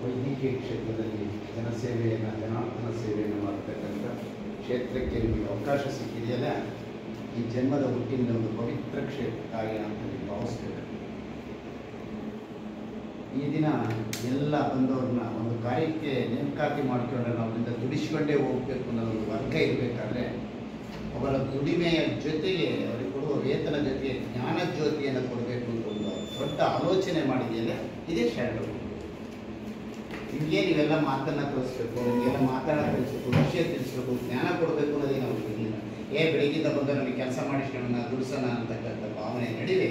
ವೈದ್ಯಕೀಯ ಕ್ಷೇತ್ರದಲ್ಲಿ ಜನಸೇವೆಯನ್ನು ಜನಾರ್ದನ ಸೇವೆಯನ್ನು ಮಾಡತಕ್ಕಂಥ ಕ್ಷೇತ್ರಕ್ಕೆ ನಿಮಗೆ ಅವಕಾಶ ಸಿಕ್ಕಿದೆಯಲ್ಲ, ಈ ಜನ್ಮದ ಹುಟ್ಟಿನ ಒಂದು ಪವಿತ್ರ ಕ್ಷೇತ್ರ ಕಾರ್ಯ ಅಂತ ನೀವು ಭಾವಿಸ್ಬೇಕು. ಈ ದಿನ ಎಲ್ಲ ಬಂದವ್ರನ್ನ ಒಂದು ಕಾರ್ಯಕ್ಕೆ ನೇಮಕಾತಿ ಮಾಡಿಕೊಂಡ್ರೆ ನಾವು ಇದರಿಂದ ದುಡಿಸ್ಕೊಂಡೇ ಹೋಗಬೇಕು ಅನ್ನೋದೊಂದು ವರ್ಗ ಇರಬೇಕಾದ್ರೆ ಅವರ ದುಡಿಮೆಯ ಜೊತೆಗೆ ಅವರಿಗೆ ಕೊಡುವ ವೇತನ ಜೊತೆಗೆ ಜ್ಞಾನ ಜ್ಯೋತಿಯನ್ನು ಕೊಡಬೇಕು ಅಂತ ಒಂದು ದೊಡ್ಡ ಆಲೋಚನೆ ಮಾಡಿದೆಯಲ್ಲ, ಇದೇ ಶರಣರು. ನಿಮಗೆ ನೀವೆಲ್ಲ ಮಾತನ್ನು ಕಲಿಸ್ಬೇಕು, ನಿಮಗೆಲ್ಲ ಮಾತಾಡೋ ಕಲಿಸ್ಬೇಕು, ವಿಷಯ ತಿಳಿಸ್ಬೇಕು, ಜ್ಞಾನ ಕೊಡಬೇಕು ಅನ್ನೋದೇ ನಾವು ಇರಲಿಲ್ಲ. ಬೆಳಗಿಂದ ಬಂದು ನಮಗೆ ಕೆಲಸ ಮಾಡಿಸ್ಕೊಳ್ಳೋಣ, ದುಡಿಸೋಣ ಅಂತಕ್ಕಂಥ ಭಾವನೆ ನಡುವೆ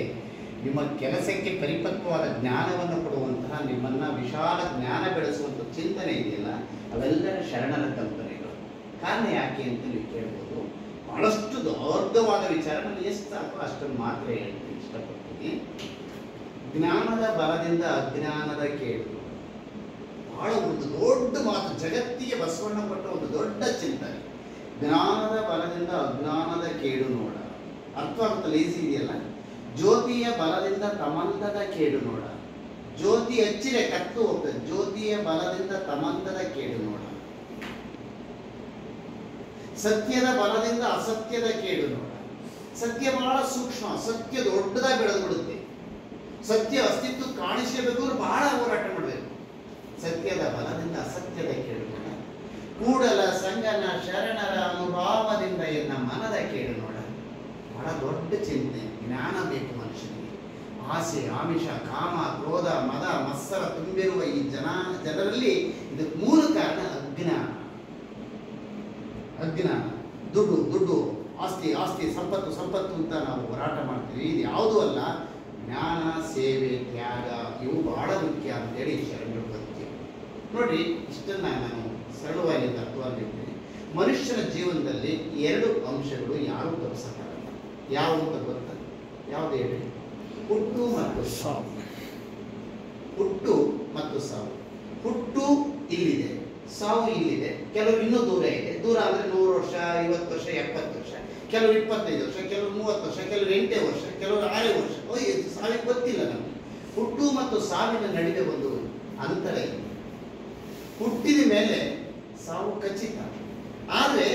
ನಿಮ್ಮ ಕೆಲಸಕ್ಕೆ ಪರಿಪಕ್ವವಾದ ಜ್ಞಾನವನ್ನು ಕೊಡುವಂತಹ, ನಿಮ್ಮನ್ನು ವಿಶಾಲ ಜ್ಞಾನ ಬೆಳೆಸುವಂಥ ಚಿಂತನೆ ಇದೆಯಲ್ಲ, ಅವೆಲ್ಲರ ಶರಣರ ಕಲ್ಪನೆಗಳು. ಕಾರಣ ಯಾಕೆ ಅಂತ ನೀವು ಕೇಳ್ಬೋದು. ಬಹಳಷ್ಟು ದೊಡ್ಡವಾದ ವಿಚಾರ, ನಾನು ಎಷ್ಟು ಸಾಕು ಅಷ್ಟನ್ನು ಮಾತ್ರ ಹೇಳ್ತೀನಿ, ಇಷ್ಟಪಡ್ತೀನಿ. ಜ್ಞಾನದ ಬಲದಿಂದ ಅಜ್ಞಾನದ ಕೇಳು ಬಹಳ ಒಂದು ದೊಡ್ಡ ಮಾತು, ಜಗತ್ತಿಗೆ ಬಸವಣ್ಣ ಕೊಟ್ಟ ಒಂದು ದೊಡ್ಡ ಚಿಂತನೆ. ಜ್ಞಾನದ ಬಲದಿಂದ ಅಜ್ಞಾನದ ಕೇಡು ನೋಡ. ಅರ್ಥವಾಗುತ್ತಲ್ಲ, ಈಸಿ ಇದೆಯಲ್ಲ. ಜ್ಯೋತಿಯ ಬಲದಿಂದ ತಮಂದದ ಕೇಡು ನೋಡ. ಜ್ಯೋತಿ ಹಚ್ಚಿರೆ ಕತ್ತು ಹೋಗ್ತದೆ. ಜ್ಯೋತಿಯ ಬಲದಿಂದ ತಮಂದದ ಕೇಡು ನೋಡ. ಸತ್ಯದ ಬಲದಿಂದ ಅಸತ್ಯದ ಕೇಡು ನೋಡ. ಸತ್ಯ ಬಹಳ ಸೂಕ್ಷ್ಮ, ಸತ್ಯ ದೊಡ್ಡದಾಗಿ ಬೆಳೆದು ಬಿಡುತ್ತೆ. ಸತ್ಯ ಅಸ್ತಿತ್ವ ಕಾಣಿಸಬೇಕು ಅಂದ್ರೆ ಬಹಳ ಹೋರಾಟ ಮಾಡಬೇಕು. ಸತ್ಯದ ಬಲದಿಂದ ಅಸತ್ಯದ ಕೇಡು ನೋಡ. ಕೂಡಲ ಸಂಗನ ಶರಣರ ಅನುಭಾವದಿಂದ ಎನ್ನ ಮನದ ಕೇಡು ನೋಡ. ಬಹಳ ದೊಡ್ಡ ಚಿಂತೆ. ಜ್ಞಾನ ಬೇಕು ಮನುಷ್ಯನಿಗೆ. ಆಸೆ, ಆಮಿಷ, ಕಾಮ, ಕ್ರೋಧ, ಮದ, ಮತ್ಸರ ತುಂಬಿರುವ ಈ ಜನರಲ್ಲಿ ಇದಕ್ಕೆ ಮೂಲ ಕಾರಣ ಅಜ್ಞಾನ. ಅಜ್ಞಾನ. ದುಡ್ಡು, ಆಸ್ತಿ, ಸಂಪತ್ತು ಅಂತ ನಾವು ಹೋರಾಟ ಮಾಡ್ತೀವಿ. ಇದು ಯಾವುದೂ ಅಲ್ಲ. ಜ್ಞಾನ, ಸೇವೆ, ತ್ಯಾಗ ಇವು ಬಹಳ ಮುಖ್ಯ ಅಂತೇಳಿ ಶರಣರು ಬರ್ತೀವಿ. ನೋಡ್ರಿ, ಇಷ್ಟನ್ನ ನಾನು ಸರಳವಾಗಿ ಅರ್ಥವಾಗಿರ್ತೀನಿ. ಮನುಷ್ಯನ ಜೀವನದಲ್ಲಿ ಎರಡು ಅಂಶಗಳು ಯಾರೂ ತಪ್ಪಿಸಕ್ಕಾಗಲ್ಲ. ಯಾವ ಅಂತ ಗೊತ್ತ? ಯಾವುದು ಹೇಳಿ? ಹುಟ್ಟು ಮತ್ತು ಸಾವು. ಹುಟ್ಟು ಮತ್ತು ಸಾವು. ಹುಟ್ಟು ಇಲ್ಲಿದೆ, ಸಾವು ಇಲ್ಲಿದೆ. ಕೆಲವರು ಇನ್ನೂ ದೂರ ಇದೆ. ದೂರ ಅಂದರೆ 100 ವರ್ಷ, 50 ವರ್ಷ, 70 ವರ್ಷ, ಕೆಲವರು 25 ವರ್ಷ, ಕೆಲವರು 30 ವರ್ಷ, ಕೆಲವರು 8 ವರ್ಷ, ಕೆಲವರು 6 ವರ್ಷ. ಸಾವಿಗೆ ಗೊತ್ತಿಲ್ಲ ನಮಗೆ. ಹುಟ್ಟು ಮತ್ತು ಸಾವಿನ ನಡುವೆ ಒಂದು ಅಂತರ ಇದೆ. ಹುಟ್ಟಿದ ಮೇಲೆ ಸಾವು ಖಚಿತ. ಆದರೆ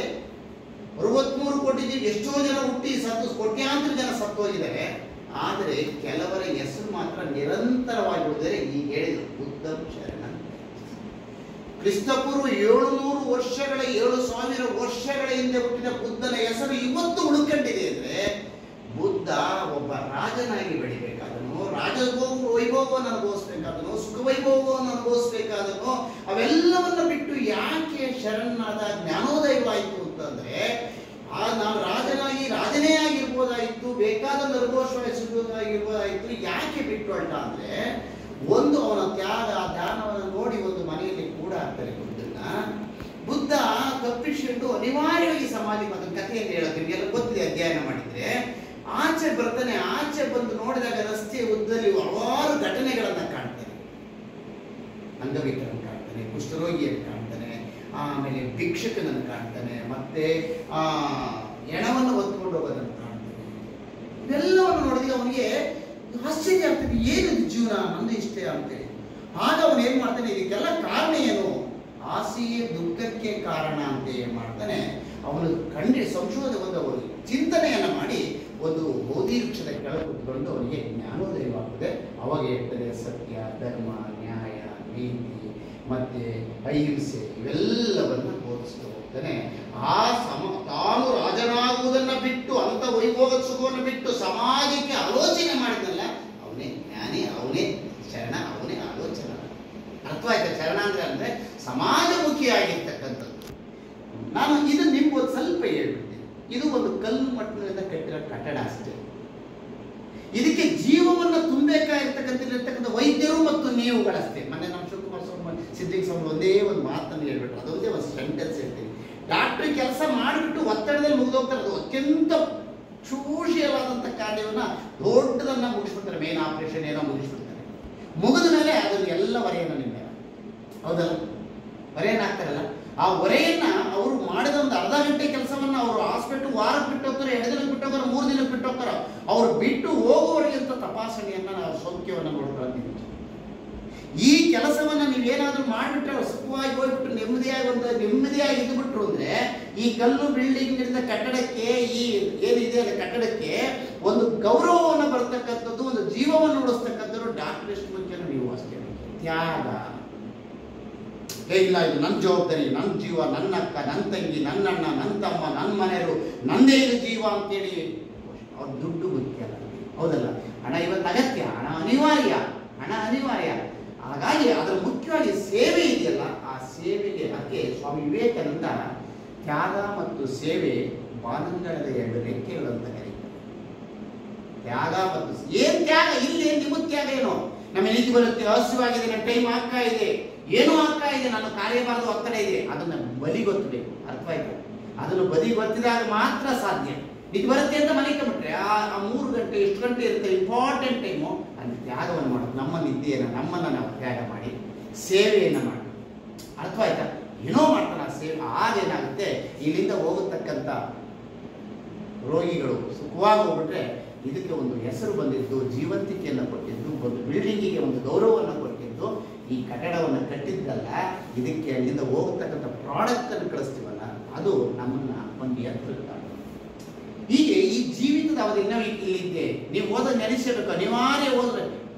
63 ಕೋಟಿ ಜೀವ ಎಷ್ಟೋ ಜನ ಹುಟ್ಟಿ ಸತ್ತು, ಕೋಟ್ಯಾಂತರ ಜನ ಸತ್ತು ಹೋಗಿದ್ದಾರೆ. ಆದರೆ ಕೆಲವರ ಹೆಸರು ಮಾತ್ರ ನಿರಂತರವಾಗಿ ಉಳಿದರೆ ಈಗ ಹೇಳಿದರು ಬುದ್ಧಂ ಶರಣ. ಕ್ರಿಸ್ತಪೂರ್ವ 700 ವರ್ಷಗಳ 7,000 ವರ್ಷಗಳ ಹಿಂದೆ ಹುಟ್ಟಿದ ಬುದ್ಧನ ಹೆಸರು ಇವತ್ತು ಉಳ್ಕೊಂಡಿದೆ ಅಂದರೆ ಬುದ್ಧ ಒಬ್ಬ ರಾಜನಾಗಿ ಬೆಳಿಬೇಕಾದನು, ವೈಭವವನ್ನು ಅನುಭವಿಸ್ಬೇಕಾದನು, ಸುಖ ವೈಭವವನ್ನು ಅನುಭವಿಸ್ಬೇಕಾದನು. ಅವೆಲ್ಲವನ್ನ ಬಿಟ್ಟು ಯಾಕೆ ಶರಣನಾದ, ಜ್ಞಾನೋದಯವಾಯಿತು ಅಂತಂದ್ರೆ ನಾನು ರಾಜನೇ ಆಗಿರ್ಬೋದಾಯಿತು, ಬೇಕಾದನ್ನು ಅನುಭವಿಸಬಹುದಾಗಿರ್ಬೋದಾಯಿತು. ಯಾಕೆ ಬಿಟ್ಟು ಹೊರಟ ಅಂದ್ರೆ, ಒಂದು ಅವನ ತ್ಯಾಗ ಧ್ಯಾನವನ್ನು ನೋಡಿ ಒಂದು ಮನೆಯಲ್ಲಿ ಕೂಡ ಆಗ್ತಾರೆ ಬುದ್ಧ ತಪ್ಪಿಸಿಕೊಂಡು ಅನಿವಾರ್ಯವಾಗಿ ಸಮಾಧಿಗೆ ಅದನ್ನ ಕಥೆಯನ್ನು ಹೇಳೋದು ನಿಮಗೆಲ್ಲ ಗೊತ್ತಿದೆ, ಅಧ್ಯಯನ ಮಾಡಿದ್ರೆ. ಆಚೆ ಬರ್ತಾನೆ. ಆಚೆ ಬಂದು ನೋಡಿದಾಗ ರಸ್ತೆ ಉದ್ದದಲ್ಲಿ ಹಲವಾರು ಘಟನೆಗಳನ್ನ ಕಾಣ್ತಾನೆ. ಅಂಗವಿಕಲನ್ನು ಕಾಣ್ತಾನೆ, ಕುಷ್ಠರೋಗಿಯನ್ನು ಕಾಣ್ತಾನೆ, ಆಮೇಲೆ ಭಿಕ್ಷಕನನ್ನು ಕಾಣ್ತಾನೆ, ಮತ್ತೆ ಎಣವನ್ನು ಹೊತ್ಕೊಂಡು ಹೋಗೋದನ್ನು ಕಾಣ್ತಾನೆ. ಇದೆಲ್ಲವನ್ನು ನೋಡಿದ್ರೆ ಅವನಿಗೆ ಆಶ್ಚರ್ಯ ಆಗ್ತದೆ, ಏನಿದು ಜೀವನ, ನಂದು ಇಷ್ಟೇ ಅಂತೇಳಿ. ಆಗ ಅವನು ಏನ್ ಮಾಡ್ತಾನೆ, ಇದಕ್ಕೆಲ್ಲ ಕಾರಣ ಏನು? ಆಸೆಯೇ ದುಃಖಕ್ಕೆ ಕಾರಣ ಅಂತ ಏನ್ ಮಾಡ್ತಾನೆ, ಅವನು ಸಂಶೋಧನೆ ಚಿಂತನೆಯನ್ನ ಮಾಡಿ ಒಂದು ಬೋಧಿ ವೃಕ್ಷದ ಕೆಳಗೆ ಕೂತ್ಕೊಂಡು ಅವನಿಗೆ ಜ್ಞಾನೋದಯವಾಗ್ತದೆ. ಅವಾಗ ಹೇಳ್ತದೆ ಸತ್ಯ, ಧರ್ಮ, ನ್ಯಾಯ, ನೀತಿ ಮತ್ತೆ ಅಹಿಂಸೆ ಇವೆಲ್ಲವನ್ನ ಬೋಧಿಸ್ತಾ ಹೋಗ್ತಾನೆ. ತಾನು ರಾಜನಾಗುವುದನ್ನ ಬಿಟ್ಟು, ಅಂತ ವೈಭೋಗದ ಸುಖವನ್ನು ಬಿಟ್ಟು ಸಮಾಜಕ್ಕೆ ಆಲೋಚನೆ ಮಾಡಿದಲ್ಲ, ಅವನೇ ಜ್ಞಾನಿ, ಅವನೇ ಶರಣ, ಅವನೇ ಆಲೋಚನೆ. ಅರ್ಥವಾಯ್ತಾ? ಶರಣ ಅಂದ್ರೆ ಸಮಾಜಮುಖಿಯಾಗಿರ್ತಕ್ಕಂಥದ್ದು. ನಾನು ಇದು ನಿಮ್ಗೊಂದು ಸ್ವಲ್ಪ ಹೇಳ್ಬಿಡ್ತೀನಿ. ಇದು ಒಂದು ಕಲ್ಲು ಮಟ್ಟದಿಂದ ಕಟ್ಟಿರೋ ಕಟ್ಟಡ ಅಷ್ಟೇ. ಇದಕ್ಕೆ ಜೀವವನ್ನು ತುಂಬಬೇಕಾಗಿರ್ತಕ್ಕಂಥ ವೈದ್ಯರು ಮತ್ತು ನೀವುಗಳಷ್ಟೇ. ಮೊನ್ನೆ ನಮ್ಮ ಶಿವಕುಮಾರ್ ಸ್ವಾಮಿ, ಸಿದ್ದಿಕ್ ಸ್ವಾಮಿ ಒಂದೇ ಒಂದು ಮಾತನ್ನು ಹೇಳ್ಬಿಟ್ರು. ಅದೊಂದೇ ಒಂದು ಸೆಂಟೆನ್ಸ್ ಹೇಳ್ತೀನಿ. ಡಾಕ್ಟ್ರಿ ಕೆಲಸ ಮಾಡಿಬಿಟ್ಟು ಒತ್ತಡದಲ್ಲಿ ಮುಗಿದೋಗ್ತಾರೆ. ಅದು ಅತ್ಯಂತ ಕ್ರೂಷಿಯಲಾದಂಥ ಕಾರ್ಯವನ್ನ ದೊಡ್ಡದನ್ನ ಮುಗಿಸ್ಬಿಡ್ತಾರೆ. ಮೇನ್ ಆಪರೇಷನ್ ಏನೋ ಮುಗಿಸ್ಬಿಡ್ತಾರೆ. ಮುಗಿದ ಮೇಲೆ ಅದನ್ನು ಎಲ್ಲ ಹೊರೆಯನ್ನು ನಿಂದ, ಹೌದಲ್ಲ? ಹೊರೆಯನ್ನು ಹಾಕ್ತಾರಲ್ಲ, ಆ ಹೊರೆಯನ್ನ ಅವರು ಮಾಡಿದ ಒಂದು ಅರ್ಧ ಗಂಟೆ ಕೆಲಸವನ್ನ ಅವರು ಹಾಸ್ಪಿಟಲ್ ವಾರಕ್ಕೆ ಬಿಟ್ಟು ಹೋಗ್ತಾರೆ, 2 ದಿನಕ್ಕೆ ಬಿಟ್ಟು ಹೋಗ್ತಾರೆ, 3 ದಿನಕ್ಕೆ ಬಿಟ್ಟು ಹೋಗ್ತಾರೆ. ಅವ್ರು ಬಿಟ್ಟು ಹೋಗುವವರೆಗಿಂತ ತಪಾಸಣೆಯನ್ನ ನಾವು ಸೌಖ್ಯವನ್ನು ನೋಡ್ಕೊಳ್ತೀವಿ. ಈ ಕೆಲಸವನ್ನ ನೀವು ನೀವೇನಾದ್ರೂ ಮಾಡಿಬಿಟ್ರೆ ಅವ್ರು ಸುಖವಾಗಿ ಹೋಗ್ಬಿಟ್ಟು ನೆಮ್ಮದಿಯಾಗಿ ಇದ್ಬಿಟ್ರು ಅಂದ್ರೆ ಈ ಕಲ್ಲು ಬಿಲ್ಡಿಂಗ್ ಇಂದ ಕಟ್ಟಡಕ್ಕೆ ಈ ಏನಿದೆ ಅಲ್ಲ ಕಟ್ಟಡಕ್ಕೆ ಒಂದು ಗೌರವವನ್ನು ಬರ್ತಕ್ಕಂಥದ್ದು, ಒಂದು ಜೀವವನ್ನು ಉಳಿಸ್ತಕ್ಕಂಥದ್ದು ಡಾಕ್ಟರ್ ಎಷ್ಟು ಮುಂಚೆ ನೀವು ಅಷ್ಟೇ. ತ್ಯಾಗ, ಇಲ್ಲ ಇದು ನನ್ನ ಜವಾಬ್ದಾರಿ, ನನ್ನ ಜೀವ, ನನ್ನ ಅಕ್ಕ, ನನ್ನ ತಂಗಿ, ನನ್ನ ಅಣ್ಣ, ನನ್ನ ತಮ್ಮ, ನನ್ನ ಮನೆಯವರು, ನಂದೇ ಇದು ಜೀವ ಅಂತೇಳಿ ಅವ್ರ ದುಡ್ಡು ಮುಖ್ಯ ಅಲ್ಲ, ಹೌದಲ್ಲ? ಹಣ ಇವತ್ತು ಅಗತ್ಯ, ಹಣ ಅನಿವಾರ್ಯ. ಹಾಗಾಗಿ ಅದರ ಮುಖ್ಯವಾಗಿ ಸೇವೆ ಇದೆಯಲ್ಲ, ಆ ಸೇವೆಗೆ ಅದಕ್ಕೆ ಸ್ವಾಮಿ ವಿವೇಕಾನಂದ ತ್ಯಾಗ ಮತ್ತು ಸೇವೆ ಬಾನಂಗಳದ ಎರಡು ರೆಕ್ಕೆಗಳು ಅಂತ ಕರೀತಾರೆ. ತ್ಯಾಗ ಮತ್ತು ಏನ್ ತ್ಯಾಗ ಇಲ್ಲಿ, ನಿಮ್ಮ ತ್ಯಾಗ ಏನು? ನಮ್ಮ ನಿಧಿ ಬರುತ್ತೆ, ಹಸಿವಾಗಿದೆ, ನನ್ನ ಟೈಮ್ ಆಗ್ತಾ ಇದೆ, ಏನೋ ಆಗ್ತಾ ಇದೆ, ನನ್ನ ಕಾರ್ಯಬಾರದು ಒತ್ತಡ ಇದೆ, ಅದನ್ನ ಬದಿಗೊತ್ತಬೇಕು. ಅರ್ಥ ಆಯ್ತು? ಅದನ್ನು ಬದಿಗೊತ್ತಿದಾಗ ಮಾತ್ರ ಸಾಧ್ಯ. ನಿಧಿ ಬರುತ್ತೆ ಅಂತ ಮನೆಗೆ ಆ 3 ಗಂಟೆ ಎಷ್ಟು ಗಂಟೆ ಇರುತ್ತೆ ಇಂಪಾರ್ಟೆಂಟ್ ಟೈಮು, ಅಲ್ಲಿ ತ್ಯಾಗವನ್ನು ಮಾಡೋದು. ನಮ್ಮ ನಿದ್ದೆಯನ್ನು ನಮ್ಮನ್ನು ನಾವು ತ್ಯಾಗ ಮಾಡಿ ಸೇವೆಯನ್ನು ಮಾಡಿ. ಅರ್ಥ ಆಯ್ತಾ? ಏನೋ ಮಾಡ್ತಾನೆ ಆ ಸೇವೆ. ಆಗೇನಾಗುತ್ತೆ, ಇಲ್ಲಿಂದ ಹೋಗತಕ್ಕಂಥ ರೋಗಿಗಳು ಸುಖವಾಗಿ ಹೋಗ್ಬಿಟ್ರೆ ಇದಕ್ಕೆ ಒಂದು ಹೆಸರು ಬಂದಿದ್ದು, ಜೀವಂತಿಕೆಯನ್ನು ಕೊಟ್ಟಿದ್ದು, ಒಂದು ಬಿಲ್ಡಿಂಗಿಗೆ ಒಂದು ಗೌರವವನ್ನು ಕೊಟ್ಟಿದ್ದು, ಈ ಕಟ್ಟಡವನ್ನು ಕಟ್ಟಿದ್ದಲ್ಲ, ಇದಕ್ಕೆ ಅಲ್ಲಿಂದ ಹೋಗತಕ್ಕಂಥ ಪ್ರಾಡಕ್ಟ್ ಅನ್ನು ಕಳಿಸ್ತೀವಲ್ಲ, ಅದು ನಮ್ಮನ್ನ ಒಂದು ಯಂತ್ರ. ಹೀಗೆ ಈ ಜೀವಿತದ ಅವಧಿ ನಾವು ಇಲ್ಲಿದ್ದೆ, ನೀವು ಓದೋದು ನೆನೆಸಬೇಕು, ಅನಿವಾರ್ಯ ಹೋದ್ರೆ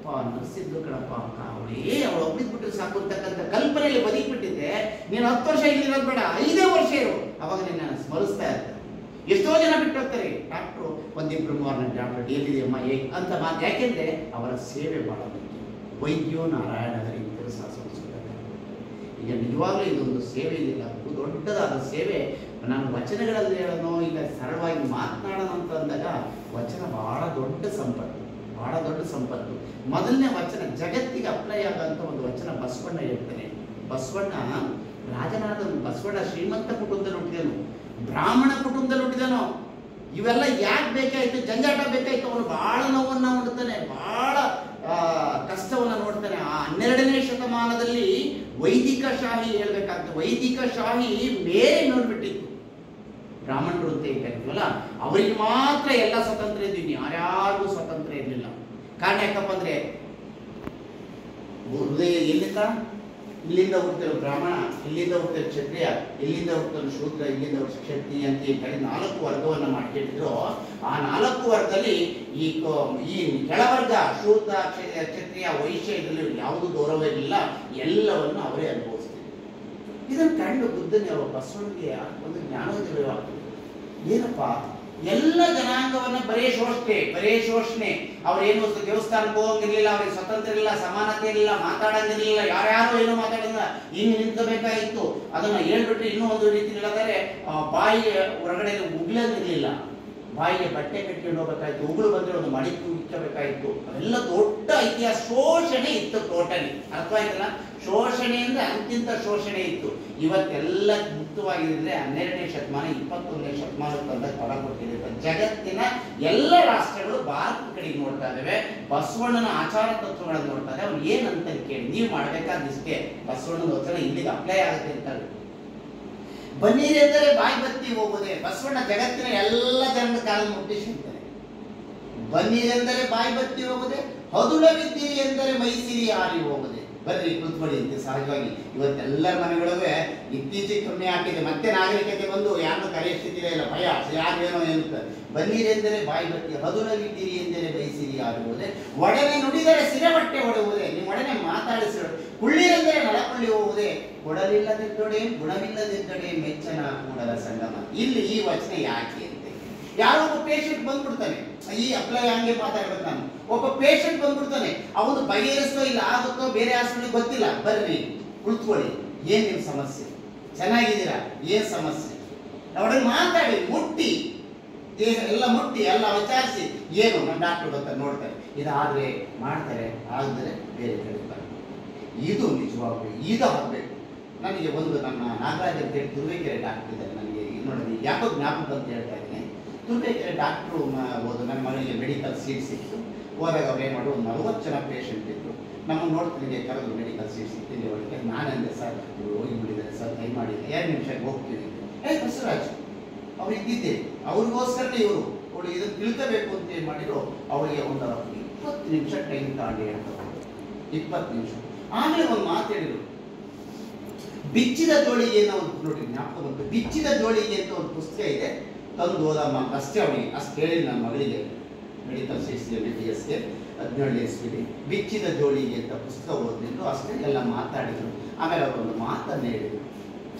ನರ್ಸಿದ್ರು ಕಣಪ್ಪ ಅವಳು ಒಪ್ಪಿದ್ಬಿಟ್ರೆ ಸಾಕು ಅಂತಕ್ಕಂಥ ಕಲ್ಪನೆಯಲ್ಲಿ ಬದುಕಿಬಿಟ್ಟಿದ್ದೆ. ನೀನು 10 ವರ್ಷ ಇಲ್ಲಿರೋದು ಬೇಡ, 5 ವರ್ಷ ಇರು, ಅವಾಗ ನಿನ್ನ ಸ್ಮರಿಸ್ತಾ ಇರ್ತಾರೆ. ಎಷ್ಟೋ ಜನ ಬಿಟ್ಟು ಹೋಗ್ತಾರೆ. ಡಾಕ್ಟ್ರು ಒಂದಿಬ್ರು ಮೂರನೇ ಡಾಕ್ಟರ್ ಎಲ್ಲಿದೆಯಮ್ಮ ಅಂತ ಮಾತು. ಯಾಕೆಂದ್ರೆ ಅವರ ಸೇವೆ ಬಹಳ ಮುಖ್ಯ. ವೈದ್ಯೋ ನಾರಾಯಣಗರಿ ಈಗ ನಿಜವಾಗ್ಲೂ ಇದೊಂದು ಸೇವೆ ಇದೆಯಲ್ಲ, ದೊಡ್ಡದಾದ ಸೇವೆ. ನಾನು ವಚನಗಳಲ್ಲಿ ಹೇಳೋಣ, ಈಗ ಸರಳವಾಗಿ ಮಾತನಾಡೋಣ ಅಂತ ಅಂದಾಗ ವಚನ ಬಹಳ ದೊಡ್ಡ ಸಂಪತ್ತು. ಮೊದಲನೇ ವಚನ ಜಗತ್ತಿಗೆ ಅಪ್ಲೈ ಆಗೋಂಥ ಒಂದು ವಚನ ಬಸವಣ್ಣ ಹೇಳ್ತಾನೆ. ಬಸವಣ್ಣ ರಾಜನಾದ ಬಸವಣ್ಣ ಶ್ರೀಮಂತ ಕುಟುಂಬದಲ್ಲಿ ಹುಟ್ಟಿದನು, ಬ್ರಾಹ್ಮಣ ಕುಟುಂಬದಲ್ಲಿ ಹುಟ್ಟಿದನು. ಇವೆಲ್ಲ ಯಾಕೆ ಬೇಕಾಯ್ತು, ಜಂಜಾಟ ಬೇಕಾಯ್ತು. ಅವನು ಬಹಳ ನೋವನ್ನು ಉಂಟಾನೆ, ಬಹಳ ಕಷ್ಟವನ್ನು ನೋಡ್ತಾನೆ. ಆ 12ನೇ ಶತಮಾನದಲ್ಲಿ ವೈದಿಕ ಶಾಹಿ ಹೇಳ್ಬೇಕಾಗ್ತದೆ, ವೈದಿಕ ಶಾಹಿ ಬೇರೆ ನೋಡ್ಬಿಟ್ಟಿತ್ತು. ಬ್ರಾಹ್ಮಣರು ಅಂತ ಹೇಳ್ತೀವಲ್ಲ, ಅವರಿಗೆ ಮಾತ್ರ ಎಲ್ಲ ಸ್ವತಂತ್ರ ಇದ್ದೀವಿ, ಯಾರ್ಯಾರಿಗೂ ಸ್ವತಂತ್ರ ಇರಲಿಲ್ಲ. ಕಾರಣ ಯಾಕಪ್ಪ ಅಂದ್ರೆ ಹೃದಯ ಎಲ್ಲಿಂದ, ಇಲ್ಲಿಂದ ಹುಟ್ಟಿರೋ ಬ್ರಾಹ್ಮಣ, ಇಲ್ಲಿಂದ ಹುಟ್ಟಿರೋ ಕ್ಷತ್ರಿಯ, ಇಲ್ಲಿಂದ ಹುಟ್ಟಿರೋ ಶೂದ್ರ, ಇಲ್ಲಿಂದ ಕ್ಷತ್ರಿಯ ಅಂತ ಹೇಳಿ 4 ವರ್ಗವನ್ನು ಮಾಡ್ಕೊಂಡಿದ್ರು. ಆ 4 ವರ್ಗದಲ್ಲಿ ಈ ಕೆಳವರ್ಗ ಶೂದ್ರ, ಕ್ಷತ್ರಿಯ, ವೈಶ್ಯ ಇದರಲ್ಲಿ ಯಾವುದೂ ಗೌರವ ಇರಲಿಲ್ಲ, ಎಲ್ಲವನ್ನು ಅವರೇ ಅನುಭವಿಸ್ತಿದ್ರು. ಇದನ್ನು ಕಂಡು ಬುದ್ಧನೇ ಅವರು ಬಸವನಿಗೆ ಒಂದು ಜ್ಞಾನೋದಯವಾಗ್ತದೆ. ಏನಪ್ಪ, ಎಲ್ಲ ಜನಾಂಗವನ್ನ ಬರೇ ಶೋಷಣೆ. ಅವ್ರೇನು ದೇವಸ್ಥಾನಕ್ಕೆ ಹೋಗಂಗಿರ್ಲಿಲ್ಲ, ಅವ್ರಿಗೆ ಸ್ವತಂತ್ರ ಇರಲಿಲ್ಲ, ಸಮಾನತೆ ಇರಲಿಲ್ಲ, ಮಾತಾಡಂಗಿರ್ಲಿಲ್ಲ, ಯಾರ್ಯಾರು ಏನೋ ಮಾತಾಡಿಲ್ಲ, ಹಿಂಗೆ ನಿಂತ್ಕೋಬೇಕಾಗಿತ್ತು. ಅದನ್ನ ಹೇಳ್ಬಿಟ್ರೆ ಇನ್ನೂ ಒಂದು ರೀತಿ ಹೇಳಿದರೆ ಬಾಯಿ ಹೊರಗಡೆ ಉಗ್ಲಂಗಿರ್ಲಿಲ್ಲ, ಬಾಯಿಗೆ ಬಟ್ಟೆ ಕಟ್ಕೊಂಡು ಹೋಗ್ಬೇಕಾಯ್ತು, ಉಗುಳು ಬಂದ್ರೆ ಒಂದು ಮಡಿಕು ಇಕ್ಕಬೇಕಾಯ್ತು. ಅವೆಲ್ಲ ದೊಡ್ಡ ಇತಿಹಾಸ. ಶೋಷಣೆ ಇತ್ತು ಟೋಟಲಿ. ಅರ್ಥ ಆಯ್ತಲ್ಲ? ಶೋಷಣೆಯಿಂದ ಅಂತಿಂತ ಶೋಷಣೆ ಇತ್ತು. ಇವತ್ತೆಲ್ಲ ಮುಕ್ತವಾಗಿದ್ರೆ 12ನೇ ಶತಮಾನ 21ನೇ ಶತಮಾನಕ್ಕೆ ಅಂತ ಫಲ ಕೊಟ್ಟಿದೆ. ಜಗತ್ತಿನ ಎಲ್ಲ ರಾಷ್ಟ್ರಗಳು ಭಾರತ ಕಡೆಗೆ ನೋಡ್ತಾ ಇದ್ದಾವೆ, ಬಸವಣ್ಣನ ಆಚಾರ ತತ್ವಗಳನ್ನು ನೋಡ್ತಾ ಇದ್ದಾವೆ. ಅವ್ರು ಏನಂತ ಕೇಳಿ ನೀವು ಮಾಡ್ಬೇಕಾದಿಷ್ಟೇ. ಬಸವಣ್ಣನ ವಚನ ಇಲ್ಲಿಗೆ ಅಪ್ಲೈ ಆಗುತ್ತೆ ಅಂತ. ಬನ್ನೀರೆಂದರೆ ಬಾಯಿ ಬತ್ತಿ ಹೋಗುವುದೇ. ಬಸವಣ್ಣ ಜಗತ್ತಿನ ಎಲ್ಲ ಜನರ ಕಾಲ ಮುಟ್ಟಿಸಿರ್ತಾರೆ. ಬನ್ನೀರೆಂದರೆ ಬಾಯಿ ಬತ್ತಿ ಹೋಗುವುದೇ, ಹದುಳವಿದ್ದೀರಿ ಎಂದರೆ ಮೈಸಿರಿ ಹಾರಿ ಹೋಗುವುದೇ. ಬರ್ರಿ ಕುತ್ಕೊಳ್ಳಿ ಅಂತ. ಸಹಜವಾಗಿ ಇವತ್ತೆಲ್ಲರ ಮನೆಗಳವೇ ಇತ್ತೀಚೆಗೆ ಕಮ್ಮಿ ಹಾಕಿದೆ, ಮತ್ತೆ ನಾಗರಿಕತೆ ಬಂದು ಯಾರನ್ನು ಕರೆಯಿಸ್ತಿದ್ದೀರಾ ಇಲ್ಲ, ಭಯ ಯಾರೇನೋ ಎನ್ನುತ್ತಾರೆ. ಬನ್ನೀರೆಂದರೆ ಬಾಯಿ ಬತ್ತಿ, ಹದುಳವಿದ್ದೀರಿ ಎಂದರೆ ಮೈಸಿರಿ ಹಾರಿ ಹೋಗುವುದೇ. ಒಡನೆ ನುಡಿದರೆ ಸಿರೆ ಬಟ್ಟೆ ಹೊಡೆಯುವುದೇ. ನೀವು ಒಡನೆ ಮಾತಾಡಿಸಿ. ಕುಳ್ಳಿರೆಂದರೆ ನಳಕೊಳ್ಳಿ ಹೋಗುವುದೇ. ಕೊಡಲಿಲ್ಲದಿದ್ದೊಡೆ ಗುಣವಿಲ್ಲದಿದ್ದೊಡೆ ಮೆಚ್ಚನ ಕೂಡಲ ಸಂಗಮ. ಇಲ್ಲಿ ಈ ವಚನ ಯಾಕೆ ಅಂತ, ಯಾರೋ ಒಬ್ಬ ಪೇಷಂಟ್ ಬಂದ್ಬಿಡ್ತಾನೆ, ಈ ಅಪ್ಲೈ ಹಂಗೆ ಮಾತಾಡ್ಬೇಕು ನಾನು. ಒಬ್ಬ ಪೇಷಂಟ್ ಬಂದ್ಬಿಡ್ತಾನೆ, ಅವನು ಬಗೆಹರಿಸ್ತೋ ಇಲ್ಲ ಆಗುತ್ತೋ ಬೇರೆ ಹಾಸ್ಪಿಟಲ್ ಗೊತ್ತಿಲ್ಲ, ಬರ್ರಿ ಕುಳಿತುಕೊಳ್ಳಿ, ಏನ್ ನಿಮ್ ಸಮಸ್ಯೆ, ಚೆನ್ನಾಗಿದ್ದೀರಾ, ಏನ್ ಸಮಸ್ಯೆ, ಅವಳಿಗೆ ಮಾತಾಡಿ, ಮುಟ್ಟಿ ಎಲ್ಲ ಮುಟ್ಟಿ ಎಲ್ಲ ವಿಚಾರಿಸಿ, ಏನು ನಮ್ಮ ಡಾಕ್ಟರ್ ಬರ್ತಾರೆ ನೋಡ್ತಾರೆ, ಇದಾದ್ರೆ ಮಾಡ್ತಾರೆ, ಆಗಿದ್ರೆ ಬೇರೆ ಕಡೆ ಬರ್ತಾರೆ. ಇದು ನಿಜವಾಗ್ಲೂ ಇದು ಆಗಬೇಕು. ನನಗೆ ಒಂದು ನನ್ನ ನಾಗರಾಜ್ ಅಂತ ಹೇಳಿ ತುರುವೇಕೆರೆ ಡಾಕ್ಟರ್ ಇದ್ದಾರೆ, ನನಗೆ ನೋಡಿ ಯಾಕೋ ಜ್ಞಾಪಕ ಅಂತ ಹೇಳ್ತಾ ಇದ್ದೀನಿ. ತುರುವೇಕೆರೆ ಡಾಕ್ಟ್ರು ಓದು ನನ್ನ ಮಗಳಿಗೆ ಮೆಡಿಕಲ್ ಸೀಟ್ ಸಿಕ್ತು. ಹೋದಾಗ ಅವ್ರು ಏನು ಮಾಡೋದು, 40 ಜನ ಪೇಷಂಟ್ ಇದ್ರು. ನಮ್ಮನ್ನು ನೋಡ್ತೀನಿ ಕರೆದು ಮೆಡಿಕಲ್ ಸೀಟ್ ಸಿಗ್ತೀನಿ ಅವಳಿಗೆ. ನಾನಂದೆ ಸರ್ ಇವರು ಹೋಗಿಬಿಟ್ಟಿದ್ದಾರೆ ಸರ್, ದಯಮಾಡಿ 2 ನಿಮಿಷಕ್ಕೆ ಹೋಗ್ತೀನಿ. ಬಸವರಾಜ್ ಅವ್ರು ಇದ್ದಿದ್ದೆ, ಅವ್ರಿಗೋಸ್ಕರನೇ ಇವರು ಅವಳು ಇದನ್ನು ತಿಳ್ಕೋಬೇಕು ಅಂತ ಏನು ಮಾಡಿದ್ರು. ಅವಳಿಗೆ ಒಂದು 20 ನಿಮಿಷ ಟೈಮ್ ತಗೊಂಡು ಹೇಳ್ತಾರೆ, 20 ನಿಮಿಷ. ಆಮೇಲೆ ಒಂದು ಮಾತು ಹೇಳಿದ್ರು, ಬಿಚ್ಚಿದ ಜೋಳಿಗೆ ಅನ್ನೋ ಒಂದು ನೋಡಿ ಜ್ಞಾಪಕ ಬಂತು. ಬಿಚ್ಚಿದ ಜೋಳಿಗೆ ಅಂತ ಒಂದು ಪುಸ್ತಕ ಇದೆ, ತಂದು ಓದಮ್ಮ ಅಷ್ಟೇ. ಅವನಿಗೆ ಅಷ್ಟು ಹೇಳಿ ನನ್ನ ಮಗಳಿಗೆ ಮೆಡಿಕಲ್ BTSಗೆ 17 ಇಸ್ವಿಲಿ ಬಿಚ್ಚಿದ ಜೋಳಿಗೆ ಅಂತ ಪುಸ್ತಕ ಓದಿದ್ರು. ಅಷ್ಟೇ ಎಲ್ಲ ಮಾತಾಡಿದರು. ಆಮೇಲೆ ಅವರೊಂದು ಮಾತನ್ನು ಹೇಳಿದರು,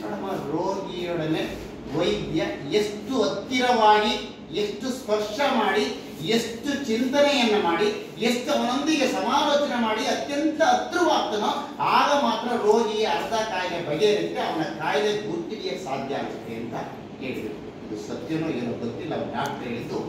ನೋಡಮ್ಮ, ರೋಗಿಯೊಡನೆ ವೈದ್ಯ ಎಷ್ಟು ಹತ್ತಿರವಾಗಿ, ಎಷ್ಟು ಸ್ಪರ್ಶ ಮಾಡಿ, ಎಷ್ಟು ಚಿಂತನೆಯನ್ನು ಮಾಡಿ, ಎಷ್ಟು ಅವನೊಂದಿಗೆ ಸಮಾಲೋಚನೆ ಮಾಡಿ ಅತ್ಯಂತ ಹತ್ತಿರವಾಗ್ತಾನೋ ಆಗ ಮಾತ್ರ ರೋಗಿಯ ಅರ್ಧ ಕಾಯಿಲೆ ಬಗೆಹರಿದ್ರೆ ಅವನ ಕಾಯಿಲೆ ಗುರುತಿಡಿಯಕ್ಕೆ ಸಾಧ್ಯ ಆಗುತ್ತೆ ಅಂತ ಹೇಳಿದರು. ಇದು ಸತ್ಯನೋ ಏನೋ ಗೊತ್ತಿಲ್ಲ, ಡಾಕ್ಟರ್ ಹೇಳಿದ್ದು.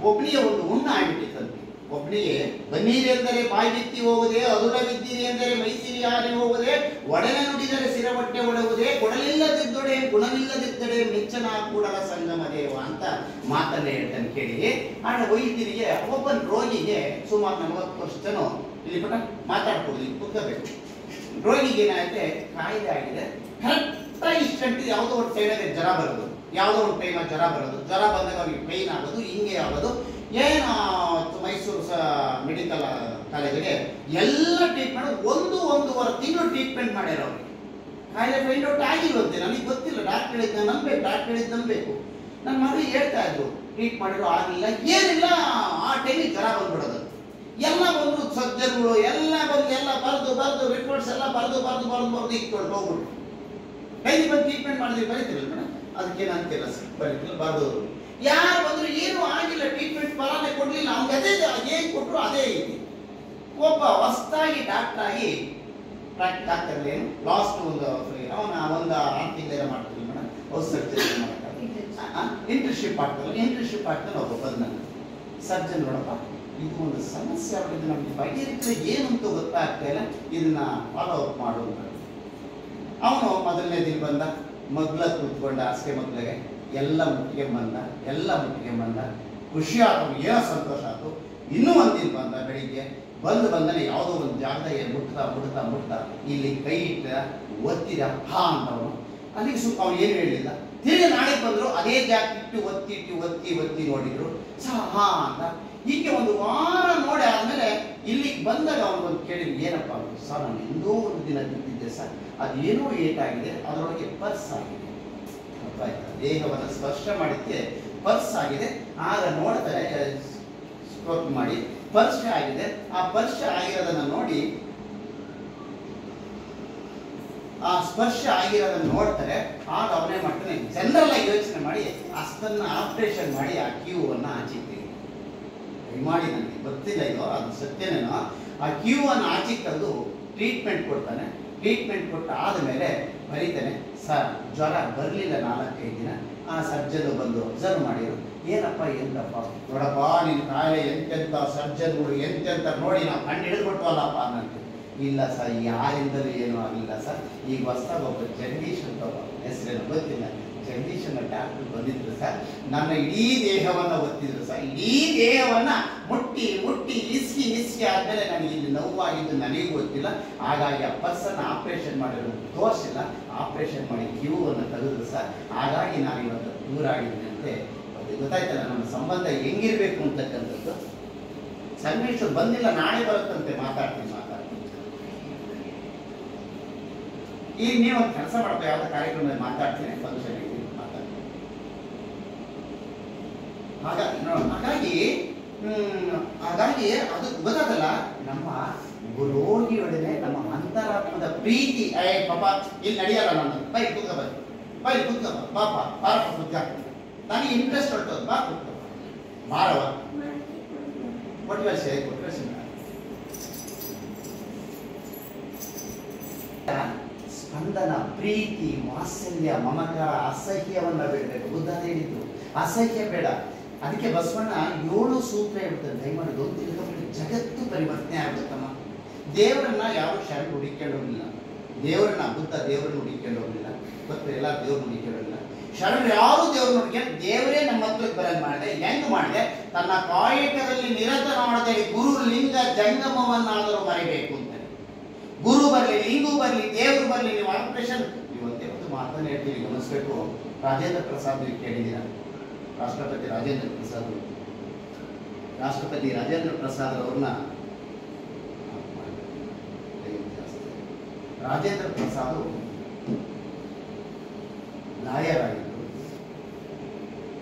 ಒಬ್ಬನಿಗೆ ಒಂದು ಹುಣ್ಣ ಆಗಿಬಿಟ್ಟಿತ್ತಂತೆ. ಒಬ್ಬನಿಗೆ ಬನ್ನೀರೆಂದರೆ ಬಾಯಿ ಬಿತ್ತಿ ಹೋಗುವುದೇ, ಅದುರವಿದ್ದೀರಿ ಎಂದರೆ ಮೈಸಿರಿ ಹಾರಿ ಹೋಗುವುದೇ, ಒಡನೆ ನುಡಿದರೆ ಸಿರಬಟ್ಟೆ ಒಡೆಯುವುದೇ, ಕೊಡಲಿಲ್ಲದಿದ್ದೊಡೆ ಗುಣವಿಲ್ಲದಿದ್ದಡೆ ಮೆಚ್ಚನ ಕೂಡಲ ಸಂಗಮ ದೇವ ಅಂತ ಮಾತನ್ನ ಹೇಳ್ತಾನೆ ಕೇಳಿ. ಆಗ ವೈದ್ಯರಿಗೆ ಒಬ್ಬನ ರೋಗಿಗೆ ಸುಮಾರು 40 ವರ್ಷನೋ ಇಲ್ಲಿ ಪಟ ಮಾತಾಡ್ಬೋದು, ಇಲ್ಲಿ ಕೂತ್ಕೋಬೇಕು. ರೋಗಿಗೆ ಏನಾಗುತ್ತೆ, ಕಾಯಿಲೆ ಆಗಿದೆ. ಕರೆಕ್ಟಾಗಿ ಇಷ್ಟಂಟಿಗೆ ಯಾವುದೋ ಒಂದು ಟೈಮಲ್ಲಿ ಜ್ವರ ಬರೋದು, ಯಾವುದೋ ಒಂದು ಟೈಮಲ್ಲಿ ಜ್ವರ ಬರೋದು, ಜ್ವರ ಬಂದಾಗ ಅವ್ರಿಗೆ ಪೈನ್ ಆಗೋದು, ಹಿಂಗೆ ಆಗೋದು. ಏನು ಮೈಸೂರು ಮೆಡಿಕಲ್ ಕಾಲೇಜಿಗೆ ಎಲ್ಲ ಟ್ರೀಟ್ಮೆಂಟ್ 1-1.5 ತಿಂಗಳು ಟ್ರೀಟ್ಮೆಂಟ್ ಮಾಡ್ಯಾರ ಅವ್ರಿಗೆ. ಕಾಯಿಲೆ ಫೈಂಡ್ ಔಟ್ ಆಗಿರುವಂತೆ, ನನಗೆ ಗೊತ್ತಿಲ್ಲ, ಡಾಕ್ಟರ್ ಹೇಳಿದ್ದು ನಂಬಬೇಕು, ಡಾಕ್ಟರ್ ಹೇಳಿದ್ದು ನಂಬಬೇಕು. ನನ್ನ ಮಗಳು ಹೇಳ್ತಾ ಇದ್ರು, ಟ್ರೀಟ್ ಮಾಡಿದ್ರು ಆಗಿಲ್ಲ, ಏನಿಲ್ಲ. ಆ ಟೈಮಿಗೆ ಜ್ವರ ಬಂದ್ಬಿಡೋದು. ಎಲ್ಲ ಬಂದು ಸರ್ಜನ್ಗಳು ಎಲ್ಲ ಬಂದು ಎಲ್ಲ ಬರೆದು ರಿಪೋರ್ಟ್ಸ್ ಎಲ್ಲ ಬರೆದು ಇಟ್ಕೊಂಡು ಹೋಗ್ಬಿಟ್ಟು ಕೈಲಿ ಬಂದು ಟ್ರೀಟ್ಮೆಂಟ್ ಮಾಡಿದ್ರೆ ಬರೀತಿರಲ್ಲ ಮೇಡಮ್, ಅದಕ್ಕೇನಂತಿಲ್ಲ, ಬರೀತಿಲ್ಲ, ಬರೆದವರು ಯಾರು ಬಂದ್ರು ಏನೂ ಆಗಿಲ್ಲ, ಟ್ರೀಟ್ಮೆಂಟ್ ಫಲಾನೆ ಕೊಡ್ಲಿಲ್ಲ. ಅವ್ನಿಗೆ ಅದೇ ಏನ್ ಕೊಟ್ಟರು ಅದೇ ಇದೆ. ಒಬ್ಬ ಹೊಸದಾಗಿ ಡಾಕ್ಟರ್ ಆಗಿ ಪ್ರಾಕ್ಟೀಸ್ ಆಗ್ತಾರೆ. ಏನು ಲಾಸ್ಟ್ ಒಂದು ಅವನ 6 ತಿಂಗಳ ಮಾಡ್ತಿಲ್ಲ ಮೇಡಮ್, ಹೌಸ್ ಸರ್ಜರಿ ಮಾಡ್ತಾರೆ, ಇಂಟರ್ನ್ಶಿಪ್ ಆಗ್ತಾನೆ ಒಬ್ಬ ಬಂದ ಸರ್ಜನ್. ನೋಡಪ್ಪ, ಇದು ಒಂದು ಸಮಸ್ಯೆ ಆಗಿದ್ದು, ನಮ್ಗೆ ಬಗೆಹರಿದ್ರೆ ಏನು ಅಂತ ಗೊತ್ತಾಗ್ತಾ ಇಲ್ಲ, ಇದನ್ನ ಫಾಲೋ ಅಪ್ ಮಾಡು ಅಂತ. ಅವನು ಮೊದಲನೇ ದಿನ ಬಂದ, ಮಗ್ಲ ಕೂತ್ಕೊಂಡ, ಹಾಸಿಗೆ ಮಗ್ಲಿಗೆ ಎಲ್ಲ ಮುಟ್ಟಿಗೆ ಬಂದ, ಖುಷಿ ಆಯ್ತು, ಏನೋ ಸಂತೋಷ ಆಯ್ತು. ಇನ್ನೂ ಒಂದಿನ ಬಂದ, ಬೆಳಿಗ್ಗೆ ಬಂದನೆ ಯಾವುದೋ ಒಂದು ಜಾಗದಾಗ ಮುಟ್ತಾ ಇಲ್ಲಿ ಕೈ ಇಟ್ಟ, ಒತ್ತಿದ, ಹಾ ಅಂತವನು. ಅಲ್ಲಿಗೆ ಸುತ್ತ ಅವನು ಏನು ಹೇಳಿಲ್ಲ. ತಿರುಗಿ ನಾಳೆ ಬಂದರು, ಅದೇ ಜಾಗ ಇಟ್ಟು ಒತ್ತಿ ನೋಡಿದ್ರು, ಹಾ ಅಂತ. ಹೀಗೆ ಒಂದು ವಾರ ನೋಡಿ ಆದ್ಮೇಲೆ ಇಲ್ಲಿಗೆ ಬಂದಾಗ ಅವನಿಗೊಂದು ಕೇಳಿದ್ರು, ಏನಪ್ಪ ಅಂತ. ಸರ್, ನಾನು ಎಂದೋ ಒಂದು ದಿನ ಬಿದ್ದಿದ್ದೆ ಸರ್, ಅದೇನೋ ಏಟಾಗಿದೆ, ಅದರೊಳಗೆ ಪರ್ಸ್ ಆಗಿದೆ. ದೇಹವನ್ನು ಸ್ಪರ್ಶ ಮಾಡಿದ್ದೆ ಪರ್ಸ್ ಆಗಿದೆ. ಆಗ ನೋಡ್ತಾರೆ, ಸ್ಟ್ರೋಕ್ ಮಾಡಿ ಪರ್ಸ್ ಆಗಿದೆ. ಆ ಪರ್ಸ್ ಆಗಿರೋದನ್ನ ನೋಡಿ, ಆ ಸ್ಪರ್ಶ ಆಗಿರೋದನ್ನ ನೋಡ್ತಾರೆ. ಆಗ ಅವನೇ ಮಾಡ್ತಾನೆ, ಜನರಲ್ ಆಗಿ ಯೋಚನೆ ಮಾಡಿ ಅಷ್ಟನ್ನ ಆಪರೇಷನ್ ಮಾಡಿ ಆ ಕ್ಯೂವನ್ನು ಆಚಿಕ್ತೀವಿ ಮಾಡಿ. ನನಗೆ ಗೊತ್ತಿಲ್ಲ ಇದು, ಅದು ಸತ್ಯನೇನೋ. ಆ ಕ್ಯೂವನ್ನು ಆಚಿಕ್ಕಂದು ಟ್ರೀಟ್ಮೆಂಟ್ ಕೊಡ್ತಾನೆ. ಟ್ರೀಟ್ಮೆಂಟ್ ಕೊಟ್ಟು ಆದಮೇಲೆ ಬರೀತಾನೆ, ಸರ್ ಜ್ವರ ಬರಲಿಲ್ಲ 4-5 ದಿನ. ಆ ಸರ್ಜನ್ ಬಂದು ಅಬ್ಸರ್ವ್ ಮಾಡಿದ್ರು, ಏನಪ್ಪ ಎಂತಪ್ಪ, ನೋಡಪ್ಪ ನಿನ್ನ ಕಾಯಿಲೆ ಎಂತೆಂಥ ಸರ್ಜನ್ಗಳು ಎಂತೆಂತ ನೋಡಿ ನಾವು ಕಂಡು ಹಿಡಿದ್ಬಿಟ್ವಲ್ಲಪ್ಪ ಅನ್ನಂತೆ. ಇಲ್ಲ ಸರ್, ಯಾರಿಂದಲೂ ಏನೂ ಆಗಲಿಲ್ಲ ಸರ್. ಈಗ ಹೊಸದಾಗಿ ಒಬ್ಬ ಜಗದೀಶ್ ಅಂತ ಹೆಸರೇನು ಗೊತ್ತಿಲ್ಲ, ಜಗದೀಶ್ ಅನ್ನೋ ಡಾಕ್ಟರ್ ಬಂದಿದ್ರು ಸರ್. ನನ್ನ ಇಡೀ ದೇಹವನ್ನು ಒತ್ತಿದ್ರು ಸರ್. ಇಡೀ ದೇಹವನ್ನು ಮುಟ್ಟಿ ಇಸ್ಕಿ ಆದಮೇಲೆ ನನಗೆ ಇಲ್ಲಿ ನೋವಾಗಿದ್ದು ನನಗೂ ಗೊತ್ತಿಲ್ಲ. ಹಾಗಾಗಿ ಆ ಪರ್ಸನ್ ಆಪರೇಷನ್ ಮಾಡಿರೋದು ತೋರಿಸಿಲ್ಲ, ಆಪರೇಷನ್ ಮಾಡಿ ಕ್ಯೂವನ್ನು ತೆಗೆದ್ರು ಸರ್. ಹಾಗಾಗಿ ನಾನು ಇವತ್ತು ದೂರ ಆಗಿದ್ದೀನಿ ಅಂತೆ. ಗೊತ್ತಾಯ್ತಲ್ಲ ನಮ್ಮ ಸಂಬಂಧ ಹೆಂಗಿರ್ಬೇಕು ಅಂತಕ್ಕಂಥದ್ದು. ಸಂಗಮೇಶ್ವರ್ ಬಂದಿಲ್ಲ, ನಾಳೆ ಬರುತ್ತಂತೆ, ಮಾತಾಡ್ತೀನಿ. ಈಗ ನೀವು ಒಂದು ಕೆಲಸ ಮಾಡ್ಬೇಕು, ಯಾವ್ದು ಕಾರ್ಯಕ್ರಮದಲ್ಲಿ ಮಾತಾಡ್ತೀನಿ, ಫಂಕ್ಷನ್ ಮಾತಾಡ್ತೀನಿ. ಹಾಗಾಗಿ ಅದು ಗೊತ್ತಾಗಲ್ಲ. ನಮ್ಮ ರೋಗಿಯೊಡನೆ ನಮ್ಮ ಅಂತರಾತ್ಮದ ಪ್ರೀತಿ. ಪಾಪ ಇಲ್ಲಿ ನಡೆಯಲ್ಲ, ನಾನು ಬೈ ಕೂತ್ಕ ಬಾಪ ಬಾರಪ್ಪ ಕೂತ್ಕ, ನನಗೆ ಇಂಟ್ರೆಸ್ಟ್ ಹೊರಟೋದು, ಬಾ ಕೂತ್ಕ ಬಾರವ ಕೊಟ್ಟಿ ಸ್ಪಂದನ, ಪ್ರೀತಿ, ವಾತ್ಸಲ್ಯ, ಮಮಕಾರ, ಅಸಹ್ಯವನ್ನ ಬಿಡಬೇಕು. ಬುದ್ಧ ಹೇಳಿದ್ದು ಅಸಹ್ಯ ಬೇಡ. ಅದಕ್ಕೆ ಬಸವಣ್ಣ 7 ಸೂತ್ರ ಹೇಳ್ತಾರೆ, ದಯಮಾಡಿ ತಿಳ್ಕೊಂಡ್ಬಿಟ್ಟು ಜಗತ್ತು ಪರಿವರ್ತನೆ ಆಗುತ್ತಮ್ಮ. ದೇವರನ್ನ ಯಾರು ಶರಣ ಹುಡುಕೊಂಡು ಹೋಗಲಿಲ್ಲ. ಬುದ್ಧ ದೇವರನ್ನ ಹುಡುಕೊಂಡು ಹೋಗಲಿಲ್ಲ. ಗೊತ್ತು, ಎಲ್ಲ ದೇವ್ರನ್ನ ಹುಡುಕೊಂಡು ಹೋಗಲಿಲ್ಲ. ಶರಣರು ಯಾರು ದೇವ್ರನ್ನ ಹುಡುಕೊಂಡು, ದೇವರೇ ನಮ್ಮ ಹತ್ರಕ್ಕೆ ಬರೋದು ಮಾಡಿದೆ. ಹೆಂಗ್ ಮಾಡಿದೆ? ತನ್ನ ಕಾಯಕದಲ್ಲಿ ನಿರತ ಮಾಡದೆ ಗುರು ಲಿಂಗ ಜಂಗಮವನ್ನಾದರೂ ಮರೆಯಬೇಕು ಅಂತ. ಗುರು ಬರಲಿ, ಲಿಂಗು ಬರಲಿ, ದೇವರು ಬರಲಿ, ನೀವು ಆಪರೇಷನ್ ಇವತ್ತೇ ಒಂದು ಮಾತನ್ನು ಹೇಳ್ತೀವಿ, ಗಮನಿಸ್ಬೇಕು. ರಾಜೇಂದ್ರ ಪ್ರಸಾದ್ ಕೇಳಿದ್ದೀರ? ರಾಷ್ಟ್ರಪತಿ ರಾಜೇಂದ್ರ ಪ್ರಸಾದ್ ಅವ್ರನ್ನ ರಾಜೇಂದ್ರ ಪ್ರಸಾದ್ ಲಾಯರ್ ಆಗಿದ್ರು.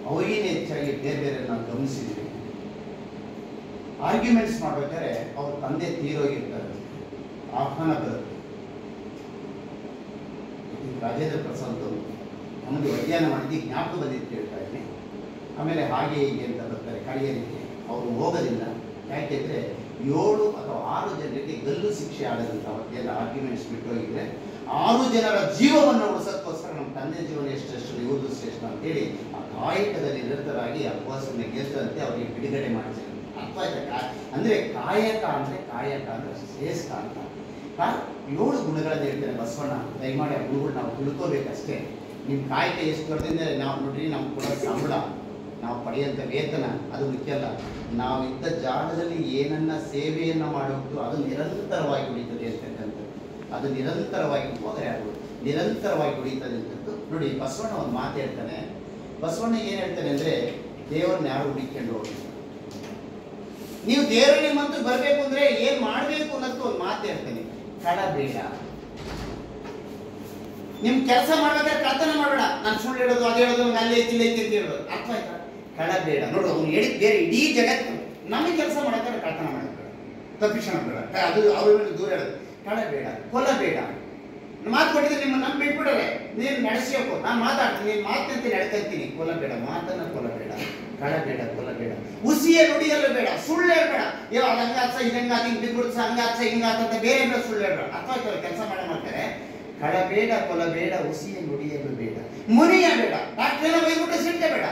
ಅವರಿಗಿನ ಹೆಚ್ಚಾಗಿ ಬೇರೆ ಬೇರೆ ನಾವು ಗಮನಿಸಿದ್ವಿ. ಆರ್ಗ್ಯುಮೆಂಟ್ಸ್ ಮಾಡ್ಬೇಕಾದ್ರೆ ಅವ್ರ ತಂದೆ ತೀರೋಗಿರ್ತಾರೆ, ಆಹ್ವಾನ ಬರುತ್ತೆ. ರಾಜೇಂದ್ರ ಪ್ರಸಾದ್ ನಮಗೆ ಅಧ್ಯಯನ ಮಾಡಿದ್ದು ಜ್ಞಾಪಕ ಬಂದಿದ್ದು ಹೇಳ್ತಾ ಇದ್ದೀನಿ. ಆಮೇಲೆ ಹಾಗೆ ಹೀಗೆ ಅಂತ ಬರ್ತಾರೆ ಕಳೆಯಲಿಕ್ಕೆ. ಅವರು ಹೋಗೋದಿಲ್ಲ. ಯಾಕೆಂದರೆ 7 ಅಥವಾ 6 ಜನರಿಗೆ ಗಲ್ಲು ಶಿಕ್ಷೆ ಆಡದಂತ ಅವತ್ತೆಲ್ಲ ಆರ್ಗ್ಯುಮೆಂಟ್ಸ್ ಬಿಟ್ಟೋಗಿದ್ರೆ 6 ಜನರ ಜೀವವನ್ನು ಉಳಿಸೋಕ್ಕೋಸ್ಕರ ನಮ್ಮ ತಂದೆ ಜೀವನ ಎಷ್ಟೆಷ್ಟು ಇವ್ರದ್ದು ಶ್ರೇಷ್ಠ ಅಂತೇಳಿ ಆ ಕಾಯಕದಲ್ಲಿ ನಿರತರಾಗಿ ಅಪವಾಸನ ಗೆದ್ದಂತೆ ಅವರಿಗೆ ಬಿಡುಗಡೆ ಮಾಡಿಸಿದ್ರು. ಅರ್ಥ ಆಯ್ತಾ? ಅಂದರೆ ಕಾಯಕ ಅಂದರೆ ಶ್ರೇಷ್ಠ ಅಂತ. 7 ಗುಣಗಳನ್ನು ಹೇಳ್ತೇನೆ ಬಸವಣ್ಣ. ದಯಮಾಡಿ ಆ ಗುಣಗಳು ನಾವು ತಿಳ್ಕೋಬೇಕಷ್ಟೇ. ನಿಮ್ಮ ಕಾಯಕ ಎಷ್ಟು ದೊಡ್ಡದಿಂದರೆ ನಾವು ನೋಡ್ರಿ, ನಮ್ಗೆ ಕೊಡೋ ಸಂಬಳ, ನಾವು ಪಡೆಯುವಂಥ ವೇತನ ಅದು ಮುಖ್ಯ ಅಲ್ಲ. ನಾವು ಇದ್ದ ಜಾಗದಲ್ಲಿ ಏನನ್ನ ಸೇವೆಯನ್ನು ಮಾಡೋದು ಅದು ನಿರಂತರವಾಗಿ ಉಳಿತದೆ ಅಂತಕ್ಕಂಥದ್ದು. ಅದು ನಿರಂತರವಾಗಿ ಹೋದರೆ ಅದು ನಿರಂತರವಾಗಿ ಉಳಿತದೆ ಅಂತದ್ದು. ನೋಡಿ, ಬಸವಣ್ಣ ಒಂದು ಮಾತು ಹೇಳ್ತಾನೆ. ಬಸವಣ್ಣ ಏನು ಹೇಳ್ತಾನೆ ಅಂದರೆ, ದೇವರನ್ನ ಯಾರು ಹುಡುಕೊಂಡು ಹೋಗಿ, ನೀವು ದೇವರ ನಿಮ್ಮಂತೂ ಬರಬೇಕು ಅಂದರೆ ಏನು ಮಾಡಬೇಕು ಅನ್ನೋದು ಒಂದು ಮಾತು ಹೇಳ್ತಾನೆ. ಕಳಬೇಡ. ನಿಮ್ ಕೆಲಸ ಮಾಡ್ಬೇಕಾದ್ರೆ ಕಳ್ತನ ಮಾಡಬೇಡ. ನಾನು ಸುಳ್ಳು ಹೇಳೋದು, ಅದು ಹೇಳೋದು, ನಂಗೆ ಅಲ್ಲಿ ಐತಿ ಅಂತ ಹೇಳೋದು. ಅರ್ಥ ಆಯ್ತಾ? ಕಳಬೇಡ. ನೋಡು, ಅವ್ನು ಹೇಳಿದ್ ಬೇರೆ. ಇಡೀ ಜಗತ್ತು ನಮಗೆ ಕೆಲಸ ಮಾಡಬೇಕಾದ್ರೆ ಕಳ್ತನ ಮಾಡಬೇಡ, ತಪ್ಪಿಸೋಣ ಬೇಡ, ಅದು ಅವ್ರ ದೂರ ಹೇಳೋದು. ಕಳಬೇಡ, ಕೊಲ್ಲಬೇಡ. ಮಾತು ಕೊಟ್ಟಿದ್ರೆ ನಿಮ್ಮನ್ನು ನಂಬಿ ಬಿಟ್ಬಿಡರೆ ನೀನು ನಡೆಸಿ ಹೋಗು. ನಾನು ಮಾತಾಡ್ತೀನಿ, ನೀನು ಮಾತಂತ ನಡ್ಕೊಂತೀನಿ. ಕೊಲ್ಲಬೇಡ, ಮಾತನ್ನ ಕೊಲ್ಲಬೇಡ. ಕಳಬೇಡ, ಕೊಲ್ಲಬೇಡ. ಹುಸಿಯ ನುಡಿಯಲು ಬೇಡ, ಸುಳ್ಳು ಹೇಳ್ಬೇಡ. ಅಯ್ಯೋ ಅದು ಹಂಗಾಚ ಇದಂಗಾತ, ಹಿಂಗೆ ಬಿದ್ಬಿಡ್ಸ, ಹಂಗಾಚ ಹಿಂಗಾತ ಅಂತ ಬೇರೆ ಬೇರೆ ಸುಳ್ಳು ಹೇಳ್ಬೇಡ. ಅರ್ಥ ಆಯ್ತು? ಕೆಲಸ ಮಾಡ್ತಾರೆ. ಕಳಬೇಡ, ಕೊಲಬೇಡ, ಹುಸಿಯ ನುಡಿಯಲು ಬೇಡ, ಮುನಿಯಬೇಡ. ಡಾಕ್ಟ್ರೇನ ಬೈಬಿಟ್ಟು ಸಿಟ್ಟೆ ಬೇಡ,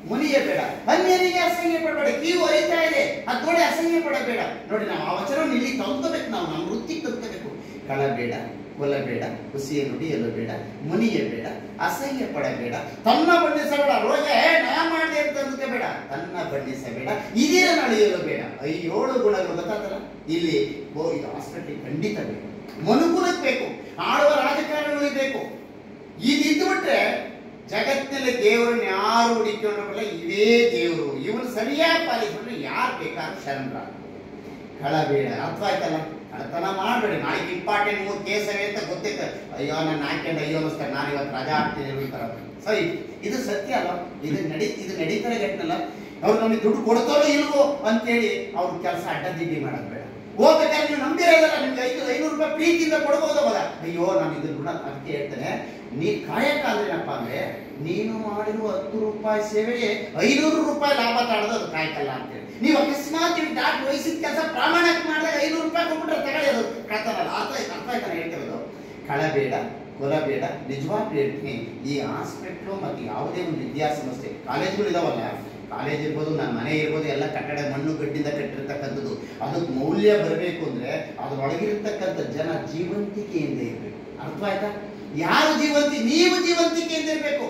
ಮುನಿಯಬೇಡ. ಅನ್ಯರಿಗೆ ಅಸಹ್ಯ ಪಡಬೇಡ. ಕಿವು ಅರಿತಾ ಇದೆ, ಅದು ನೋಡಿ ಅಸಹ್ಯ ಪಡಬೇಡ. ನೋಡಿ, ನಾವು ಆ ವಚನವನ್ನು ಇಲ್ಲಿ ತಂದ್ಕೋಬೇಕು. ನಾವು ನಮ್ಮ ವೃತ್ತಿಗೆ ತಂದ್ಕೋಬೇಕು. ಕಳಬೇಡ, ಕೊಲ್ಲಬೇಡ, ಹುಸಿಯ ನುಡಿಯಲು ಬೇಡ, ಮುನಿಯಬೇಡ, ಅಸಹ್ಯ ಪಡಬೇಡ, ತನ್ನ ಬಣ್ಣಿಸಬೇಡ. ರೋಗ ನಾ ಮಾಡಿದೆ ಅಂತ ಅಂದ್ಕೋಬೇಡ, ತನ್ನ ಬಣ್ಣಿಸಬೇಡ, ಇದೀರ ನಡೆಯಲು ಬೇಡ. 7 ಗುಣಗಳು ಗೊತ್ತಾತಲ್ಲ ಇಲ್ಲಿ. ಇದು ಹಾಸ್ಪಿಟಲ್ ಖಂಡಿತ ಬೇಕು, ಮನುಕುಲಕ್ಕೆ ಬೇಕು, ಆಳುವ ರಾಜಕಾರಣಿಗಳಿಗೆ ಬೇಕು. ಇದಿದ್ದು ಬಿಟ್ರೆ ಜಗತ್ತಿನಲ್ಲಿ ದೇವರನ್ನ ಯಾರು ಹುಡುಕಿಕೊಂಡ್ರಲ್ಲ, ಇವೇ ದೇವರು. ಇವನು ಸರಿಯಾಗಿ ಪಾಲಿಸಿಕೊಂಡ್ರೆ ಯಾರು ಬೇಕಾದ್ರೂ ಶರಣರ. ಕಳಬೇಡ. ಅರ್ಥ ಆಯ್ತಲ್ಲ? ಕಳತನ ಮಾಡಬೇಡಿ. ನಾಳೆಗೆ ಇಂಪಾರ್ಟೆಂಟ್ 3 ಕೇಸವೇ ಅಂತ ಗೊತ್ತೈತೆ. ಅಯ್ಯೋ ನಾನು ಹಾಕ್ಯಂಡು ಅಯ್ಯೋ ಅನ್ನಿಸ್ತಾರೆ, ನಾನು ಇವತ್ತು ರಜಾ ಹಾಕ್ತೀನಿ ಹೇಳ್ತಾರ. ಸರಿ, ಇದು ಸತ್ಯ ಅಲ್ಲ? ಇದು ನಡೀತಾರೆ ಘಟನಲ್ಲ. ಅವ್ರು ನಮಗೆ ದುಡ್ಡು ಕೊಡ್ತಾರೋ ಇಲ್ವೋ ಅಂತೇಳಿ ಅವ್ರ ಕೆಲಸ ಅಡ್ಡದಿಡ್ಡಿ ಮಾಡೋದು ಬೇಡ. ಹೋಗ್ಬೇಕಾದ್ರೆ ನೀವು ನಂಬಿರೋದಲ್ಲ, ನಿಮ್ಗೆ 500 ರೂಪಾಯಿ ಪ್ರೀತಿಯಿಂದ ಕೊಡ್ಬೋದು ಅವಾಗ. ಅಯ್ಯೋ ನಾನು ಇದ್ರ ಋಣ. ಅದಕ್ಕೆ ಹೇಳ್ತೇನೆ, ನೀ ಕಾಯಕ ಅಂದ್ರೇನಪ್ಪ ಅಂದ್ರೆ, ನೀನು ಮಾಡಿರುವ 10 ರೂಪಾಯಿ ಸೇವೆಗೆ 500 ರೂಪಾಯಿ ಲಾಭ ತಾಳೋದು ಅದು ಕಾಯಕಲ್ಲ ಅಂತೇಳಿ. ನೀವು ಅಕಸ್ಮಾತ್ ಡಾಕ್ಟರ್ ವಹಿಸಿದ ಕೆಲಸ ಪ್ರಾಮಾಣಿಕ ಮಾಡಿದಾಗ 500 ರೂಪಾಯಿ ಕೊಟ್ಬಿಟ್ರೆ ತಗೊಳ್ಳಿ, ಅದು ಕಳ್ತಾನಲ್ಲ. ಅರ್ಥ ಆಯ್ತಾನೆ ಹೇಳ್ತಿರೋದು. ಕಳಬೇಡ, ಕೊಲಬೇಡ. ನಿಜವಾಗ್ಲೂ ಹೇಳ್ತೀನಿ, ಈ ಹಾಸ್ಪಿಟ್ಲು ಮತ್ತು ಯಾವುದೇ ಒಂದು ವಿದ್ಯಾಸಂಸ್ಥೆ, ಕಾಲೇಜುಗಳು ಇದಾವಲ್ಲ, ಕಾಲೇಜ್ ಇರ್ಬೋದು, ನನ್ನ ಮನೆ ಇರ್ಬೋದು, ಎಲ್ಲ ಕಟ್ಟಡ ಮಣ್ಣು ಗಡ್ಡಿಂದ ಕಟ್ಟಿರ್ತಕ್ಕಂಥದ್ದು. ಅದಕ್ಕೆ ಮೌಲ್ಯ ಬರಬೇಕು ಅಂದ್ರೆ ಅದರೊಳಗಿರ್ತಕ್ಕಂಥ ಜನ ಜೀವಂತಿಕೆಯಿಂದ ಇರಬೇಕು. ಅರ್ಥ ಆಯ್ತಾ? ಯಾರು ನೀವು ಜೀವಂತಿಕೆಯಿಂದ ಇರಬೇಕು.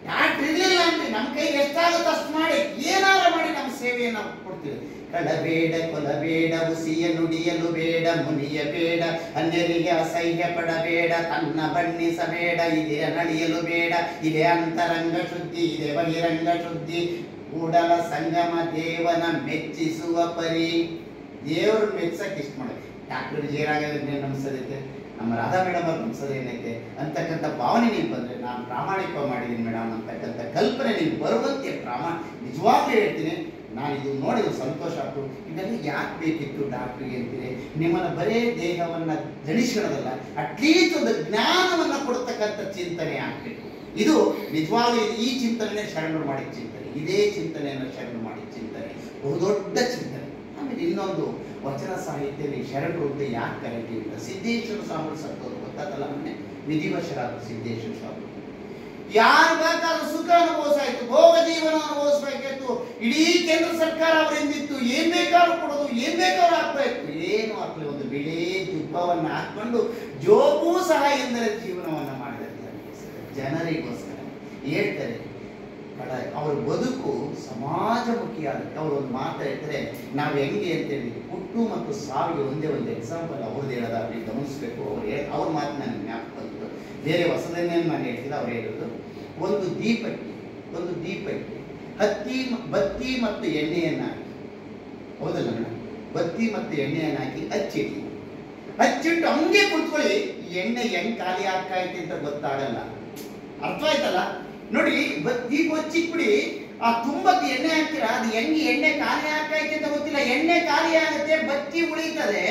ಡಾಕ್ಟರ್ ಇರಲಿಲ್ಲ ಅಂದ್ರೆ ನಮ್ಮ ಕೈಗೆ ಎಷ್ಟಾಗುತ್ತೋ ಅಷ್ಟು ಮಾಡಿ, ಏನಾರ ಮಾಡಿ ನಮ್ಮ ಸೇವೆಯನ್ನು ನಾವು ಕೊಡ್ತೀವಿ. ಕಳಬೇಡ, ಕೊಲಬೇಡ, ಹುಸಿಯ ನುಡಿಯಲು ಬೇಡ, ಮುನಿಯಬೇಡ, ಅನ್ಯರಿಗೆ ಅಸಹ್ಯ ಪಡಬೇಡ, ತನ್ನ ಬಣ್ಣಿಸಬೇಡ, ಇದೇ ನಡೆಯಲು ಬೇಡ, ಇದೇ ಅಂತರಂಗ ಶುದ್ಧಿ, ಇದೇ ಬಹಿರಂಗ ಶುದ್ಧಿ, ಕೂಡಲ ಸಂಗಮ ದೇವನ ಮೆಚ್ಚಿಸುವ ಪರಿ. ದೇವರು ಮೆಚ್ಚಕ್ಕೆ ಇಷ್ಟ ಮಾಡಿ. ಡಾಕ್ಟರ್ ಜೇರಾಗೋದನ್ನೇ ನಮ್ಸದೈತೆ, ನಮ್ಮ ರಾಧಾ ಮೇಡಮ್ ಅವ್ರು ನಮ್ಸೋದೇನೈತೆ ಅಂತಕ್ಕಂಥ ಭಾವನೆ ನೀವು ಬಂದರೆ, ನಾನು ಪ್ರಾಮಾಣಿಕವಾಗಿ ಮಾಡಿದ್ದೀನಿ ಮೇಡಮ್ ಅಂತಕ್ಕಂಥ ಕಲ್ಪನೆ ನೀವು ಬರುವಂತೆ ನಿಜವಾಗ್ಲೂ ಹೇಳ್ತೀನಿ. ನಾನು ಇದು ನೋಡಿದ ಸಂತೋಷ ಆಯ್ತು. ಇದೆಲ್ಲ ಯಾಕೆ ಬೇಕಿತ್ತು ಡಾಕ್ಟ್ರಿಗೆ ಅಂತೀನಿ. ನಿಮ್ಮನ್ನು ಬರೇ ದೇಹವನ್ನು ಧರಿಸೋದಲ್ಲ, ಅಟ್ಲೀಸ್ಟ್ ಒಂದು ಜ್ಞಾನವನ್ನು ಕೊಡ್ತಕ್ಕಂಥ ಚಿಂತನೆ ಆಗಬೇಕು. ಇದು ನಿಜವಾಗ್ಲೂ ಈ ಚಿಂತನೆ ಶರಣರು ಮಾಡಿದ ಚಿಂತನೆ. ಇದೇ ಚಿಂತನೆಯನ್ನು ಶರಣರು ಮಾಡಿದ ಚಿಂತನೆ ಬಹುದೊಡ್ಡ ಚಿಂತನೆ. ಆಮೇಲೆ ಇನ್ನೊಂದು ವಚನ ಸಾಹಿತ್ಯದಲ್ಲಿ ಶರಣರು ಅಂತ ಯಾಕೆ ಕರೀತೀವಿ ಅಂತ, ಸಿದ್ದೇಶ್ವರ ಸ್ವಾಮಿಗಳು ಸತ್ತೋರು ಗೊತ್ತಾತಲ್ಲ. ಮೊನ್ನೆ ವಿಧಿವಶರಾದರು ಸಿದ್ದೇಶ್ವರ ಸ್ವಾಮಿ. ಯಾರು ಬೇಕಾದ್ರೂ ಸುಖ ಅನುಭವಿಸಾಯ್ತು, ಭೋಗ ಜೀವನ ಅನುಭವಿಸ್ಬೇಕಾಯ್ತು. ಇಡೀ ಕೇಂದ್ರ ಸರ್ಕಾರ ಅವರಿಂದಿತ್ತು, ಏನ್ ಬೇಕಾದ್ರೂ ಕೊಡೋದು, ಏನ್ ಬೇಕಾದ್ರೂ ಹಾಕ್ತಾ ಇತ್ತು. ಏನು ಹಾಕ್ಲಿ, ಒಂದು ಬಿಳಿ ಜುಬ್ಬವನ್ನು ಹಾಕೊಂಡು ಜೋಬೂ ಸಹ ಎಂದರೆ ಜೀವನವನ್ನು ಮಾಡಿದ್ದಾರೆ ಜನರಿಗೋಸ್ಕರ. ಹೇಳ್ತಾರೆ ಅವ್ರ ಬದುಕು ಸಮಾಜಮುಖಿಯಾಗುತ್ತೆ. ಅವರು ಒಂದು ಮಾತು ಹೇಳ್ತಾರೆ, ನಾವು ಹೆಂಗೆ ಅಂತೇಳಿ ಹುಟ್ಟು ಮತ್ತು ಸಾವಿಗೆ ಒಂದೇ ಒಂದು ಎಕ್ಸಾಂಪಲ್ ಅವ್ರದ್ದು ಹೇಳೋದಾಗ್ಲಿ ಗಮನಿಸ್ಬೇಕು. ಅವ್ರ ಮಾತು ನನಗೆ ಜ್ಞಾಪಕ ಬಂತು. ಬೇರೆ ಹೊಸದನ್ನೇನು ನಾನು ಹೇಳ್ತಿಲ್ಲ. ಅವ್ರು ಹೇಳೋದು, ಒಂದು ದೀಪಕ್ಕೆ ಬತ್ತಿ ಮತ್ತು ಎಣ್ಣೆಯನ್ನು ಹಾಕಿ, ಹೌದಲ್ಲ ಮೇಡಮ್, ಬತ್ತಿ ಮತ್ತು ಎಣ್ಣೆಯನ್ನು ಹಾಕಿ ಹಚ್ಚಿಟ್ಟು ಹಂಗೆ ಕುತ್ಕೊಳ್ಳಿ, ಎಣ್ಣೆ ಹೆಂಗ್ ಖಾಲಿ ಆಗ್ತಾ ಐತೆ ಅಂತ ಗೊತ್ತಾಗಲ್ಲ. ಅರ್ಥ ಆಯ್ತಲ್ಲ? ನೋಡಿ, ಬತ್ತಿ ಕೊಚ್ಚಿಕ್ಬಿಡಿ, ಆ ತುಂಬಕ್ಕೆ ಎಣ್ಣೆ ಹಾಕ್ತೀರಾ, ಅದು ಎಣ್ಣೆ ಖಾಲಿ ಹಾಕೈತೆ ಅಂತ ಗೊತ್ತಿಲ್ಲ, ಎಣ್ಣೆ ಖಾಲಿ ಆಗುತ್ತೆ, ಬತ್ತಿ ಉಳಿತದೆ.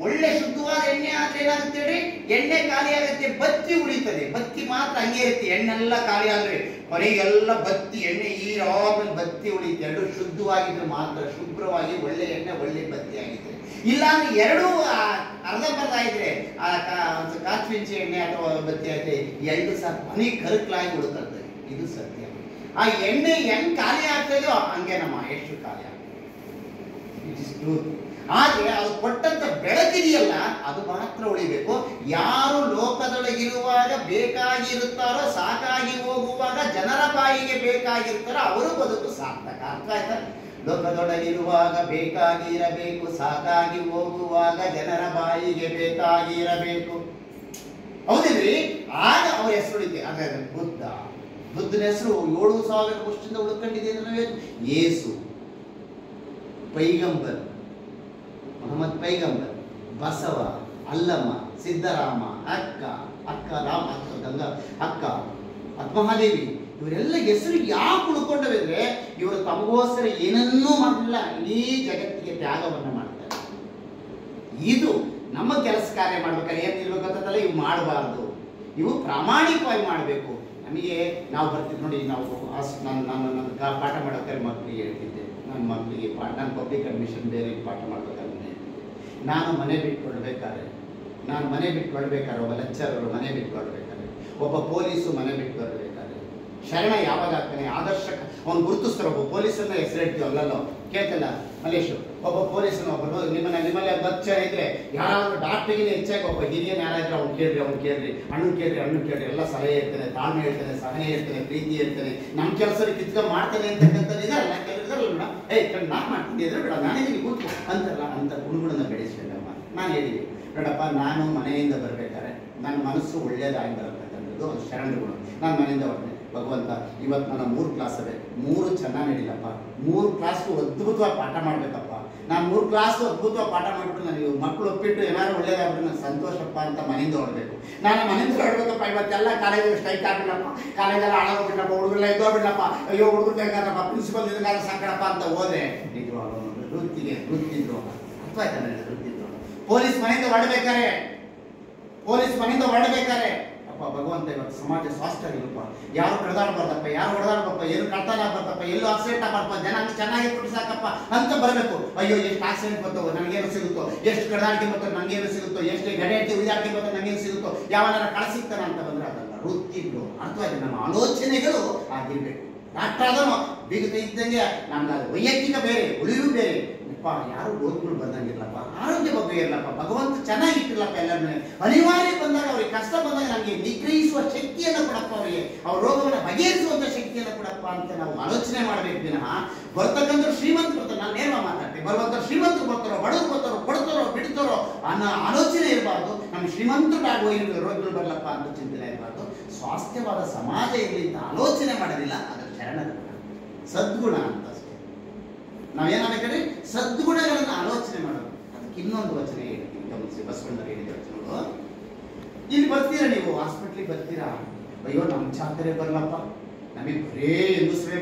ಒಳ್ಳೆ ಶುದ್ಧವಾದ ಎಣ್ಣೆ ಆದ್ರೆ ಏನಾಗುತ್ತೆ ಹೇಳಿ, ಎಣ್ಣೆ ಖಾಲಿ ಆಗುತ್ತೆ, ಬತ್ತಿ ಉಳಿತದೆ. ಬತ್ತಿ ಮಾತ್ರ ಹಂಗೆ ಇರುತ್ತೆ, ಎಣ್ಣೆಲ್ಲ ಖಾಲಿ ಆದ್ರೆ ಹೊರಗೆಲ್ಲ ಬತ್ತಿ ಎಣ್ಣೆ ಈರಾದ್ಮೇಲೆ ಬತ್ತಿ ಉಳಿಯುತ್ತೆ. ಎರಡು ಶುದ್ಧವಾಗಿದ್ರೆ ಮಾತ್ರ, ಶುಭ್ರವಾಗಿ ಒಳ್ಳೆ ಎಣ್ಣೆ ಒಳ್ಳೆ ಬತ್ತಿ ಆಗಿದೆ. ಇಲ್ಲ ಅಂದ್ರೆ ಎರಡೂ ಅರ್ಧಂಬರ್ಧ ಇದ್ರೆ ಕಾಚುಂಚಿ ಎಣ್ಣೆ ಅಥವಾ ಬತ್ತಿ ಆಯ್ತು, ಎರಡು ಸಹ ಮನೆ ಕರಕಲಾಗಿ ಉಳ್ಕೊಳ್ತದೆ. ಇದು ಸತ್ಯ. ಆ ಎಣ್ಣೆ ಹೆಂಗ್ ಖಾಲಿ ಆಗ್ತದೋ ಹಂಗೆ ನಮ್ಮ ಎಷ್ಟು ಖಾಲಿ ಆಗ್ತದೆ. ಆದ್ರೆ ಅದು ಕೊಟ್ಟಂತ ಬೆಳಕಿದೆಯಲ್ಲ, ಅದು ಮಾತ್ರ ಉಳಿಬೇಕು. ಯಾರು ಲೋಕದೊಳಗಿರುವಾಗ ಬೇಕಾಗಿರುತ್ತಾರೋ, ಸಾಕಾಗಿ ಹೋಗುವಾಗ ಜನರ ಬಾಯಿಗೆ ಬೇಕಾಗಿರ್ತಾರೋ ಅವರು ಬದುಕು ಸಾರ್ಥಕ. ಅರ್ಥ ಆಯ್ತಾ? ಲೋಕದೊಳಗಿರುವಾಗ ಬೇಕಾಗಿ ಇರಬೇಕು, ಸಾಕಾಗಿ ಹೋಗುವಾಗ ಜನರ ಬಾಯಿಗೆ ಬೇಕಾಗಿ ಇರಬೇಕು. ಹೌದಿಲ್ರಿ? ಆಗ ಅವ್ರ ಹೆಸರು ಉಳಿತೆ. ಹಾಗಾದ್ರೆ ಬುದ್ಧನ ಹೆಸರು 7000 ವರ್ಷದಿಂದ ಉಳ್ಕೊಂಡಿದೆ. ಯೇಸು, ಪೈಗಂಬರ್, ಮೊಹಮ್ಮದ್ ಪೈಗಂಬರ್, ಬಸವ, ಅಲ್ಲಮ್ಮ, ಸಿದ್ದರಾಮ, ಅಕ್ಕ ರಾಮ, ಗಂಗಾ ಅಕ್ಕ, ಮಹಾದೇವಿ, ಇವರೆಲ್ಲ ಹೆಸರು ಯಾಕೆ ಉಳ್ಕೊಂಡವಿದ್ರೆ ಇವರು ತಮಗೋಸ್ಕರ ಏನನ್ನೂ ಮಾಡಲಿಲ್ಲ, ಇಡೀ ಜಗತ್ತಿಗೆ ತ್ಯಾಗವನ್ನು ಮಾಡ್ತಾರೆ. ಇದು ನಮ್ಮ ಕೆಲಸ ಕಾರ್ಯ ಮಾಡ್ಬೇಕಾದ್ರೆ ಏನಿರ್ಬೇಕಂತಲ್ಲ, ಇವು ಮಾಡಬಾರ್ದು, ಇವು ಪ್ರಾಮಾಣಿಕವಾಗಿ ಮಾಡಬೇಕು. ನಮಗೆ ನಾವು ಬರ್ತಿದ್ವಿ ನೋಡಿ, ನಾವು ನನ್ನ ಪಾಠ ಮಾಡೋಕ್ಕಾರೆ ಮಕ್ಕಳಿಗೆ ಹೇಳ್ತಿದ್ದೆ, ನನ್ನ ಮಕ್ಕಳಿಗೆ ನಾನು ಪಬ್ಲಿಕ್ ಅಡ್ಮಿಷನ್ ಬೇರೆ ಪಾಠ ಮಾಡ್ಬೇಕಾದ್ರೆ ನಾನು ಮನೆ ಬಿಟ್ಕೊಳ್ಬೇಕಾದ್ರೆ ಒಬ್ಬ ಲೆಕ್ಚರರು ಮನೆ ಬಿಟ್ಕೊಳ್ಬೇಕಾದ್ರೆ, ಒಬ್ಬ ಪೊಲೀಸು ಮನೆ ಬಿಟ್ಟು ಬರಬೇಕಾದ್ರೆ, ಶರಣ ಯಾವಾಗ ಆಗ್ತಾನೆ ಆದರ್ಶಕ ಅವ್ನು ಗುರುತಿಸ್ತಾರೆ. ಒಬ್ಬ ಪೊಲೀಸನ್ನ ಹೆಸರಿಡ್ತೀವಿ ಅಲ್ಲಲ್ಲೋ ಕೇಳ್ತಿಲ್ಲ ಮಲೇಶು, ಒಬ್ಬ ಪೊಲೀಸನ ಒಬ್ಬರು ನಿಮ್ಮಲ್ಲಿ 10 ಜನ ಇದ್ರೆ ಯಾರಾದ್ರೂ ಡಾಕ್ಟರ್ಗಿನ ಹೆಚ್ಚಾಗಿ ಒಬ್ಬ ಹಿರಿಯನ್ ಯಾರಾದ್ರೂ ಅವ್ನು ಕೇಳ್ರಿ, ಅಣ್ಣನ್ ಕೇಳ್ರಿ, ಎಲ್ಲ ಸಲಹೆ ಇರ್ತೇನೆ, ತಾಳ್ಮೆ ಇರ್ತೇನೆ, ಸಹನೆ ಇರ್ತೇನೆ, ಪ್ರೀತಿ ಇರ್ತೇನೆ, ನಮ್ಮ ಕೆಲಸ ಕಿತ್ಕ ಮಾಡ್ತೇನೆ ಅಂತಕ್ಕಂಥದ್ದು ಇದಲ್ಲ. ಕೆಲವ್ರು ಬೇಡ, ನಾನು ಮಾಡ್ತೀನಿ ಇದ್ರೆ ಬೇಡ, ನಾನೇ ಕೂತು ಅಂತಾರಲ್ಲ, ಅಂತ ಗುಣಗಳನ್ನ ಬೆಳೆಸ್ಬೇಕಮ್ಮ. ನಾನು ಹೇಳಿದ್ವಿ ನೋಡಪ್ಪ, ನಾನು ಮನೆಯಿಂದ ಬರ್ಬೇಕಾದ್ರೆ ನನ್ನ ಮನಸ್ಸು ಒಳ್ಳೇದಾಗಿ ಬರತಕ್ಕಂಥದ್ದು ಒಂದು ಶರಣರು ಗುಣ. ನಾನು ಮನೆಯಿಂದ ಹೊರಟೆ, ಭಗವಂತ ಇವತ್ತು ನನ್ನ 3 ಕ್ಲಾಸ್ ಅವೆ, 3 ಚೆನ್ನಾಗಿ ನಡೀಲಪ್ಪ, 3 ಕ್ಲಾಸ್ಗೂ ಅದ್ಭುತವಾಗಿ ಪಾಠ ಮಾಡ್ಬೇಕಪ್ಪ, ನಾನು 3 ಕ್ಲಾಸ್ಗೂ ಅದ್ಭುತವಾಗಿ ಪಾಠ ಮಾಡಿಬಿಟ್ಟು ನನಗೆ ಮಕ್ಕಳು ಒಪ್ಪಿಟ್ಟು ಏನಾದ್ರು ಒಳ್ಳೇದಾಗ್ಬಿಟ್ಟು ನಾನು ಸಂತೋಷಪ್ಪ ಅಂತ ಮನೆಯಿಂದ ಹೊರಡ್ಬೇಕು. ನಾನು ಮನೆಯಿಂದ ಹೊರಡ್ಬೇಕಪ್ಪ, ಇವತ್ತೆಲ್ಲ ಕಾಲೇಜ್ ಸ್ಟ್ರೈಕ್ ಆಗ್ಬಿಡಪ್ಪ, ಕಾಲೇಜೆಲ್ಲ ಹಾಳಾಗೋಗ್ಬಿಡಪ್ಪ, ಹುಡುಗರೆಲ್ಲ ಎದ್ದೋಗ್ಬಿಡಪ್ಪ, ಅಯ್ಯೋ ಹುಡುಗರು ಬೇಕಾದ್ರಪ್ಪ, ಪ್ರಿನ್ಸಿಪಲ್ ಇದ್ದಾಗ ಸಂಕಟಪ್ಪ ಅಂತ ಹೋದ್ರೆ ನಿಜವಾಗ್ಲೂ ವೃತ್ತಿದ್ರು ಅರ್ಥ ಆಯ್ತಾನೆ. ವೃತ್ತಿದ್ರು ಪೊಲೀಸ್ ಮನೆಯಿಂದ ಹೊರಡ್ಬೇಕಾರೆ ಅಪ್ಪ ಭಗವಂತ ಇವತ್ತು ಸಮಾಜ ಸ್ವಾಸ್ಥ್ಯ ಆಗಿರಪ್ಪ, ಯಾರು ಕಡ್ದಾಡ್ಬಾರ್ದಪ್ಪ, ಯಾರು ಹೊಡೆದಾಡ್ಬಪ್ಪ, ಏನು ಕಳ್ತನ ಆಗ್ಬಾರ್ದಪ್ಪ, ಎಲ್ಲೂ ಆಕ್ಸಿಡೆಂಟ್ ಆಗ್ಬಾರ್ದಪ್ಪ, ಜನ ಚೆನ್ನಾಗಿ ಕೊಟ್ಟು ಸಾಕಪ್ಪ ಅಂತ ಬರಬೇಕು. ಅಯ್ಯೋ ಎಷ್ಟು ಆಕ್ಸಿಡೆಂಟ್ ಬರ್ತವೋ ನನಗೇನು ಸಿಗುತ್ತೋ, ಎಷ್ಟು ಕಡ್ದಾಡಿಕೆ ಬರ್ತೋ ನನಗೇನು ಸಿಗುತ್ತೋ, ಎಷ್ಟು ಗಡಿಯಾಟಿ ಉದಾಡಿಕೆ ಬರ್ತೋ ನನಗೇನು ಸಿಗುತ್ತೋ, ಯಾವನಾರ ಕಳಿಸಿಗ್ತಾನ ಅಂತ ಬಂದ್ರೆ ಅದಲ್ಲ ವೃತ್ತಿಗಳು. ಅರ್ಥವಾಗಿ ನಮ್ಮ ಆಲೋಚನೆಗಳು ಆಗಿರ್ಬೇಕು. ಡಾಕ್ಟರ್ ಆದನು ಬೀಗತೆ ಇದ್ದಂಗೆ ನಮ್ಗೆ ಅದು ವೈಯಕ್ತಿಕ ಬೇರೆ, ಉಳಿವು ಬೇರೆ. ಯಾರು ರೋಗಗಳು ಬಂದಂಗಿರ್ಲಪ್ಪ, ಆರೋಗ್ಯ ಬಗ್ಗೆ ಇರ್ಲಪ್ಪ, ಭಗವಂತ ಚೆನ್ನಾಗಿಟ್ಟಿರ್ಲಪ್ಪ ಎಲ್ಲರನ್ನ. ಅನಿವಾರ್ಯ ಬಂದಾಗ ಅವ್ರಿಗೆ ಕಷ್ಟ ಬಂದಾಗ ನಮಗೆ ನಿಗ್ರಹಿಸುವ ಶಕ್ತಿಯನ್ನು ಕೊಡಪ್ಪ, ಅವರಿಗೆ ಅವ್ರ ರೋಗವನ್ನು ಬಗೆಹರಿಸುವಂತ ಶಕ್ತಿಯನ್ನು ಕೊಡಪ್ಪ ಅಂತ ನಾವು ಆಲೋಚನೆ ಮಾಡ್ಬೇಕು ವಿನಃ ಬರ್ತಕ್ಕಂಥ ಶ್ರೀಮಂತರು ಬರ್ತಾರೆ, ನಾನು ನೇರ ಮಾತಾಡ್ತೀನಿ, ಬರುವಂತ ಶ್ರೀಮಂತರು ಬರ್ತಾರೋ, ಬಡವರು ಬರ್ತಾರೋ, ಕೊಡ್ತಾರೋ ಬಿಡ್ತಾರೋ ಅನ್ನೋ ಆಲೋಚನೆ ಇರಬಾರ್ದು. ನಮ್ಗೆ ಶ್ರೀಮಂತರಾಗುವ ರೋಗಗಳು ಬರ್ಲಪ್ಪ ಅಂತ ಚಿಂತನೆ ಇರಬಾರ್ದು. ಸ್ವಾಸ್ಥ್ಯವಾದ ಸಮಾಜ ಇರಲಿ ಅಂತ ಆಲೋಚನೆ ಮಾಡೋದಿಲ್ಲ, ಅದರ ಶರಣರ ಗುಣ ಸದ್ಗುಣ ಅಂತ ಅಷ್ಟೇ. ನಾವೇನಾಗಬೇಕ್ರಿ ಸದ್ಗುಣಗಳನ್ನು ಆಲೋಚನೆ ಮಾಡೋದು. ಅದಕ್ಕೆ ಇನ್ನೊಂದು ವಚನ ಹೇಳ್ತೀನಿ, ಗಮನಿಸಿ, ಬಸವಣ್ಣ ಹೇಳಿದ ವಚನಗಳು. ಇಲ್ಲಿ ಬರ್ತೀರಾ ನೀವು, ಹಾಸ್ಪಿಟ್ಲಿಗೆ ಬರ್ತೀರಾ, ಅಯ್ಯೋ ನಮ್ಮ ಚಾತರೇ ಬರ್ಲಪ್ಪ, ನಮಗೆ ಬರೇ ಹೆಂಗಸರೇ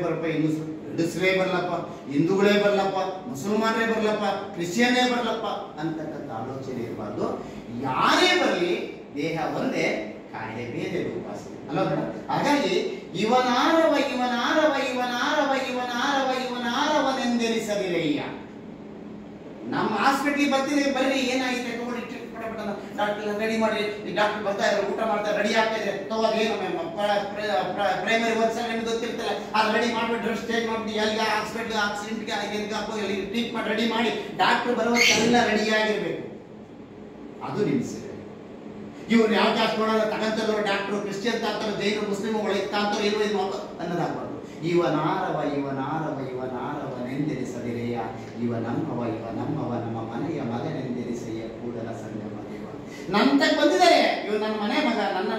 ಬರ್ಲಪ್ಪ, ಹಿಂದೂಗಳೇ ಬರ್ಲಪ್ಪ, ಮುಸಲ್ಮಾನರೇ ಬರ್ಲಪ್ಪ, ಕ್ರಿಶ್ಚಿಯನ್ನೇ ಬರ್ಲಪ್ಪ ಅಂತಕ್ಕಂಥ ಆಲೋಚನೆ ಇರಬಾರ್ದು. ಯಾರೇ ಬರಲಿ ದೇಹ ಒಂದೇ, ಕಾಯಿಲೆ ಬೇರೆ ಉಪಾಸ ಅಲ್ಲ. ಹಾಗಾಗಿ ಇವನಾರವನೆಂದೆನಿಸದಿರಯ್ಯ. ನಮ್ಮ ಹಾಸ್ಪಿಟ್ಲಿಗೆ ಬರ್ತಿದ್ದೀವಿ, ಬರ್ರಿ ಏನಾಗಿದೆ ತಗೊಳ್ಳಿ, ಡಾಕ್ಟರ್ ರೆಡಿ ಮಾಡಿ, ಡಾಕ್ಟರ್ ಬರ್ತಾ ಇದ್ದಾರೆ, ಊಟ ಮಾಡ್ತಾರೆ, ರೆಡಿ ಆಗ್ತಾ ಇದೆ, ಏನು ಪ್ರೈಮರಿ ವರ್ಕ್ಸ್ ನಿಮ್ಗೆ ಗೊತ್ತಿರ್ತಲ್ಲ, ಅದು ರೆಡಿ ಮಾಡ್ಬಿಟ್ಟು ಡ್ರೆಸ್ ಚೇಂಜ್ ಮಾಡ್ಬಿಟ್ಟು ಎಲ್ಲಿಗೆ ಹಾಸ್ಪಿಟ್ಲ್ ಆಕ್ಸಿಡೆಂಟ್ಗೆ ಎಲ್ಲಿ ಟ್ರೀಟ್ಮೆಂಟ್ ರೆಡಿ ಮಾಡಿ ಡಾಕ್ಟರ್ ಬರುವಕ್ಕೆಲ್ಲ ರೆಡಿಯಾಗಿರ್ಬೇಕು. ಅದು ನಿಮ್ಮ ಸೇವೆ. ಇವ್ರು ಯಾವ ಕ್ಯಾಸ್ಟ್ ಮಾಡೋಣ ತಗಂತರೋ, ಡಾಕ್ಟರು ಕ್ರಿಶ್ಚಿಯನ್ ತಾಂತಾರೋ, ಜೈನರು ಮುಸ್ಲಿಮ್ ಒಳಗೆ ತಾಂತಾರೋ ಇರುವ ಇದು ಅನ್ನೋದಾಗ್ಬಾರ್ದು. ಇವನಾರವನೆಂದೆನಿಸದಿರೆಯ, ಇವ ನಮ್ಮವ ನಮ್ಮ ಮನೆಯ ಮಗನೆಂದೆನಿಸೆಯ ಕೂಡಲ ಸಂಗಮ ದೇವ. ನನ್ನ ಬಂದಿದ್ದಾರೆ, ಇವ್ ನನ್ನ ಮನೆ ಮಗ, ನನ್ನ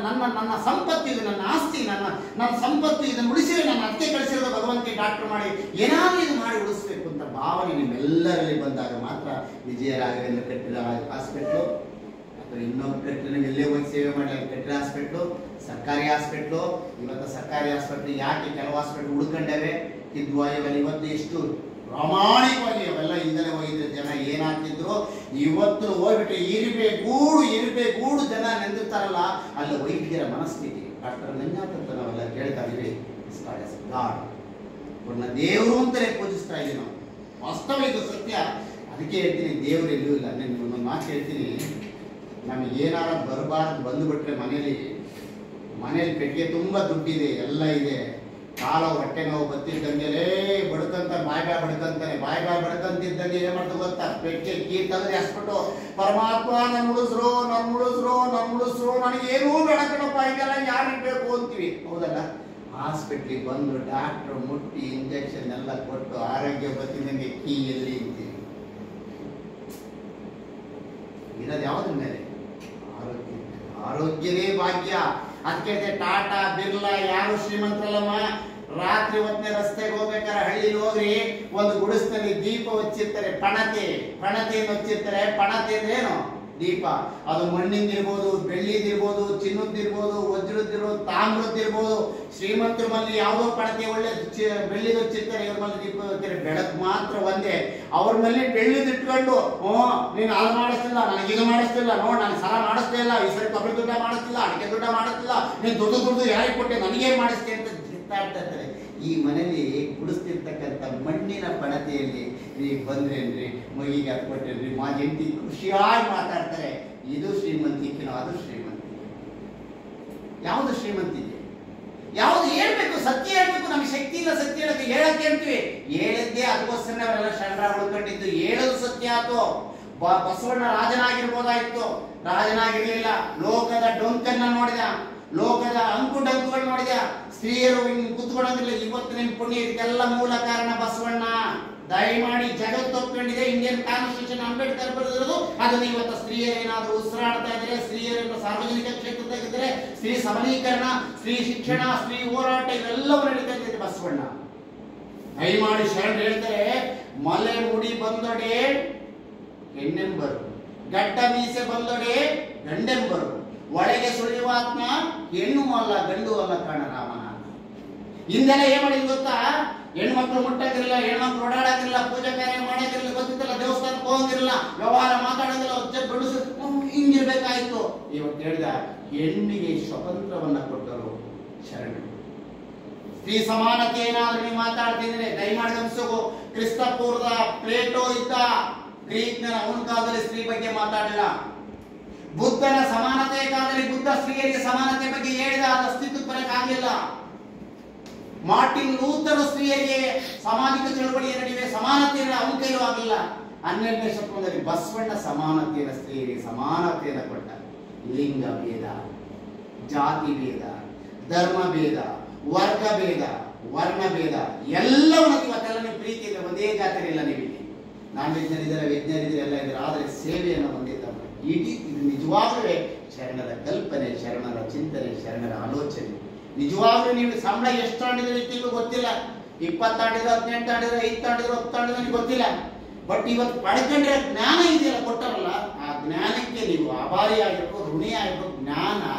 ಸಂಪತ್ತು ಇದು, ನನ್ನ ಆಸ್ತಿ, ನನ್ನ ಸಂಪತ್ತು, ಇದನ್ನು ಉಳಿಸಿದ್ರೆ ನನ್ನ ಅತ್ತೆ ಕಳಿಸಿರೋದು ಭಗವಂತ ಡಾಕ್ಟರ್ ಮಾಡಿ ಏನಾದರೂ ಇದು ಮಾಡಿ ಉಳಿಸ್ಬೇಕು ಅಂತ ಭಾವನೆ ನಿಮ್ಮೆಲ್ಲರಲ್ಲಿ ಬಂದಾಗ ಮಾತ್ರ ವಿಜಯ ರಾಘವೇಂದ್ರ ಕಟ್ಟಿದ ಹಾಸ್ಪಿಟ್ಲು ಇನ್ನೊಬ್ಬ ಕಟ್ಟಿನ ಎಲ್ಲೇ ಹೋಗಿ ಸೇವೆ ಮಾಡಿ, ಅಲ್ಲಿ ಕಟ್ಟಿನ ಹಾಸ್ಪಿಟ್ಲು, ಸರ್ಕಾರಿ ಹಾಸ್ಪಿಟ್ಲು. ಇವತ್ತು ಸರ್ಕಾರಿ ಹಾಸ್ಪಿಟ್ಲ್ ಯಾಕೆ ಕೆಲವು ಹಾಸ್ಪಿಟ್ಲ್ ಉಳ್ಕೊಂಡವೆ, ಕಿದ್ವಾಯವಲ್ಲಿ ಇವತ್ತು ಎಷ್ಟು ಪ್ರಾಮಾಣಿಕವಾಗಿ ಅವೆಲ್ಲ ಹಿಂದಲೇ ಹೋಗಿದ್ರೆ ಜನ ಏನಾಗ್ತಿದ್ರು. ಇವತ್ತು ಹೋಗ್ಬಿಟ್ಟು ಇರುಬೆ ಗೂಡು ಜನ ನೆಂದಿರ್ತಾರಲ್ಲ, ಅಲ್ಲಿ ವೈದ್ಯರ ಮನಸ್ಥಿತಿ. ಡಾಕ್ಟರ್ ಮಂಜಾತ್ ಅಂತ ನಾವೆಲ್ಲ ಕೇಳ್ತಾ ಇದೀವಿ, ಗಾಡ್ ಅವ್ರನ್ನ ದೇವರು ಅಂತಲೇ ಪೂಜಿಸ್ತಾ ಇದೀವಿ ನಾವು. ವಾಸ್ತವ ಇದು ಸತ್ಯ. ಅದಕ್ಕೆ ಹೇಳ್ತೀನಿ, ದೇವರು ಎಲ್ಲೂ ಇಲ್ಲ. ನಾನು ಒಂದು ಮಾತು ಹೇಳ್ತೀನಿ, ನಮಗೆ ಏನಾರ ಬರಬಾರ್ದು ಬಂದುಬಿಟ್ರೆ ಮನೇಲಿ ಪೆಟ್ಟಿಗೆ ತುಂಬ ದುಡ್ಡಿದೆ, ಎಲ್ಲ ಇದೆ, ಕಾಲ ಹೊಟ್ಟೆ ನೋವು ಬತ್ತಿದ್ದಂಗೆ ಬಡ್ಕಂತ ಬಾಯ್ ಬಡ್ಕಂತಾನೆ. ಬಾಯ್ ಬಡ್ಕಂತಿದ್ದಂಗೆ ಏನ್ ಮಾಡ್ತು ಗೊತ್ತಾ, ಪೆಟ್ಟಿಗೆ ಕೀ ತೆಗೆದು ಎಸ್ಬಿಟ್ಟು, ಪರಮಾತ್ಮ ನನ್ನ ಉಳಿಸ್ರು, ನನಗೇನೂ ಬೇಡ ಕಣಪ್ಪ, ಇದೆಲ್ಲ ಯಾರಿರ್ಬೇಕು ಅಂತೀವಿ, ಹೌದಲ್ಲ? ಹಾಸ್ಪಿಟ್ಲಿಗೆ ಬಂದು ಡಾಕ್ಟ್ರು ಮುಟ್ಟಿ ಇಂಜೆಕ್ಷನ್ ಎಲ್ಲ ಕೊಟ್ಟು ಆರೋಗ್ಯ ಬತ್ತಿದಂಗೆ ಕೀ ಎಲ್ಲಿ ಅಂತೀವಿ. ಇರೋದು ಯಾವ್ದ್ರ ಮೇಲೆ? ಆರೋಗ್ಯವೇ ಭಾಗ್ಯ. ಅದಕ್ಕೆ ಟಾಟಾ ಬಿರ್ಲಾ ಯಾರು ಶ್ರೀಮಂತರಲ್ಲಮ್ಮ. ರಾತ್ರಿ ಹೊತ್ತನೇ ರಸ್ತೆಗೆ ಹೋಗ್ಬೇಕಾದ್ರೆ ಹಳ್ಳಿಲಿ ಹೋಗ್ರಿ, ಒಂದು ಗುಡಿಸ್ನಲ್ಲಿ ದೀಪ ಹಚ್ಚಿರ್ತಾರೆ, ಪಣತೆಯನ್ನು ಹಚ್ಚಿರ್ತಾರೆ. ಪಣತೆ ಅಂದ್ರೆ ಏನು? ದೀಪ. ಅದು ಮಣ್ಣಿಂದಿರ್ಬೋದು, ಬೆಳ್ಳಿದಿರ್ಬೋದು, ಚಿನ್ನದಿರ್ಬೋದು, ವಜ್ರದ್ದಿರ್ಬೋದು, ತಾಮ್ರದ್ದಿರ್ಬೋದು. ಶ್ರೀಮಂತರ ಮಲ್ಲಿ ಯಾವುದೋ ಪಣತೆ ಒಳ್ಳೆ ಬೆಳ್ಳಿದ ಹಚ್ಚಿರ್ತಾರೆ, ಇವ್ರ ಮೇಲೆ ದೀಪ ಹಚ್ಚಿರ್ತಾರೆ. ಬೆಳಕು ಮಾತ್ರ ಒಂದೇ. ಅವ್ರ ಮೇಲೆ ಬೆಳ್ಳಿದ್ ಇಟ್ಕೊಂಡು, ನೀನು ಅದು ಮಾಡಿಸ್ತಿಲ್ಲ, ನನಗೆ ಇದು ಮಾಡಿಸ್ತಿಲ್ಲ, ನಾನು ಸರ ಮಾಡಿಸ್ತಾ ಇಲ್ಲ, ಈ ಸರಿ ಕೊಬ್ಬರಿ ದುಡ್ಡ ಮಾಡಿಸ್ತಿಲ್ಲ, ಅಡಿಕೆ ದುಡ್ಡ ಮಾಡಿಸ್ತಿಲ್ಲ, ನೀನು ದುಡ್ಡು ಯಾರಿಗೆ ಕೊಟ್ಟೆ, ನನಗೇನ್ ಮಾಡಿಸ್ತೆ ಅಂತ ಜಿತ್ತಾಡ್ತಾ ಇರ್ತಾರೆ. ಈ ಮನೇಲಿ ಗುಡಿಸ್ತಿರ್ತಕ್ಕಂಥ ಮಣ್ಣಿನ ಪಣತೆಯಲ್ಲಿ ನೀವು ಬಂದ್ರೇನ್ರಿ, ಮಗಿಗೆ ಹತ್ಕೊಟ್ಟೇನ್ರಿ, ಹೆಂಡತಿ ಖುಷಿಯಾಗಿ ಮಾತಾಡ್ತಾರೆ. ಇದು ಶ್ರೀಮಂತಿಕೆನೋ? ಅದು ಶ್ರೀಮಂತಿಕೆ. ಯಾವುದು ಶ್ರೀಮಂತಿಕೆ? ಯಾವುದು ಹೇಳ್ಬೇಕು? ಸತ್ಯ ಹೇಳ್ಬೇಕು. ನಮ್ಗೆ ಶಕ್ತಿ ಇಲ್ಲ ಸತ್ಯ ಹೇಳಕ್ಕೆ. ಹೇಳಕ್ಕೆ ಹೇಳ್ತೀವಿ, ಹೇಳಿದ್ದೆ ಅದಕ್ಕೋಸ್ಕರ ಅವರೆಲ್ಲ ಶರಣರ ಉಳ್ಕೊಂಡಿದ್ದು. ಹೇಳೋದು ಸತ್ಯ ಆಯ್ತು. ಬಸವಣ್ಣ ರಾಜನಾಗಿರ್ಬೋದಾಯ್ತು, ರಾಜನಾಗಿರ್ಲಿಲ್ಲ. ಲೋಕದ ಡೊಂಕನ್ನ ನೋಡಿದ, ಲೋಕದ ಅಂಕುಡಂಕುಗಳು ನೋಡಿದ. ಸ್ತ್ರೀಯರು ಕುತ್ಕೊಳ್ಳೋದಿಲ್ಲ. ಇವತ್ತು ನಿಮ್ಮ ಪುಣ್ಯ ಇದಕ್ಕೆಲ್ಲ ಮೂಲ ಕಾರಣ ಬಸವಣ್ಣ. ದಯಮಾಡಿ ಜಗತ್ತು ಒಪ್ಕೊಂಡಿದೆ, ಇಂಡಿಯನ್ ಕಾನ್ಸ್ಟಿಟ್ಯೂಷನ್ ಅಂಬೇಡ್ಕರ್ ಬರೆದಿರೋದು. ಅದನ್ನ ಇವತ್ತು ಸ್ತ್ರೀಯರೇನಾದ್ರೂ ಉಸಿರಾಡ್ತಾ ಇದ್ರೆ, ಸ್ತ್ರೀಯರನ್ನು ಸಾರ್ವಜನಿಕ ಕ್ಷೇತ್ರದಾಗಿದ್ರೆ, ಸ್ತ್ರೀ ಸಬಲೀಕರಣ, ಸ್ತ್ರೀ ಶಿಕ್ಷಣ, ಸ್ತ್ರೀ ಹೋರಾಟ ಇವೆಲ್ಲವೂ ನಡೀತಾ ಇದೆ ಬಸವಣ್ಣ. ದಯಮಾಡಿ ಶರಣರು ಹೇಳ್ತಾರೆ, ಮಲೆ ಮುಡಿ ಬಂದೊಡೆ ಹೆಣ್ಣೆಂಬರು, ಗಡ್ಡ ಮೀಸೆ ಬಂದೊಡೆ ಗಂಡೆಂಬರು, ಒಳಗೆ ಸುಳಿಯುವಾತ್ಮ ಹೆಣ್ಣು ಅಲ್ಲ ಗಂಡು ಅಲ್ಲ ಕಾಣ ರಾಮನ. ಹಿಂದೆಲ್ಲ ಏನ್ ಮಾಡಿದ್ ಗೊತ್ತಾ? ಹೆಣ್ಮಕ್ಳು ಮುಟ್ಟಕ್ಕಿರಲಿಲ್ಲ, ಹೆಣ್ಮಕ್ಳು ಓಡಾಡಕ್ಕಿರಲಿಲ್ಲ, ಪೂಜಾ ಕಾರ್ಯ ಮಾಡಕ್ಕಿರಲಿಲ್ಲ, ಗೊತ್ತಿಲ್ಲ, ದೇವಸ್ಥಾನಕ್ಕೆ ಹೋಗಿರಲಿಲ್ಲ, ವ್ಯವಹಾರ ಮಾತಾಡೋದಿಲ್ಲ, ಗಂಡಸು ಹಿಂಗಿರ್ಬೇಕಾಯ್ತು. ಇವತ್ತು ಹೇಳಿದ ಹೆಣ್ಣಿಗೆ ಸ್ವತಂತ್ರವನ್ನ ಕೊಟ್ಟರು ಶರಣರು. ಸ್ತ್ರೀ ಸಮಾನತೆ ಏನಾದ್ರೂ ನೀವು ಮಾತಾಡ್ತಿದ್ರೆ ದಯಮಾಡಿ ಗಮನಿಸೋಕು. ಕ್ರಿಸ್ತ ಪೂರ್ವದ ಪ್ಲೇಟೋ ಇದ್ದ, ಗ್ರೀಕ್ ಅವನ ಕಾಲದಲ್ಲಿ ಸ್ತ್ರೀ ಬಗ್ಗೆ ಮಾತಾಡಲಿಲ್ಲ. ಬುದ್ಧನ ಸಮಾನತೆ ಕಾಲದಲ್ಲಿ ಬುದ್ಧ ಸ್ತ್ರೀಯರಿಗೆ ಸಮಾನತೆ ಬಗ್ಗೆ ಹೇಳಿದ, ಅದು ಅಸ್ತಿತ್ವಕ್ಕೆ ಬರಕ್ಕಾಗಲಿಲ್ಲ. ಮಾರ್ಟಿನ್ ಲೂಥರ್ ಸ್ತ್ರೀಯರಿಗೆ ಸಾಮಾಜಿಕ ಚಳವಳಿಯ ನಡುವೆ ಸಮಾನತೆ ಅವನ ಕೈಲೂ ಆಗಲಿಲ್ಲ. 12ನೇ ಶತಮಾನದಲ್ಲಿ ಬಸವಣ್ಣ ಸಮಾನತೆಯನ್ನು, ಸ್ತ್ರೀಯರಿಗೆ ಸಮಾನತೆಯನ್ನು ಕೊಟ್ಟ. ಲಿಂಗ ಭೇದ, ಜಾತಿ ಭೇದ, ಧರ್ಮ ಭೇದ, ವರ್ಗ ಭೇದ, ವರ್ಣ ಭೇದ ಎಲ್ಲವನ್ನ ಇವತ್ತೆಲ್ಲ ನೀವು ಪ್ರೀತಿಯಿಂದ ಒಂದೇ ಜಾತಿಯಲ್ಲ. ನೀವು ನಾನ್ ವೆಜ್ಞರಿದ್ದಾರೆ, ವೆಜ್ಞರಿದ್ದಾರೆ, ಎಲ್ಲ ಇದ್ದಾರೆ. ಆದರೆ ಸೇವೆಯನ್ನು ಹೊಂದಿದ್ದ ಇದು ನಿಜವಾಗಲೇ ಶರಣರ ಕಲ್ಪನೆ, ಶರಣರ ಚಿಂತನೆ, ಶರಣರ ಆಲೋಚನೆ. ನಿಜವಾಗ್ಲೂ ನೀವು ಸಂಬಳ ಎಷ್ಟು ತಾಂಡಿದ್ರೆ ತಿಂಗಳು ಗೊತ್ತಿಲ್ಲ, 20 ತಾಂಡಿದ್ರು, 18 ತಾಂಡಿದ್ರು, 5 ತಾಂಡಿದ್ರು, 10 ತಾಂಡಿದ್ರು ನನಗೆ ಗೊತ್ತಿಲ್ಲ. ಬಟ್ ಇವತ್ತು ಪಡ್ಕೊಂಡ್ರೆ ಜ್ಞಾನ ಇದೆಯಲ್ಲ ಕೊಟ್ಟಾರಲ್ಲ, ಆ ಜ್ಞಾನಕ್ಕೆ ನೀವು ಆಭಾರಿ ಆಗಿರ್ಬೋದು, ಋಣಿ ಆಗಿರ್ಬೋದು.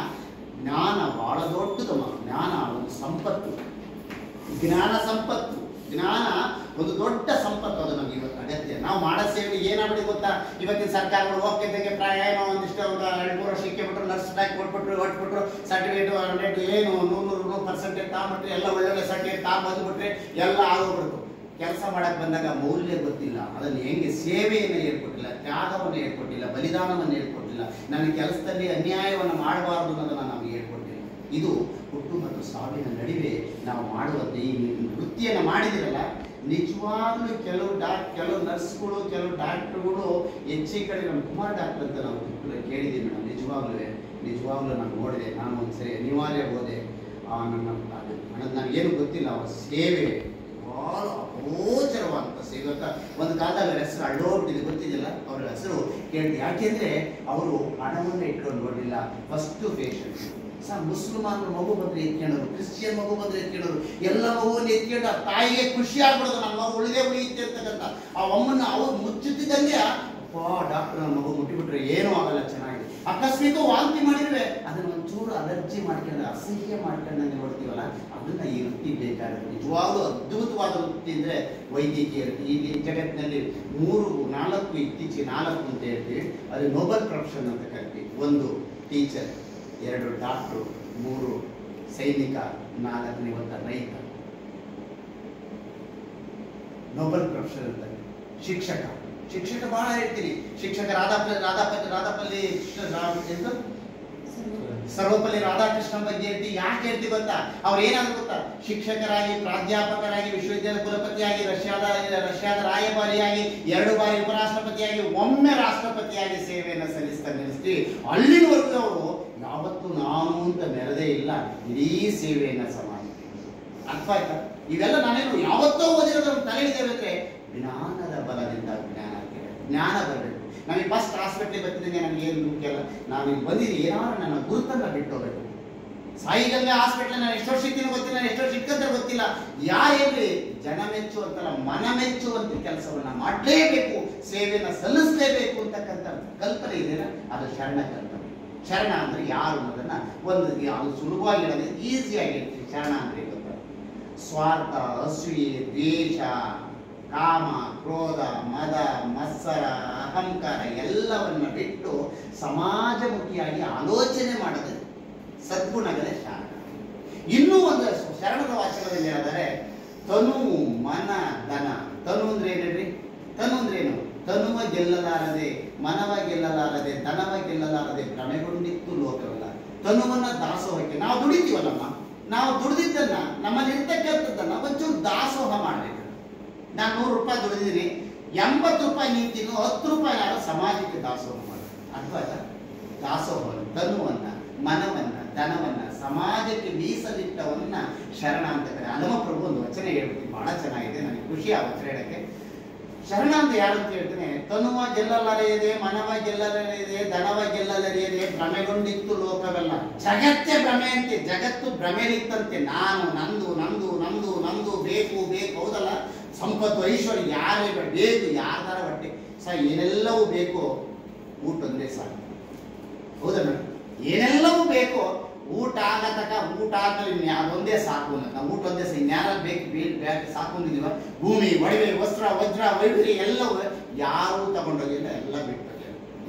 ಜ್ಞಾನ ಬಹಳ ದೊಡ್ಡದಮ್ಮ. ಜ್ಞಾನ ಒಂದು ಸಂಪತ್ತು, ಜ್ಞಾನ ಸಂಪತ್ತು. ಜ್ಞಾನ ಒಂದು ದೊಡ್ಡ ಸಂಪತ್ತು. ಅದು ನಮ್ಗೆ ಇವತ್ತು ಅಗತ್ಯ. ನಾವು ಮಾಡೋ ಸೇವೆ ಏನಾಗ್ಬಿಡಿ ಗೊತ್ತಾ? ಇವತ್ತಿನ ಸರ್ಕಾರಗಳು ಹೋಗ್ತಿದ್ದಂಗೆ ಪ್ರಾಯ ಒಂದಿಷ್ಟು 2-3 ವರ್ಷ ಇಕ್ಕಿಬಿಟ್ರು, ನರ್ಸ್ ಟ್ಯಾಕ್ ಕೊಟ್ಬಿಟ್ರು, ಸರ್ಟಿಫಿಕೇಟ್ 100 ಏನು 100% ತಾಂಬಿಟ್ರಿ, ಎಲ್ಲ ಒಳ್ಳೊಳ್ಳೆ ಸರ್ಟಿಫಿಕೇಟ್ ಬಂದ್ಬಿಟ್ರೆ ಎಲ್ಲ ಆಗೋಗ್ಬಿಡ್ತು. ಕೆಲಸ ಮಾಡಕ್ ಬಂದಾಗ ಮೌಲ್ಯ ಗೊತ್ತಿಲ್ಲ, ಅದನ್ನು ಹೆಂಗೆ ಸೇವೆಯನ್ನು ಹೇಳ್ಕೊಟ್ಟಿಲ್ಲ, ತ್ಯಾಗವನ್ನು ಹೇಳ್ಕೊಟ್ಟಿಲ್ಲ, ಬಲಿದಾನವನ್ನು ಹೇಳ್ಕೊಟ್ಟಿಲ್ಲ, ನನ್ನ ಕೆಲಸದಲ್ಲಿ ಅನ್ಯಾಯವನ್ನು ಮಾಡಬಾರದು ಅನ್ನೋದನ್ನು ನಮಗೆ ಹೇಳ್ಕೊಟ್ಟಿಲ್ಲ. ಇದು ಹುಟ್ಟು ಮತ್ತು ಸಾವಿನ ನಡುವೆ ನಾವು ಮಾಡುವಂತೆ ಈ ವೃತ್ತಿಯನ್ನು ಮಾಡಿದಿರಲ್ಲ, ನಿಜವಾಗ್ಲೂ ಕೆಲವು ನರ್ಸ್ಗಳು, ಕೆಲವು ಡಾಕ್ಟರ್ಗಳು ಹೆಚ್ಚಿ ಕಡೆ ನಮ್ಮ ಕುಮಾರ್ ಡಾಕ್ಟರ್ ಅಂತ ನಾವು ಕೇಳಿದ್ದೀವಿ ಮೇಡಮ್. ನಿಜವಾಗ್ಲೂ ನಾನು ನೋಡಿದೆ. ನಾನು ಒಂದ್ಸರಿ ಅನಿವಾರ್ಯ ಹೋದೆ. ನನಗೇನು ಗೊತ್ತಿಲ್ಲ, ಅವರ ಸೇವೆ ಬಹಳ ಅಗೋಚರವಾದಂಥ ಸೇವೆ. ಒಂದು ಕಾಲದಲ್ಲಿ ಹೆಸರು ಅಳ್ಳೋಗ್ಬಿಟ್ಟಿದೆ, ಗೊತ್ತಿದ್ದಿಲ್ಲ ಅವರ ಹೆಸರು ಕೇಳಿದೆ. ಯಾಕೆಂದ್ರೆ ಅವರು ಹಣವನ್ನು ಇಟ್ಕೊಂಡು ನೋಡಲಿಲ್ಲ. ಫಸ್ಟ್ ಪೇಷಂಟ್ ಮುಸ್ಲಿಮಾನ ಮಗು ಬಂದ್ರೆ ಎತ್ಕೊಂಡರು, ಕ್ರಿಶ್ಚಿಯನ್ ಮಗು ಬಂದ್ರೆ ಎತ್ಕೊಂಡರು, ಎಲ್ಲ ಮಗುವನ್ನು ಎತ್ಕೊಂಡು ಆ ತಾಯಿಗೆ ಖುಷಿ ಆಗ್ಬಿಡೋದು, ನನ್ನ ಮಗು ಉಳಿಯುತ್ತೆ ಅಂತಕ್ಕಂಥ ಆ ಅಮ್ಮನ ಅವ್ರು ಮುಚ್ಚುತ್ತಿದ್ದಂಗೆ, ಅಪ್ಪ ಡಾಕ್ಟರ್ ನನ್ನ ಮಗು ಮುಟ್ಟಿಬಿಟ್ರೆ ಏನೂ ಆಗಲ್ಲ, ಚೆನ್ನಾಗಿದೆ. ಅಕಸ್ಮಾತ್ ವಾಂತಿ ಮಾಡಿರುವೆ ಅದನ್ನ ಒಂಚೂರು ಅಲರ್ಜಿ ಮಾಡ್ಕೊಂಡ್ರೆ ಅಸಹ್ಯ ಮಾಡ್ಕೊಂಡಂಗೆ ನೋಡ್ತೀವಲ್ಲ, ಅದನ್ನ ಈ ವೃತ್ತಿ ಬೇಕಾಗುತ್ತೆ. ನಿಜವಾಗ್ಲೂ ಅದ್ಭುತವಾದ ವೃತ್ತಿ ಅಂದ್ರೆ ವೈದ್ಯಕೀಯ ವೃತ್ತಿ. ಈ ಜಗತ್ತಿನಲ್ಲಿ 4 ಇತ್ತೀಚೆಗೆ 4 ಅಂತ ಹೇಳ್ತೀವಿ, ಅದು ನೋಬೆಲ್ ಪ್ರೊಫೆಷನ್ ಅಂತ ಕರಿತೀವಿ. 1 ಟೀಚರ್, 2 ಡಾಕ್ಟ್ರು, 3 ಸೈನಿಕ, 4ನೇ ಇವತ್ತ ರೈತ. ನೋಬೆಲ್ ಪ್ರೊಫೆಷನ್ ಅಂತ. ಶಿಕ್ಷಕ ಬಹಳ ಹೇಳ್ತೀನಿ. ಶಿಕ್ಷಕ ರಾಧಾಪಲ್ಲಿ ಸರ್ವಪಲ್ಲಿ ರಾಧಾಕೃಷ್ಣ ಬಗ್ಗೆ ಹೇಳ್ತೀವಿ. ಯಾಕೆ ಹೇಳ್ತೀವಿ ಗೊತ್ತಾ? ಅವ್ರು ಏನಾದ್ರು ಗೊತ್ತಾ? ಶಿಕ್ಷಕರಾಗಿ, ಪ್ರಾಧ್ಯಾಪಕರಾಗಿ, ವಿಶ್ವವಿದ್ಯಾಲಯ ಕುಲಪತಿಯಾಗಿ, ರಷ್ಯಾದ ರಾಯಭಾರಿಯಾಗಿ, 2 ಬಾರಿ ಉಪರಾಷ್ಟ್ರಪತಿಯಾಗಿ, ಒಮ್ಮೆ ರಾಷ್ಟ್ರಪತಿಯಾಗಿ ಸೇವೆಯನ್ನು ಸಲ್ಲಿಸ್ತಾ ನಿಲ್ಲಿಸ್ತೀವಿ. ಅಲ್ಲಿನವರೆಗೂ ಅವರು ಯಾವತ್ತೂ ನಾನು ಅಂತ ಮೆರೆದೇ ಇಲ್ಲ. ಇಡೀ ಸೇವೆಯನ್ನ ಸಮಾಜಕ್ಕೆ. ಅರ್ಥ ಆಯ್ತಾ? ಇವೆಲ್ಲ ನಾನೇನು ಯಾವತ್ತೋ ಓದಿರೋದು ತಲೆಯಿದ್ದೇವೆ ಅಂದ್ರೆ ಜ್ಞಾನದ ಬಲದಿಂದ ಜ್ಞಾನ ಬರಬೇಕು. ನಮಗೆ ಫಸ್ಟ್ ಹಾಸ್ಪಿಟ್ಲಿಗೆ ಬರ್ತಿದ್ದಂಗೆ ನನಗೆ ಏನು ಮುಖ್ಯ ಅಲ್ಲ, ನಾನು ಇಲ್ಲಿ ಬಂದಿದ್ದೀನಿ ಏನಾದ್ರು ನನ್ನ ಗುರುತನ್ನ ಬಿಟ್ಟೋಗ್ಬೇಕು. ಸಾಯಿಗಂಗೆ ಹಾಸ್ಪಿಟ್ಲ್ ನಾನು ಎಷ್ಟು ವರ್ಷ ಇದ್ದೀನಿ ಗೊತ್ತಿಲ್ಲ, ನಾನು ಎಷ್ಟು ವರ್ಷ ಇಕ್ಕಂತ ಗೊತ್ತಿಲ್ಲ. ಯಾರೇನ್ರಿ ಜನ ಮೆಚ್ಚುವಂತಲ್ಲ, ಮನ ಮೆಚ್ಚುವಂತ ಕೆಲಸವನ್ನ ಮಾಡಲೇಬೇಕು, ಸೇವೆಯನ್ನ ಸಲ್ಲಿಸಲೇಬೇಕು ಅಂತಕ್ಕಂಥ ಕಲ್ಪನೆ ಇದೆಯಲ್ಲ, ಅದು ಶರಣ ಕಲ್ಪನೆ. ಶರಣ ಅಂದ್ರೆ ಯಾರು ಅನ್ನೋದನ್ನ ಅದು ಸುಲಭವಾಗಿ ಹೇಳೋದು, ಈಸಿಯಾಗಿ ಹೇಳ್ತೀವಿ. ಶರಣ ಅಂದ್ರೆ ಗೊತ್ತ, ಸ್ವಾರ್ಥ, ಅಸೂಯೆ, ದ್ವೇಷ, ಕಾಮ, ಕ್ರೋಧ, ಮದ, ಮತ್ಸರ, ಅಹಂಕಾರ ಎಲ್ಲವನ್ನ ಬಿಟ್ಟು ಸಮಾಜಮುಖಿಯಾಗಿ ಆಲೋಚನೆ ಮಾಡದೆ ಸದ್ಗುಣಗಳೇ ಶರಣ. ಇನ್ನೂ ಒಂದು ಶರಣದ ವಾಚಕದಲ್ಲಿ ಹೇಳಿದರೆ ತನು, ಮನ, ಧನ. ತನು ಅಂದ್ರೆ ಏನ್ರಿ? ತನು ಅಂದ್ರೆ ಏನು? ತನುವ ಗೆಲ್ಲಲಾರದೆ, ಮನವ ಗೆಲ್ಲಲಾರದೆ, ಧನವ ಗೆಲ್ಲಲಾರದೆ ಭ್ರಮೆಗೊಂಡಿತ್ತು ಲೋಕವಲ್ಲ. ತನುವನ್ನ ದಾಸೋಹಕ್ಕೆ ನಾವು ದುಡಿತೀವಲ್ಲಮ್ಮ, ನಾವು ದುಡಿದಿದ್ದನ್ನ ನಮ್ಮಲ್ಲಿ ಇರ್ತಕ್ಕಂಥದ್ದನ್ನ ಒಂಚೂರು ದಾಸೋಹ ಮಾಡಬೇಕು. ನಾನು 100 ರೂಪಾಯಿ ದುಡಿದಿದ್ದೀನಿ, 80 ರೂಪಾಯಿ ನಿಂತಿದ್ದು 10 ರೂಪಾಯಿ ನಾನು ಸಮಾಜಕ್ಕೆ ದಾಸೋಹ ಮಾಡ್ತೀನಿ. ಅರ್ಥ ಆಯ್ತಾ? ದಾಸೋಹ ತನುವನ್ನ, ಮನವನ್ನ, ಧನವನ್ನ ಸಮಾಜಕ್ಕೆ ಮೀಸಲಿಟ್ಟವನ್ನ ಶರಣ ಅಂತ ಕರೆ. ಹನುಮಪ್ರಭು ಒಂದು ವಚನ ಹೇಳ್ಬಿಟ್ಟು ಬಹಳ ಚೆನ್ನಾಗಿದೆ, ನನಗೆ ಖುಷಿ ಆ ವಚನ ಹೇಳಕ್ಕೆ. ಶರಣ ಅಂತ ಯಾರು ಅಂತ ಹೇಳ್ತೇನೆ, ತನುವ ಗೆಲ್ಲಲರಿಯದೆ, ಮನವ ಗೆಲ್ಲಲರಿಯದೆ, ಧನವ ಗೆಲ್ಲಲರಿಯದೆ ಭ್ರಮೆಗೊಂಡಿತ್ತು ಲೋಕವೆಲ್ಲ. ಜಗತ್ತೇ ಭ್ರಮೆ ಅಂತೆ, ಜಗತ್ತು ಭ್ರಮೆಲಿತ್ತಂತೆ. ನಾನು, ನಂದು ನಂದು ನಂದು ನಂದು, ಬೇಕು ಬೇಕು, ಹೌದಲ್ಲ? ಸಂಪತ್ತು, ಐಶ್ವರ್ಯ ಯಾರೇ ಬೇಕು, ಯಾರ್ದಾರ ಹೊಟ್ಟೆ ಏನೆಲ್ಲವೂ ಬೇಕು, ಊಟ ಒಂದೇ ಸಾಕು. ಹೌದಾ ಮೇಡಮ್? ಏನೆಲ್ಲವೂ ಬೇಕು, ಊಟ ಆಗತಕ್ಕ, ಊಟ ಆದ್ಮೇಲೆ ಅದೊಂದೇ ಸಾಕು ಅಂತ. ನಾವು ಊಟ ಒಂದೇ ಜ್ಞಾನ ಬೇಕು ಬೇಕು ಸಾಕು ಅಂದಿದೀವ. ಭೂಮಿ, ಒಡವೆ, ವಸ್ತ್ರ, ವಜ್ರ, ವೈಢೂರ್ಯ ಎಲ್ಲವೂ ಯಾರೂ ತಗೊಂಡೋಗಿಲ್ಲ, ಎಲ್ಲ ಬಿಟ್ಟು.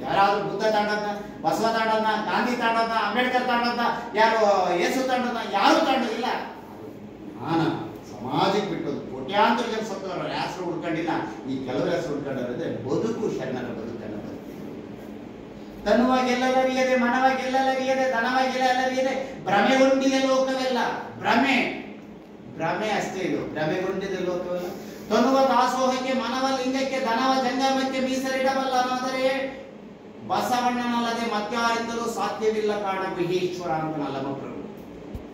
ಯಾರಾದ್ರೂ ಬುದ್ಧ ತಾಂಡದ್ನ, ಬಸವ ತಾಂಡದ್ನ, ಗಾಂಧಿ ತಾಂಡದ್ನ, ಅಂಬೇಡ್ಕರ್ ತಾಂಡದ್ನ, ಯಾರು ಯೇಸು ತಾಂಡದ್ನ, ಯಾರು ತಾಂಡೋದಿಲ್ಲ. ಸಮಾಜಕ್ಕೆ ಬಿಟ್ಟೋದು. ಕೋಟ್ಯಾಂತರ ಜನ ಸತ್ತವರ ಹೆಸರು ಉಳ್ಕೊಂಡಿಲ್ಲ, ಈ ಕೆಲವರ ಹೆಸರು ಉಳ್ಕೊಂಡ್ರೆ ಬದುಕು ಶರಣರ ಬದುಕನ್ನು ಬದುಕಿದೆ. ತನುವ ಗೆಲ್ಲಲರಿಯದೆ, ಮನವ ಗೆಲ್ಲಲರಿಯದೆ, ಧನವ ಗೆಲ್ಲಲರಿಯದೆ ಭ್ರಮೆಗೊಂಡಿದೆ ಲೋಕವೆಲ್ಲ. ಭ್ರಮೆ ಅಷ್ಟೇ ಇದು, ಭ್ರಮೆಗೊಂಡಿದೆ ಲೋಕವೆಲ್ಲ. ತನುವ ದಾಸೋಹಕ್ಕೆ, ಮನವ ಲಿಂಗಕ್ಕೆ, ಧನವ ಜಂಗಮಕ್ಕೆ ಮೀಸಲಿಡಬಲ್ಲ ಅನ್ನೋದರೆ ಬಸವಣ್ಣನಲ್ಲದೆ ಮತ್ಯಾರಿಂದಲೂ ಸಾಧ್ಯವಿಲ್ಲ ಕಾರಣ ಗುಹೇಶ್ವರ ಅಂತ ನಲ್ಲಮಪ್ರಭು.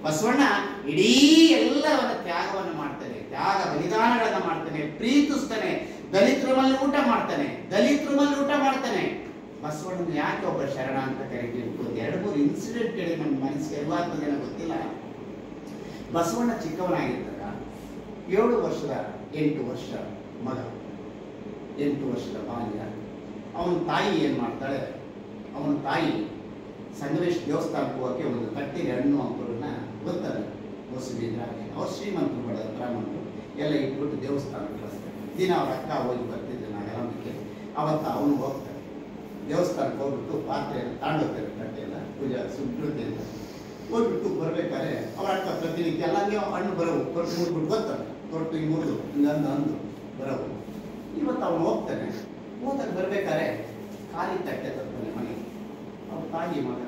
ಬಸವಣ್ಣ ಇಡೀ ಎಲ್ಲವನ್ನ ತ್ಯಾಗವನ್ನು ಮಾಡ್ತಾನೆ, ತ್ಯಾಗ ಬಲಿದಾನಗಳನ್ನ ಮಾಡ್ತಾನೆ, ಪ್ರೀತಿಸ್ತಾನೆ. ದಲಿತರ ಮೇಲೆ ಊಟ ಮಾಡ್ತಾನೆ. ಬಸವಣ್ಣನ ಯಾಕೆ ಒಬ್ಬ ಶರಣ ಅಂತ ಕರೀತೀವಿ? 2-3 ಇನ್ಸಿಡೆಂಟ್ ಹೇಳಿ ನಮ್ಮ ಮನಸ್ಸಿಗೆ ಎಲ್ಲಾಗ್ತದೇನೋ ಗೊತ್ತಿಲ್ಲ. ಬಸವಣ್ಣ ಚಿಕ್ಕವನಾಗಿದ್ದಾಗ 8 ವರ್ಷ ಮಗ, 8 ವರ್ಷದ ಬಾಲ್ಯ. ಅವನ ತಾಯಿ ಏನ್ ಮಾಡ್ತಾಳೆ? ಅವನ ತಾಯಿ ಸಂಗಮೇಶ್ ದೇವಸ್ಥಾನಕ್ಕೆ ಹೋಗಕ್ಕೆ ಒಂದು ಕಟ್ಟಿಗೆ ಹಣ್ಣು ಹಂಪಲನ್ನ ಗೊತ್ತಲ್ಲ, ಹೊಸಬಿದ್ರಾಗೆ ಅವ್ರು ಶ್ರೀಮಂತರು, ಬಡ ಬ್ರಾಹ್ಮಣರು ಎಲ್ಲ ಇಟ್ಬಿಟ್ಟು ದೇವಸ್ಥಾನಕ್ಕೆ ಕಳಿಸ್ತಾರೆ. ದಿನ ಅವ್ರ ಅಕ್ಕ ಹೋಗಿ ಬರ್ತಿದ್ದೆ ನಾವೆಲ್ಲ ಮುಖ್ಯ. ಅವತ್ತ ಅವನು ಹೋಗ್ತಾನೆ ದೇವಸ್ಥಾನಕ್ಕೆ ಹೋಗ್ಬಿಟ್ಟು ಪಾತ್ರೆಯನ್ನು ತಾಂಡೋಗ್ತಾರೆ, ಕಟ್ಟೆಲ್ಲ ಪೂಜಾ ಸುಬ್ರತೆ ಅಂತ ಹೋಗ್ಬಿಟ್ಟು ಬರ್ಬೇಕಾದ್ರೆ ಅವ್ರ ಅಕ್ಕ ಪ್ರತಿನಿತ್ಯ ಎಲ್ಲ ಹಂಗೆ ಹಣ್ಣು ಬರೋವು, ತೊಟ್ಟು ಮುರ್ಬಿಟ್ಟು ಬರ್ತಾನೆ, ತೊಟ್ಟು ಹಿಂಗೆ ಮುರಿದು ಹಿಂಗಂದು ಬರೋವು. ಇವತ್ತು ಅವನು ಹೋಗ್ತಾನೆ, ಹೋದಾಗ ಬರ್ಬೇಕಾದ್ರೆ ಖಾಲಿ ತಟ್ಟೆ ತರ್ತಾನೆ ಮನೆಗೆ. ಅವ್ರ ತಾಯಿ ಮಗ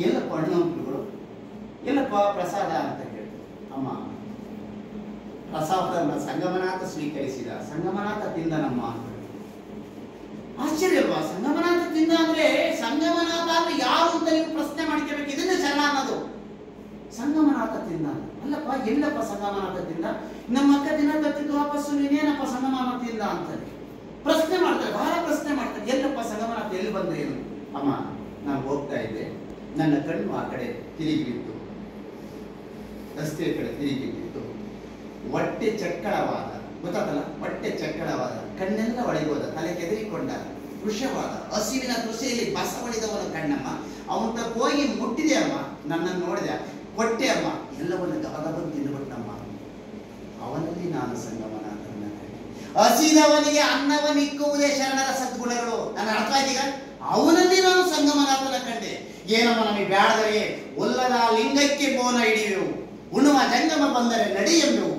ಎಲ್ಲಪ್ಪ ಹಣ್ಣು ಹಂಪಲುಗಳು, ಎಲ್ಲಪ್ಪ ಪ್ರಸಾದ ಅಂತ ಹೇಳ್ತಾರೆ. ಅಮ್ಮ ಪ್ರಸಾದವನ್ನು ಸಂಗಮನಾಥ ಸ್ವೀಕರಿಸಿದ, ಸಂಗಮನಾಥ ತಿಂದ ನಮ್ಮ ಅಂತ. ಆಶ್ಚರ್ಯ ಅಲ್ವಾ? ಸಂಗಮನಾಥ ತಿಂದ ಅಂದ್ರೆ ಸಂಗಮನಾಥ ಅಂದ್ರೆ ಯಾರು ಅಂತ ನೀವು ಪ್ರಶ್ನೆ ಮಾಡ್ಕೋಬೇಕು. ಇದನ್ನೇ ಶರಣ ಅನ್ನೋದು. ಸಂಗಮನಾಥ ತಿಂದ ಅಲ್ಲಪ್ಪ, ಎಲ್ಲಪ್ಪ ಸಂಗಮನಾಥ ತಿಂದ? ನಮ್ಮ ಅಕ್ಕ ದಿನ ತತ್ತಿದ್ದು ವಾಪಸ್ಸು ನೀನೇನಪ್ಪ ಸಂಗಮನಾಥ ತಿಂದ ಅಂತಾರೆ. ಪ್ರಶ್ನೆ ಮಾಡ್ತಾರೆ, ಬಹಳ ಪ್ರಶ್ನೆ ಮಾಡ್ತಾರೆ. ಎಲ್ಲಪ್ಪ ಸಂಗಮನಾಥ ಎಲ್ಲಿ ಬಂದ್ರೆ ಏನು? ಅಮ್ಮ ನಾನು ಹೋಗ್ತಾ ಇದ್ದೆ, ನನ್ನ ಕಣ್ಣು ಆ ಕಡೆ ತಿರುಗಿತ್ತು, ರಸ್ತೆ ಕಡೆ ತಿರುಗಿತ್ತು, ಹೊಟ್ಟೆ ಚಕ್ಕಳವಾದ, ಗೊತ್ತಾಗಲ್ಲ, ಹೊಟ್ಟೆ ಚಕ್ಕಳವಾದ, ಕಣ್ಣೆಲ್ಲ ಒಳಗೋದ, ತಲೆ ಕೆದರಿಕೊಂಡ, ಕೃಶವಾದ ಹಸಿವಿನ ಕೃಷಿಯಲ್ಲಿ ಬಸವಳಿದವನು ಕಣ್ಣಮ್ಮ. ಅವನ ಹೋಗಿ ಮುಟ್ಟಿದೆ ಅಮ್ಮ, ನನ್ನನ್ನು ನೋಡಿದೆ, ಕೊಟ್ಟೆ ಅಮ್ಮ, ಎಲ್ಲವನ್ನು ಗಬಗಬ ತಿಂದುಬಿಟ್ಟಮ್ಮ. ಅವನಲ್ಲಿ ನಾನು ಸಂಗಮನಾಥನನ್ನ ಕಂಡೆ. ಹಸಿದವನಿಗೆ ಅನ್ನವನ್ನಿಕ್ಕುವುದೇ ಶರಣರ ಸದ್ಗುಣಗಳು. ನನ್ನ ಅರ್ಥ ಆಯ್ತೀಗ? ಅವನಲ್ಲಿ ನಾನು ಸಂಗಮನಾಥನ ಕಂಡೆ. ಏನಮ್ಮ ನಮಗೆ ಬ್ಯಾಡದರೆ ಒಲ್ಲದ ಲಿಂಗಕ್ಕೆ ಬೋನ ಹಿಡಿಯುವೆವು, ಉಣುವ ಜಂಗಮ ಬಂದರೆ ನಡೆಯುವೆವು.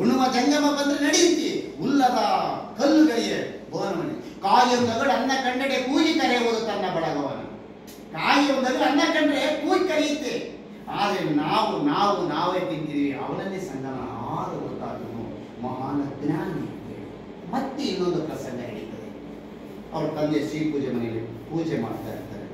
ಉಣುವ ಜಂಗಮ ಬಂದರೆ ನಡೆಯುತ್ತಿ, ಉಲ್ಲದ ಕಲ್ಲುಗಳಿಗೆ ಬೋನಮಣಿ. ಕಾಯೊಂದಗಳು ಅನ್ನ ಕಂಡಡೆ ಕೂಗಿ ಕರೆಯುವುದು ತನ್ನ ಬಳಗವನು. ಕಾಯೊಂದಗಳು ಅನ್ನ ಕಂಡ್ರೆ ಕೂಗಿ ಕರೆಯುತ್ತೆ. ಆದರೆ ನಾವೇ ತಿಂತೀವಿ. ಅವನಲ್ಲಿ ಸಂಗಮ ಆರು ಗೊತ್ತಾದನು ಮಹಾನ್ ಜ್ಞಾನಿ. ಮತ್ತೆ ಇನ್ನೊಂದು ಪ್ರಸಂಗ ನಡೀತದೆ. ಅವ್ರ ತಂದೆ ಶ್ರೀ ಪೂಜೆ ಮನೆಯಲ್ಲಿ ಪೂಜೆ ಮಾಡ್ತಾ ಇರ್ತಾರೆ.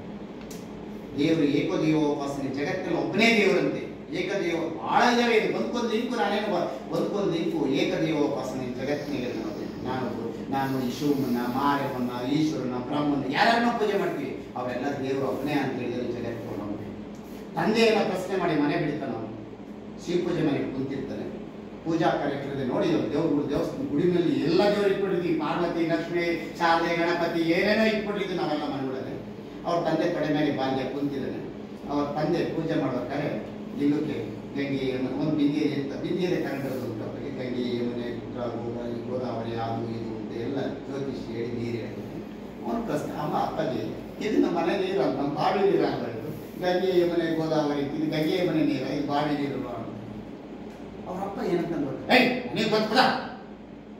ದೇವರು ಏಕದೇವೋಪಾಸನೆ, ಜಗತ್ತಿನ ಒಬ್ಬನೇ ದೇವರಂತೆ. ಏಕದೇವ ಬಹಳ ಇದಾವೆ. ಒಂದ್ಕೊಂದು ಲಿಂಕು ನಾನೇನು ಒಂದ್ಕೊಂದು ಲಿಂಕು ಏಕದೇವೋಪಾಸನೆ ಜಗತ್ತಿನಲ್ಲಿ. ನಾನು ಈ ಶಿವಮನ್ನ, ಮಾರಮ್ಮನ್ನ, ಈಶ್ವರನ, ಬ್ರಹ್ಮನ ಯಾರನ್ನೋ ಪೂಜೆ ಮಾಡ್ತೀವಿ. ಅವೆಲ್ಲ ದೇವರು ಒಬ್ಬನೇ ಅಂತ ಹೇಳಿದ್ರೆ ಜಗತ್ತು ನಮಗೆ. ತಂದೆಯನ್ನ ಪ್ರಶ್ನೆ ಮಾಡಿ ಮನೆ ಬಿಡ್ತಾನೆ. ಅವನು ಶ್ರೀ ಪೂಜೆ ಮನೆಗೆ ಕುಂತಿರ್ತಾನೆ. ಪೂಜಾ ಕಾರ್ಯಕ್ರಮದಲ್ಲಿ ನೋಡಿ ದೇವಸ್ಥಾನ ಗುಡಿನಲ್ಲಿ ಎಲ್ಲ ದೇವರು ಇಟ್ಬಿಟ್ಟಿದ್ವಿ. ಪಾರ್ವತಿ, ಲಕ್ಷ್ಮಿ, ಶಾರದೆ, ಗಣಪತಿ ಏನೇನೋ ಇಟ್ಬಿಟ್ಟಿದ್ವಿ ನಾವೆಲ್ಲ ಮನೆಗಳಲ್ಲಿ. ಅವ್ರ ತಂದೆ ಕಡೆ ಮೇಲೆ ಬಾಲ್ಯ ಕುಂತಿದ್ದಾನೆ. ಅವ್ರ ತಂದೆ ಪೂಜೆ ಮಾಡ್ಬೇಕಾದ್ರೆ ಲಿಂಗಕ್ಕೆ ಗಂಗೆ ಒಂದು ಬಿಂದಿಗೆ ತಗೊಂಡಿರೋದು ಉಂಟು. ಅವರಿಗೆ ಗಂಗೆ, ಯಮುನೆ, ಗೋದಾವರಿ, ಅದು ಇದು ಅಂತ ಎಲ್ಲ ಜ್ಯೋತಿಷಿ ಹೇಳಿ ನೀರು ಹೇಳಿದ್ರೆ ಅವನು ಪ್ರಶ್ನೆ, ಅಮ್ಮ ಅಪ್ಪಾಜಿ ಇದು ನಮ್ಮ ಮನೆ ನೀರು ಅಂತ, ನಮ್ಮ ಬಾವಿ ನೀರು ಆಗಬಾರ್ದು. ಗಂಗೆ, ಯಮುನೆ, ಗೋದಾವರಿ, ಇದು ಗಂಗೆ ಯಮುನೆ ನೀರು, ಇದು ಬಾವಿ ನೀರು ಅಂತ. ಅವರಪ್ಪ ಏನಂತಂದ್ರು, ನೀವು ಗೊತ್ತದ,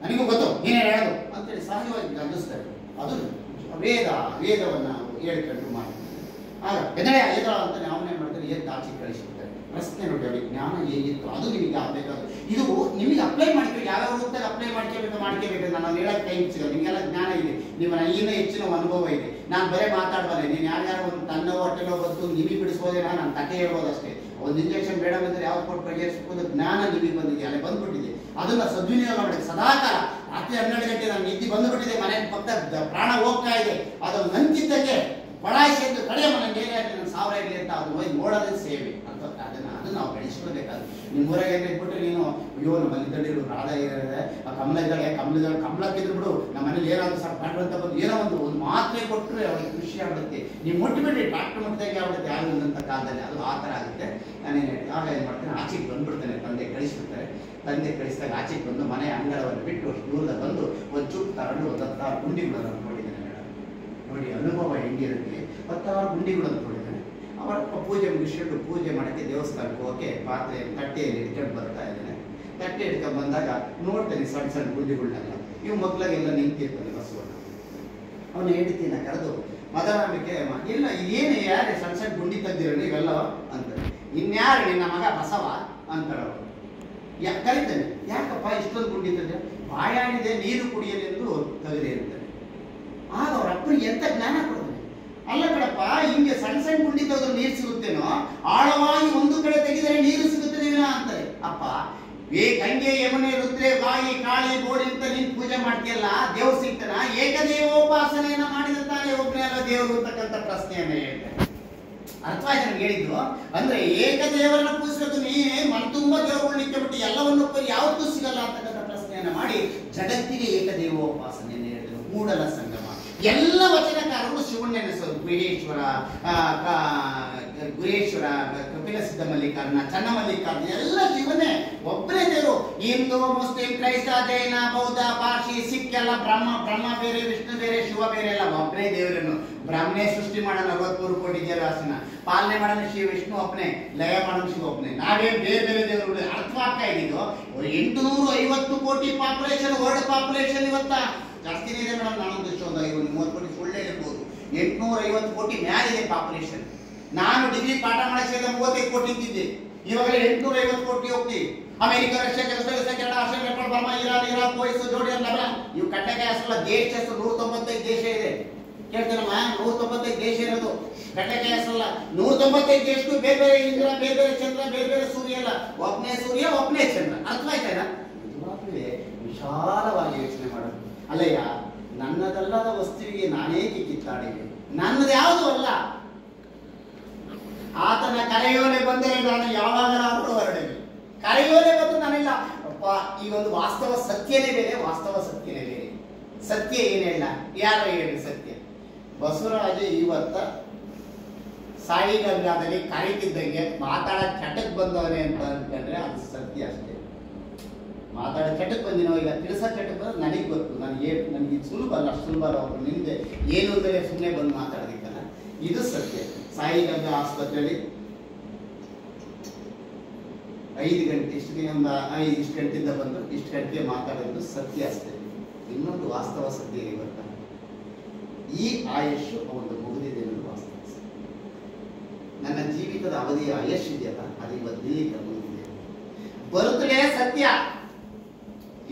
ನನಗೂ ಗೊತ್ತು, ನೀನೇ ಹೇಳೋದು ಅಂತೇಳಿ ಸಹಜವಾಗಿ ಗಮನಿಸ್ತಾರೆ. ಅದು ವೇದವನ್ನು ಹೇಳ್ಕೊಂಡು ಮಾಡ್ತಾರೆ. ಆಗ ಎದಳೆ ಎದಳ ಅಂತಾನೆ ಅವನೇ ಮಾಡ್ತಾರೆ. ಎದ್ದು ಆಚೆ ಕಳಿಸ್ಬಿಡ್ತಾರೆ. ಪ್ರಶ್ನೆ ನೋಡಿ, ಅವ್ರಿಗೆ ಜ್ಞಾನ ಹೇಗಿತ್ತು ಅದು ನಿಮಗೆ ಆಗಬೇಕಾದ್ರು. ಇದು ನಿಮಗೆ ಅಪ್ಲೈ ಮಾಡ್ತೀವಿ, ಯಾವ್ಯಾವ ರೂಪದಲ್ಲಿ ಅಪ್ಲೈ ಮಾಡ್ಕೋಬೇಕು. ನಾನು ಹೇಳೋಕ್ಕೆ ಟೈಮ್ ಸಿಗೋದು. ನಿಮಗೆಲ್ಲ ಜ್ಞಾನ ಇದೆ, ನಿಮ್ಮ ಇನ್ನೂ ಹೆಚ್ಚಿನ ಅನುಭವ ಇದೆ. ನಾನು ಬರೇ ಮಾತಾಡ್ಬಾರೆ. ನೀನು ಯಾರ್ಯಾರು ಒಂದು ತನ್ನೋ ಹೊಟ್ಟೆಲೋ ಬಂದು ನಿಮಗೆ ಬಿಡಿಸ್ಬೋದೇನೋ, ನಾನು ಕಥೆ ಹೇಳ್ಬೋದಷ್ಟೇ. ಒಂದು ಇಂಜೆಕ್ಷನ್ ಬೇಡ ಬಂದರೆ ಯಾವ್ದು ಕೊಟ್ಟು ಬಗೆಹರಿಸ್ಬೋದು. ಜ್ಞಾನ ನಿಮಗೆ ಬಂದಿದೆ, ಅಲ್ಲಿ ಬಂದ್ಬಿಟ್ಟಿದೆ. ಅದನ್ನು ಸದ್ವಿನಿಯೋಗ ಮಾಡಿ ಸದಾಕಾಲ ರಾತ್ರಿ 12 ಗಂಟೆ ನಾನು ನಿದ್ದೆ ಬಂದುಬಿಟ್ಟಿದೆ, ಮನೆ ಪಕ್ಕ ಪ್ರಾಣ ಹೋಗ್ತಾ ಇದೆ, ಅದು ನಂತಿದ್ದಕ್ಕೆ ಪಡಾಯಿಸಿ ಎಂದು ಕಡೆಯ ಮನೆ ಬೇರೆ ನನ್ನ 1000 ಇರಲಿ ಅಂತ ಅದು ಹೋಗಿ ನೋಡೋದೇ ಸೇವೆ ಅಂತ. ಅದನ್ನು ನಾವು ಬೆಳೆಸ್ಕೊಳ್ಬೇಕಾದ್ರೆ ನಿಮ್ಮೂರಾಗ ಇಟ್ಬಿಟ್ರೆ ನೀನು ಅಯ್ಯೋ ನಮ್ಮಲ್ಲಿ ತಡಿರು ರಾಧ ಏನಿದೆ, ಆ ಕಮಲ ಇದ್ದಾಳೆ, ಕಮಲಕ್ಕಿದ್ರು ಬಿಡು, ನಮ್ಮ ಮನೇಲಿ ಏನಾದ್ರು ಸ್ವಲ್ಪ ಕಂಡ್ರು ಅಂತ ಬಂದು ಏನೋ ಒಂದು ಮಾತ್ರೆ ಕೊಟ್ಟರೆ ಅವ್ರಿಗೆ ಖುಷಿ ಆಗ್ಬಿಡುತ್ತೆ. ನೀವು ಮುಟ್ಟಿಬಿಟ್ರಿ ಡಾಕ್ಟರ್ ಮುಟ್ಟಿದಾಗೆ ಆಗ್ಬಿಡುತ್ತೆ. ಯಾರು ಇಲ್ಲಂತ ಕಾಲದಲ್ಲಿ ಅದು ಆ ಥರ ಆಗುತ್ತೆ. ನಾನೇನು ಆಗ ಏನು ಮಾಡ್ತೇನೆ, ಆಚೆಗೆ ಬಂದ್ಬಿಡ್ತೇನೆ. ತಂದೆ ಕಳಿಸ್ಬಿಡ್ತಾರೆ. ತಂದೆ ಕಳಿಸಿದಾಗ ಆಚೆಗೆ ಬಂದು ಮನೆ ಅಂಗಳವನ್ನು ಬಿಟ್ಟು ಅಷ್ಟು ದೂರದ ಬಂದು ಒಂದು ಚುಟ್ಟು ತಗೊಂಡು ಒಂದು 10 ಗುಂಡಿಗಳನ್ನು ನೋಡಿದ್ದೇನೆ ಮೇಡಮ್. ನೋಡಿ ಅನುಭವ ಹೆಂಗಿರುತ್ತೆ. 10 ಗುಂಡಿಗಳನ್ನು ನೋಡಿದ್ದೇನೆ. ಅವರಪ್ಪ ಪೂಜೆ ಮುಗಿಸ್ಕೊಂಡು ಪೂಜೆ ಮಾಡೋಕ್ಕೆ ದೇವಸ್ಥಾನಕ್ಕೆ ಹೋಗಕ್ಕೆ ಪಾತ್ರೆ ತಟ್ಟೆಯಲ್ಲಿ ಇಟ್ಕೊಂಡು ಬರ್ತಾ ಇದ್ದೇನೆ. ತಟ್ಟೆ ಇಟ್ಕೊಂಡು ಬಂದಾಗ ನೋಡ್ತೇನೆ ಸಣ್ಣ ಸಣ್ಣ ಗುಂಡಿಗಳನ್ನೆಲ್ಲ. ಇವು ಮಕ್ಕಳಿಗೆಲ್ಲ ನಿಂತಿರ್ತಾನೆ ಬಸವಣ್ಣ. ಅವನು ಹೇಳ್ತೀನ ಕರೆದು, ಮದರಾಂಬಿಕೆ ಇಲ್ಲ ಇದೇನು ಯಾರೇ ಸಣ್ಣ ಸಣ್ಣ ಗುಂಡಿ ತೆಗ್ದಿರೋಣ ಇವೆಲ್ಲವ ಅಂತಾರೆ. ಇನ್ಯಾರು ನಿನ್ನ ಮಗ ಬಸವ ಅಂತಾರೆ ಅವರು. ಕರೀತಾನೆ, ಯಾಕಪ್ಪ ಇಷ್ಟೊಂದು ಗುಂಡಿ ತೆಗ್ದ್ರೆ? ಬಾಯಾಡಿದೆ ನೀರು ಕುಡಿಯಲೆಂದು ತೆಗೆದೇ ಇರ್ತಾನೆ. ಆಗ ಅವ್ರ ಅಪ್ಪನಿಗೆ ಎಂತ ಜ್ಞಾನ ಕೊಡ್ತಾನೆ. ಅಲ್ಲ ಕಡಪ್ಪ, ಹಿಂಗೆ ಸಣ್ಣ ಸಣ್ಣ ಗುಂಡಿ ತೆಗೆದ್ರೆ ನೀರು ಸಿಗುತ್ತೇನೋ, ಆಳವಾಗಿ ಒಂದು ಕಡೆ ತೆಗೆದರೆ ನೀರು ಸಿಗುತ್ತದೇನೋ ಅಂತಾರೆ. ಅಪ್ಪ ಗಂಗೆ, ಯಮುನೆ, ರುದ್ರೆ, ಬಾಯಿ, ಕಾಳಿ, ಗೋಡಿ ಅಂತ ನೀನು ಪೂಜೆ ಮಾಡ್ತೀಯಲ್ಲ, ದೇವ್ರು ಸಿಗ್ತಾನ? ಏಕದೇವೋಪಾಸನೆಯನ್ನ ಮಾಡಿದ ತಾನೇ ಒಬ್ಬನೇ ಅಲ್ಲ ದೇವರು ಅಂತಕ್ಕಂಥ ಪ್ರಶ್ನೆಯನ್ನ ಹೇಳ್ತಾರೆ. ಅರ್ಥವಾಯ್ತು ನನಗೆ ಹೇಳಿದ್ದು? ಅಂದ್ರೆ ಏಕದೇವರನ್ನ ಪೂಜಿಸೋದು, ನೀನೇ ಮನ್ ತುಂಬ ದೇವರುಗಳು ನಿಂತುಬಿಟ್ಟು ಎಲ್ಲವನ್ನು ಯಾವತ್ತೂ ಸಿಗಲ್ಲ ಅಂತಕ್ಕಂಥ ಪ್ರಶ್ನೆಯನ್ನ ಮಾಡಿ ಜಗತ್ತಿಗೆ ಏಕದೇವೋಪಾಸನೆಯನ್ನು ಹೇಳಿದರು. ಮೂಡಲ ಸಂಗಮ. ಎಲ್ಲ ವಚನಕಾರರು ಶಿವಣ್ಣ ನೆನೆಸೋದು. ಗುರೇಶ್ವರ, ಕಪಿಲ ಸಿದ್ಧ ಮಲ್ಲಿಕಾರ್ಜುನ, ಚನ್ನಮಲ್ಲಿಕಾರ್ಜುನ ಎಲ್ಲ ಶಿವನೇ, ಒಬ್ಬರೇ ದೇವರು. ಹಿಂದೂ, ಮುಸ್ಲಿಂ, ಕ್ರೈಸ್ತ, ಜೈನ, ಬೌದ್ಧ, ಪಾರ್ಸಿ, ಸಿಖ್ ಎಲ್ಲ ಬ್ರಹ್ಮ ಬೇರೆ, ವಿಷ್ಣು ಬೇರೆ, ಶಿವ ಬೇರೆ ಎಲ್ಲ ಒಬ್ಬರೇ ದೇವರನ್ನು. ಬ್ರಹ್ಮನೇ ಸೃಷ್ಟಿ ಮಾಡೋಣ 63 ಕೋಟಿ ಜೀವರಾಶಿನ, ಪಾಲನೆ ಮಾಡೋಣ ವಿಷ್ಣು ಒಬ್ಬನೇ, ಲಯ ಮಾಡೋಣ ಶಿವ ಒಬ್ಬನೇ. ನಾವೇ ಬೇರೆ ಬೇರೆ ದೇವರುಗಳು. ಅರ್ಥವಾಗ್ತಾ ಇದ್ದಿದ್ದು 850 ಕೋಟಿ ಪಾಪ್ಯುಲೇಷನ್, ವರ್ಲ್ಡ್ ಪಾಪ್ಯುಲೇಷನ್ ಇವತ್ತ ಜಾಸ್ತಿನೇ ಇದೆ ಮೇಡಮ್. ನಾನೊಂದು 30 ಕೋಟಿ ಸುಳ್ಳೇ ಇರ್ಬೋದು. 850 ಕೋಟಿ ಮ್ಯಾಲಿದೆ ಪಾಪ್ಯುಲೇಷನ್. ನಾನು ಡಿಗ್ರಿ ಪಾಠ ಮಾಡಿಸಿದ 35 ಕೋಟಿ ಇದ್ದಿದ್ದೆ. ಇವಾಗಲೇ 850 ಕೋಟಿ ಹೋಗ್ತೀವಿ. America, Russia, Canada, Australia, Nepal, Burma, Iran, Kuwait, Jordan, Lebanon, ಇವು ಕಟ್ಟಕಾಯಿ ಅಷ್ಟಲ್ಲ. ದೇಶ ಎಷ್ಟು 195 ದೇಶ ಇದೆ. ಕೇಳ್ತೀನಮ್ಮ, 195 ದೇಶ ಇರೋದು ಕಟ್ಟಕಾಯಿ ಅಷ್ಟಲ್ಲ. 195 ದೇಶಕ್ಕೂ ಬೇರೆ ಬೇರೆ ಇಂದ್ರ, ಬೇರೆ ಬೇರೆ ಚಂದ್ರ, ಬೇರೆ ಬೇರೆ ಸೂರ್ಯ ಅಲ್ಲ. ಒಬ್ಬನೇ ಸೂರ್ಯ, ಒಬ್ಬನೇ ಚಂದ್ರ. ಅರ್ಥವಾಯ್ತಾನ? ನಿಜವಾಗ್ಲೂ ವಿಶಾಲವಾಗಿ ಯೋಚನೆ ಮಾಡೋದು. ಅಲ್ಲಯ್ಯ, ನನ್ನದಲ್ಲದ ವಸ್ತುವಿಗೆ ನಾನೇಕೆ ಕಿತ್ತಾಡಿವೆ? ನನ್ನದು ಯಾವುದು ಅಲ್ಲ. ಆತನ ಕರೆಯೋಲೆ ಬಂದರೆ ನಾನು ಯಾವಾಗಲಾದರೂ ಹೊರಡಬೇಕು. ಕರೆಯೋಲೆ ಬಂದು ನಾನಿಲ್ಲ ಅಪ್ಪ. ಈ ಒಂದು ವಾಸ್ತವ ಸತ್ಯನೇ ಬೇರೆ, ವಾಸ್ತವ ಸತ್ಯನೇ ಬೇರೆ. ಸತ್ಯ ಏನಿಲ್ಲ, ಯಾರು ಹೇಳಿ ಸತ್ಯ? ಬಸವರಾಜ ಇವತ್ತ ಸಾಯಿ ಗಂಗಾದಲ್ಲಿ ಕರೀತಿದ್ದಂಗೆ ಮಾತಾಡೋ ಚಟಕ್ ಬಂದವನೇ ಅಂತ ಅನ್ಕೊಂಡ್ರೆ ಅದು ಸತ್ಯ ಅಷ್ಟೇ. ಮಾತಾಡೋ ಚಟಕ್ ಬಂದಿನೋ, ಈಗ ತಿಳಿಸೋ ಚಟಕ್ ಬಂದ್ರೆ ನನಗೆ ಗೊತ್ತು, ನನಗೆ ಇದು ಸುಲಭ ಅಲ್ಲ, ಅಷ್ಟು ಸುಲಭ ಅಲ್ಲ. ಅವ್ರು ನಿಂದೆ ಏನು ಅಂದರೆ ಸುಮ್ಮನೆ ಬಂದು ಮಾತಾಡೋದಿಕ್ಕಲ್ಲ, ಇದು ಸತ್ಯ. ಸಾಯಿ ಗಂಗಾ ಆಸ್ಪತ್ರೆಯಲ್ಲಿ 5 ಗಂಟೆ ಇಷ್ಟು ಗಂಟೆಯಿಂದ ಬಂದು ಇಷ್ಟು ಗಂಟೆಗೆ ಮಾತಾಡೋದು ಸತ್ಯ ಅಷ್ಟೇ. ಇನ್ನೊಂದು ವಾಸ್ತವ ಸತ್ಯ ಇವತ್ತ ಈ ಆಯುಷ್ ಒಂದು ಮುಗಿದಿದೆ ಅನ್ನೋದು ವಾಸ್ತವ. ನನ್ನ ಜೀವಿತದ ಅವಧಿಯ ಆಯುಷ್ ಇದೆಯಲ್ಲ, ಅದು ಇವತ್ತು ಇಲ್ಲಿ ಮುಗಿದಿದೆ. ಬರುತ್ತಲೇ ಸತ್ಯ.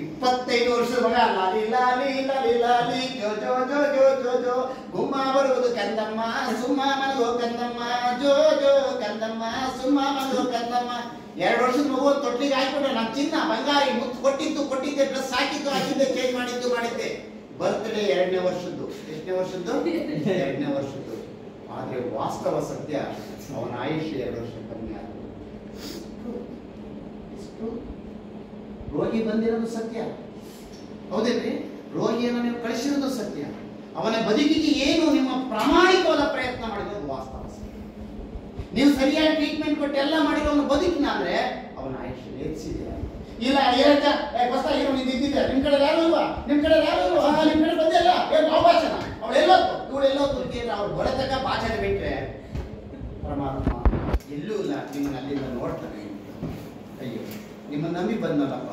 25 ವರ್ಷದ ಮಗ ಲಾಲಿ ಲಾಲಿ ಲಾಲಿ ಲಾಲಿ ಜೋ ಜೋ ಜೋ ಜೋ ಜೋ ಜೋ ಗುಮ್ಮ ಬರುವುದು ಕಂದಮ್ಮ ಸುಮ್ಮ ಮನಗೋ ಕಂದಮ್ಮ ಜೋ ಜೋ ಕಂದಮ್ಮ ಸುಮ್ಮ ಮನಗೋ ಕಂದಮ್ಮ. 2 ವರ್ಷದ ಮಗು ತೊಟ್ಲಿಗೆ ಹಾಕಿಬಿಟ್ರೆ ನಮ್ಮ ಚಿನ್ನ ಬಂಗಾರಿ ಮುತ್ತು ಕೊಟ್ಟಿದ್ದೆ, ಡ್ರೆಸ್ ಹಾಕಿದ್ದೆ, ಚೇಂಜ್ ಮಾಡಿದ್ದೆ. ಬರ್ತ್ಡೇ 2ನೇ ವರ್ಷದ್ದು. ಎಷ್ಟನೇ ವರ್ಷದ್ದು? 2ನೇ ವರ್ಷದ್ದು. ಆದ್ರೆ ವಾಸ್ತವ ಸತ್ಯ ಅವನ ಆಯುಷ್ಯ 2 ವರ್ಷ ಕಮ್ಮಿ ಆಗಿದೆ. ರೋಗಿ ಬಂದಿರೋದು ಸತ್ಯ, ಹೌದೇನ್ರಿ? ರೋಗಿಯನ್ನು ನೀವು ಕಳಿಸಿರೋದು ಸತ್ಯ. ಅವನ ಬದುಕಿಗೆ ಏನು ನಿಮ್ಮ ಪ್ರಾಮಾಣಿಕವಾದ ಪ್ರಯತ್ನ ಮಾಡಿರೋದು ವಾಸ್ತವ ಸತ್ಯ. ನೀವು ಸರಿಯಾಗಿ ಟ್ರೀಟ್ಮೆಂಟ್ ಕೊಟ್ಟು ಎಲ್ಲ ಮಾಡಿರೋನು ಬದುಕಿನ ಅಂದ್ರೆ ಅವನ ಆಯುಷ್ಯ ಹೆಚ್ಚಿದೆ. ಇಲ್ಲ ಹೊಸ ಹೀರೋ ನಿಂತಿದ್ದೆ, ನಿಮ್ ಕಡೆ ಯಾರು ಇಲ್ವಾ? ನಿಮ್ ಕಡೆ ಬಂದಿಲ್ಲ, ಯಾವ ಭಾಷಣ ಅವಳೆಲ್ಲೋತ್ತು ಇವಳೆಲ್ಲೋತ್ತು ಅಂತೀರ. ಅವ್ರು ಬರತಕ್ಕ ಭಾಷಣ ಬಿಟ್ರೆ ಪರಮಾತ್ಮ ಎಲ್ಲೂ ಇಲ್ಲ. ನಿಮ್ಮನ್ನ ಅಲ್ಲಿಂದ ನೋಡ್ತಾನೆ. ಅಯ್ಯೋ ನಿಮ್ಮನ್ನ ನಂಬಿ ಬಂದಲ್ಲಪ್ಪ.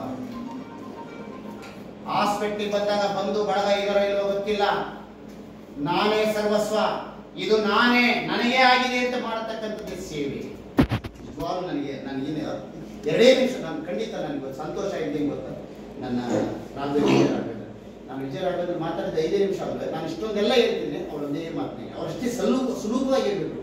ಹಾಸ್ಪಿಟ್ಲಿಗೆ ಬಂದಾಗ ಬಂದು ಬಳಗ ಇದರೋ ಇಲ್ಲೋ ಗೊತ್ತಿಲ್ಲ, ನಾನೇ ಸರ್ವಸ್ವ, ಇದು ನನಗೇ ಆಗಿದೆ ಅಂತ ಮಾಡತಕ್ಕಂಥದ್ದು ಸೇವೆ. ನಿಜವಾಗ್ಲೂ ನನಗೇನು 2 ನಿಮಿಷ ನಾನು ಖಂಡಿತ ನನಗೆ ಸಂತೋಷ ಇದ್ದಂಗೆ ಗೊತ್ತ. ನನ್ನ ನಾನು ವಿಜಯರಾಘವೇಂದ್ರ ಮಾತಾಡಿದ 5 ನಿಮಿಷ ಆದ್ರೆ ನಾನು ಇಷ್ಟೊಂದೆಲ್ಲ ಹೇಳ್ತೀನಿ. ಅವರೊಂದೇ ಮಾತನಾಡಿ ಅವರಷ್ಟೇ ಸುಲಭವಾಗಿ ಹೇಳ್ಬಿಟ್ರು.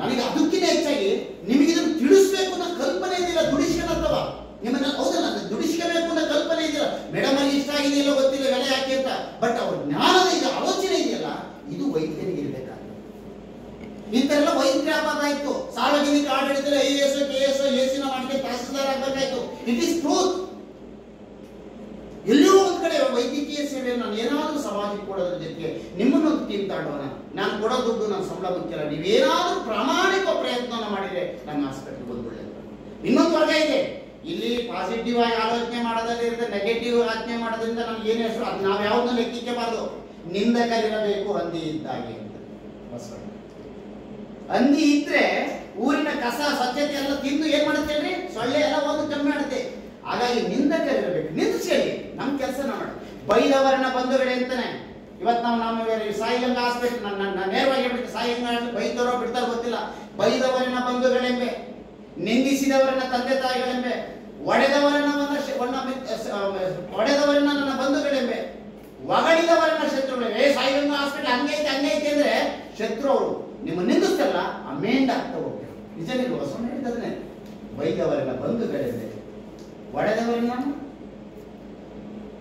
ನನಗೆ ಅದಕ್ಕಿಂತ ಹೆಚ್ಚಾಗಿ ನಿಮಗೆ ಇದನ್ನು ತಿಳಿಸ್ಬೇಕು ಅನ್ನೋ ಕಲ್ಪನೆ ಇದೆಯಲ್ಲ, ದುಡಿಸ್ಕೊಳ್ಳತ್ತವ ನಿಮ್ಮನ್ನ. ಹೌದಲ್ಲ, ದುಡಿಸ್ಕೋಬೇಕು ಅನ್ನೋ ಕಲ್ಪನೆ ಇದೆಯಲ್ಲ. ಮೇಡಮ್ ಅಲ್ಲಿ ಇಷ್ಟ ಆಗಿದೆ ಇಲ್ಲೋ ಗೊತ್ತಿಲ್ಲ, ಬೆಲೆ ಯಾಕೆ ಅಂತ. ಬಟ್ ಅವ್ರ ಜ್ಞಾನದ ಈಗ ಆಲೋಚನೆ ಇದೆಯಲ್ಲ, ಇದು ವೈದ್ಯರಿಗೆ ಇರಬೇಕಾಗುತ್ತೆ. ಇಂಥೆಲ್ಲ ವೈದ್ಯರ ಆಗೋದಾಯ್ತು. ಸಾರ್ವಜನಿಕ ಆಡಳಿತದಲ್ಲಿ IAS KS AC ಮಾಡಿಕೆ ತಹಸೀಲ್ದಾರ್ ಆಗಬೇಕಾಯ್ತು. It is truth. ಎಲ್ಲೋ ಒಂದ್ ಕಡೆ ವೈದ್ಯಕೀಯ ಸೇವೆಯನ್ನು ನಾನು ಏನಾದ್ರೂ ಸಮಾಜಕ್ಕೆ ಕೊಡೋದ್ರ ಜೊತೆಗೆ ನಿಮ್ಮನ್ನು ಟೀಮ್ ತಾಡೋಣ. ನಾನು ಕೊಡೋ ದುಡ್ಡು ನನ್ನ ಸಂಬಳ ಮುಖ್ಯ. ನೀವೇನಾದ್ರೂ ಪ್ರಾಮಾಣಿಕ ಪ್ರಯತ್ನ ಮಾಡಿದ್ರೆ ನನ್ನ ಹಾಸ್ಪಿಟಲ್ ಬಂದು ಒಳ್ಳೆಯದು. ಇನ್ನೊಂದು ವರ್ಗ ಇದೆ, ಇಲ್ಲಿ ಪಾಸಿಟಿವ್ ಆಗಿ ಆಲೋಚನೆ ಮಾಡೋದ್ರಿಂದ ನೆಗೆಟಿವ್ ಆಲೋಚನೆ ಮಾಡೋದ್ರಿಂದ ನಮ್ಗೆ ಏನೇ ಹೆಸರು ಅದು ನಾವು ಯಾವ್ದನ್ನ ಲೆಕ್ಕಿಸಬಾರ್ದು. ನಿಂದಕರಿರಬೇಕು ಹಂದಿ ಇದ್ದಾಗೆ ಅಂತ. ಹಂದಿ ಇದ್ರೆ ಊರಿನ ಕಸ ಸ್ವಚ್ಛತೆ ಎಲ್ಲ ತಿಂದು ಏನ್ ಮಾಡುತ್ತೇನ್ರಿ, ಸೊಳ್ಳೆ ಎಲ್ಲ ಹೋಗಿ ಕಮ್ಮಿ ಮಾಡುತ್ತೆ. ಹಾಗಾಗಿ ನಿಂದಕರಿರಬೇಕು, ನಿಂದಿಸ್ಕೊಳ್ಳಿ, ನಮ್ ಕೆಲಸ ಮಾಡಿ. ಬೈದವರನ್ನ ಬಂಧುಗಳೇ ಅಂತಾನೆ ಇವತ್ತು ನಾವು ನಮ್ಮ ಸಾಯಿ ಗಂಗಾ ಹಾಸ್ಪಿಟಲ್ ನನ್ನ ನೇರವಾಗಿ ಹೇಳ್ಬಿಟ್ಟು ಸಾಯಿ ಗಂಗಾ ಬೈದವರೋ ಬಿಡ್ತಾರೋ ಗೊತ್ತಿಲ್ಲ. ಬೈದವರನ್ನ ಬಂಧುಗಳೆಂಬೆ, ನಿಂದಿಸಿದವರನ್ನ ತಂದೆ ತಾಯಿಗಳೆಂಬೆ, ಒಡೆದವರನ್ನ ನನ್ನ ಬಂಧುಗಳೆಂಬೆ, ಹೊಗಳಿದವರನ್ನ ಶತ್ರುಗಳೆಂಬೆ. ಸಾಯಿ ಗಂಗಾ ಹಾಸ್ಪಿಟಲ್ ಹಂಗೈತೆ ಅಂದ್ರೆ ಶತ್ರು ಅವರು. ನಿಮ್ಮ ನಿಂದಿಸ್ತಲ್ಲ ಅಮೇಂಡ್ ಆಗ್ತಾ ಹೋಗ್ತಾರೆ. ನಿಜ ನೀವು ಹೊಸ ಹೇಳಿದ್ರೆ ಬೈದವರನ್ನ ಬಂಧುಗಳೆಂಬೆ,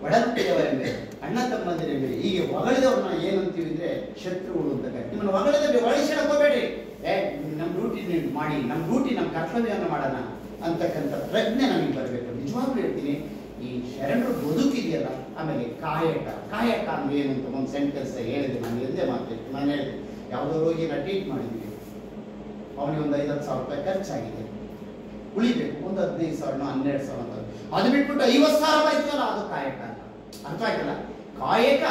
ಒಡಹುಟ್ಟಿದವರೆಂಬೆ, ಅಣ್ಣ ತಮ್ಮಂದಿರೆಂಬೆ. ಹೀಗೆ ಹೊಗಳಿದವ್ರನ್ನ ಏನಂತೀವಿ ಅಂದ್ರೆ ಶತ್ರುಗಳು ಅಂತ. ನಿಮ್ಮನ್ನು ಹೊಗಳಿದ್ರೆ ಒಳಿಸಕ್ಕೆ ಹೋಗಬೇಡ್ರಿ. ನಮ್ಮ ಡ್ಯೂಟಿ ನೀವು ಮಾಡಿ, ನಮ್ಮ ಡ್ಯೂಟಿ ನಮ್ಮ ಕರ್ತವ್ಯವನ್ನು ಮಾಡೋಣ ಅಂತಕ್ಕಂಥ ಪ್ರಜ್ಞೆ ನಮಗೆ ಬರಬೇಕು. ನಿಜವಾಗ್ಲೂ ಹೇಳ್ತೀನಿ, ಈ ಶರಣರು ಬದುಕಿದೆಯಲ್ಲ. ಆಮೇಲೆ ಕಾಯಕ ಅಂದ್ರೆ ಏನು ಅಂತ ಒಂದು ಸೆಂಟೆನ್ಸ್ ಹೇಳಿದೆ. ನಾನು ಎಂದೇ ಮಾತಾಡ್ತೀನಿ. ನಾನು ಹೇಳಿದೆ, ಯಾವುದೋ ರೋಗಿನ ಟ್ರೀಟ್ ಮಾಡಿದ್ವಿ, ಅವನಿಗೆ ಒಂದು 5-10 ಸಾವಿರ ರೂಪಾಯಿ ಖರ್ಚಾಗಿದೆ, ಉಳಿಬೇಕು ಒಂದು 15,000 12,000 ಅದು ಬಿಟ್ಬಿಟ್ಟು 50,000 ರೂಪಾಯಿ ಅದು ಕಾಯಕ ಅಂತ. ಅರ್ಥ ಆಗಿಲ್ಲ. ಕಾಯಕ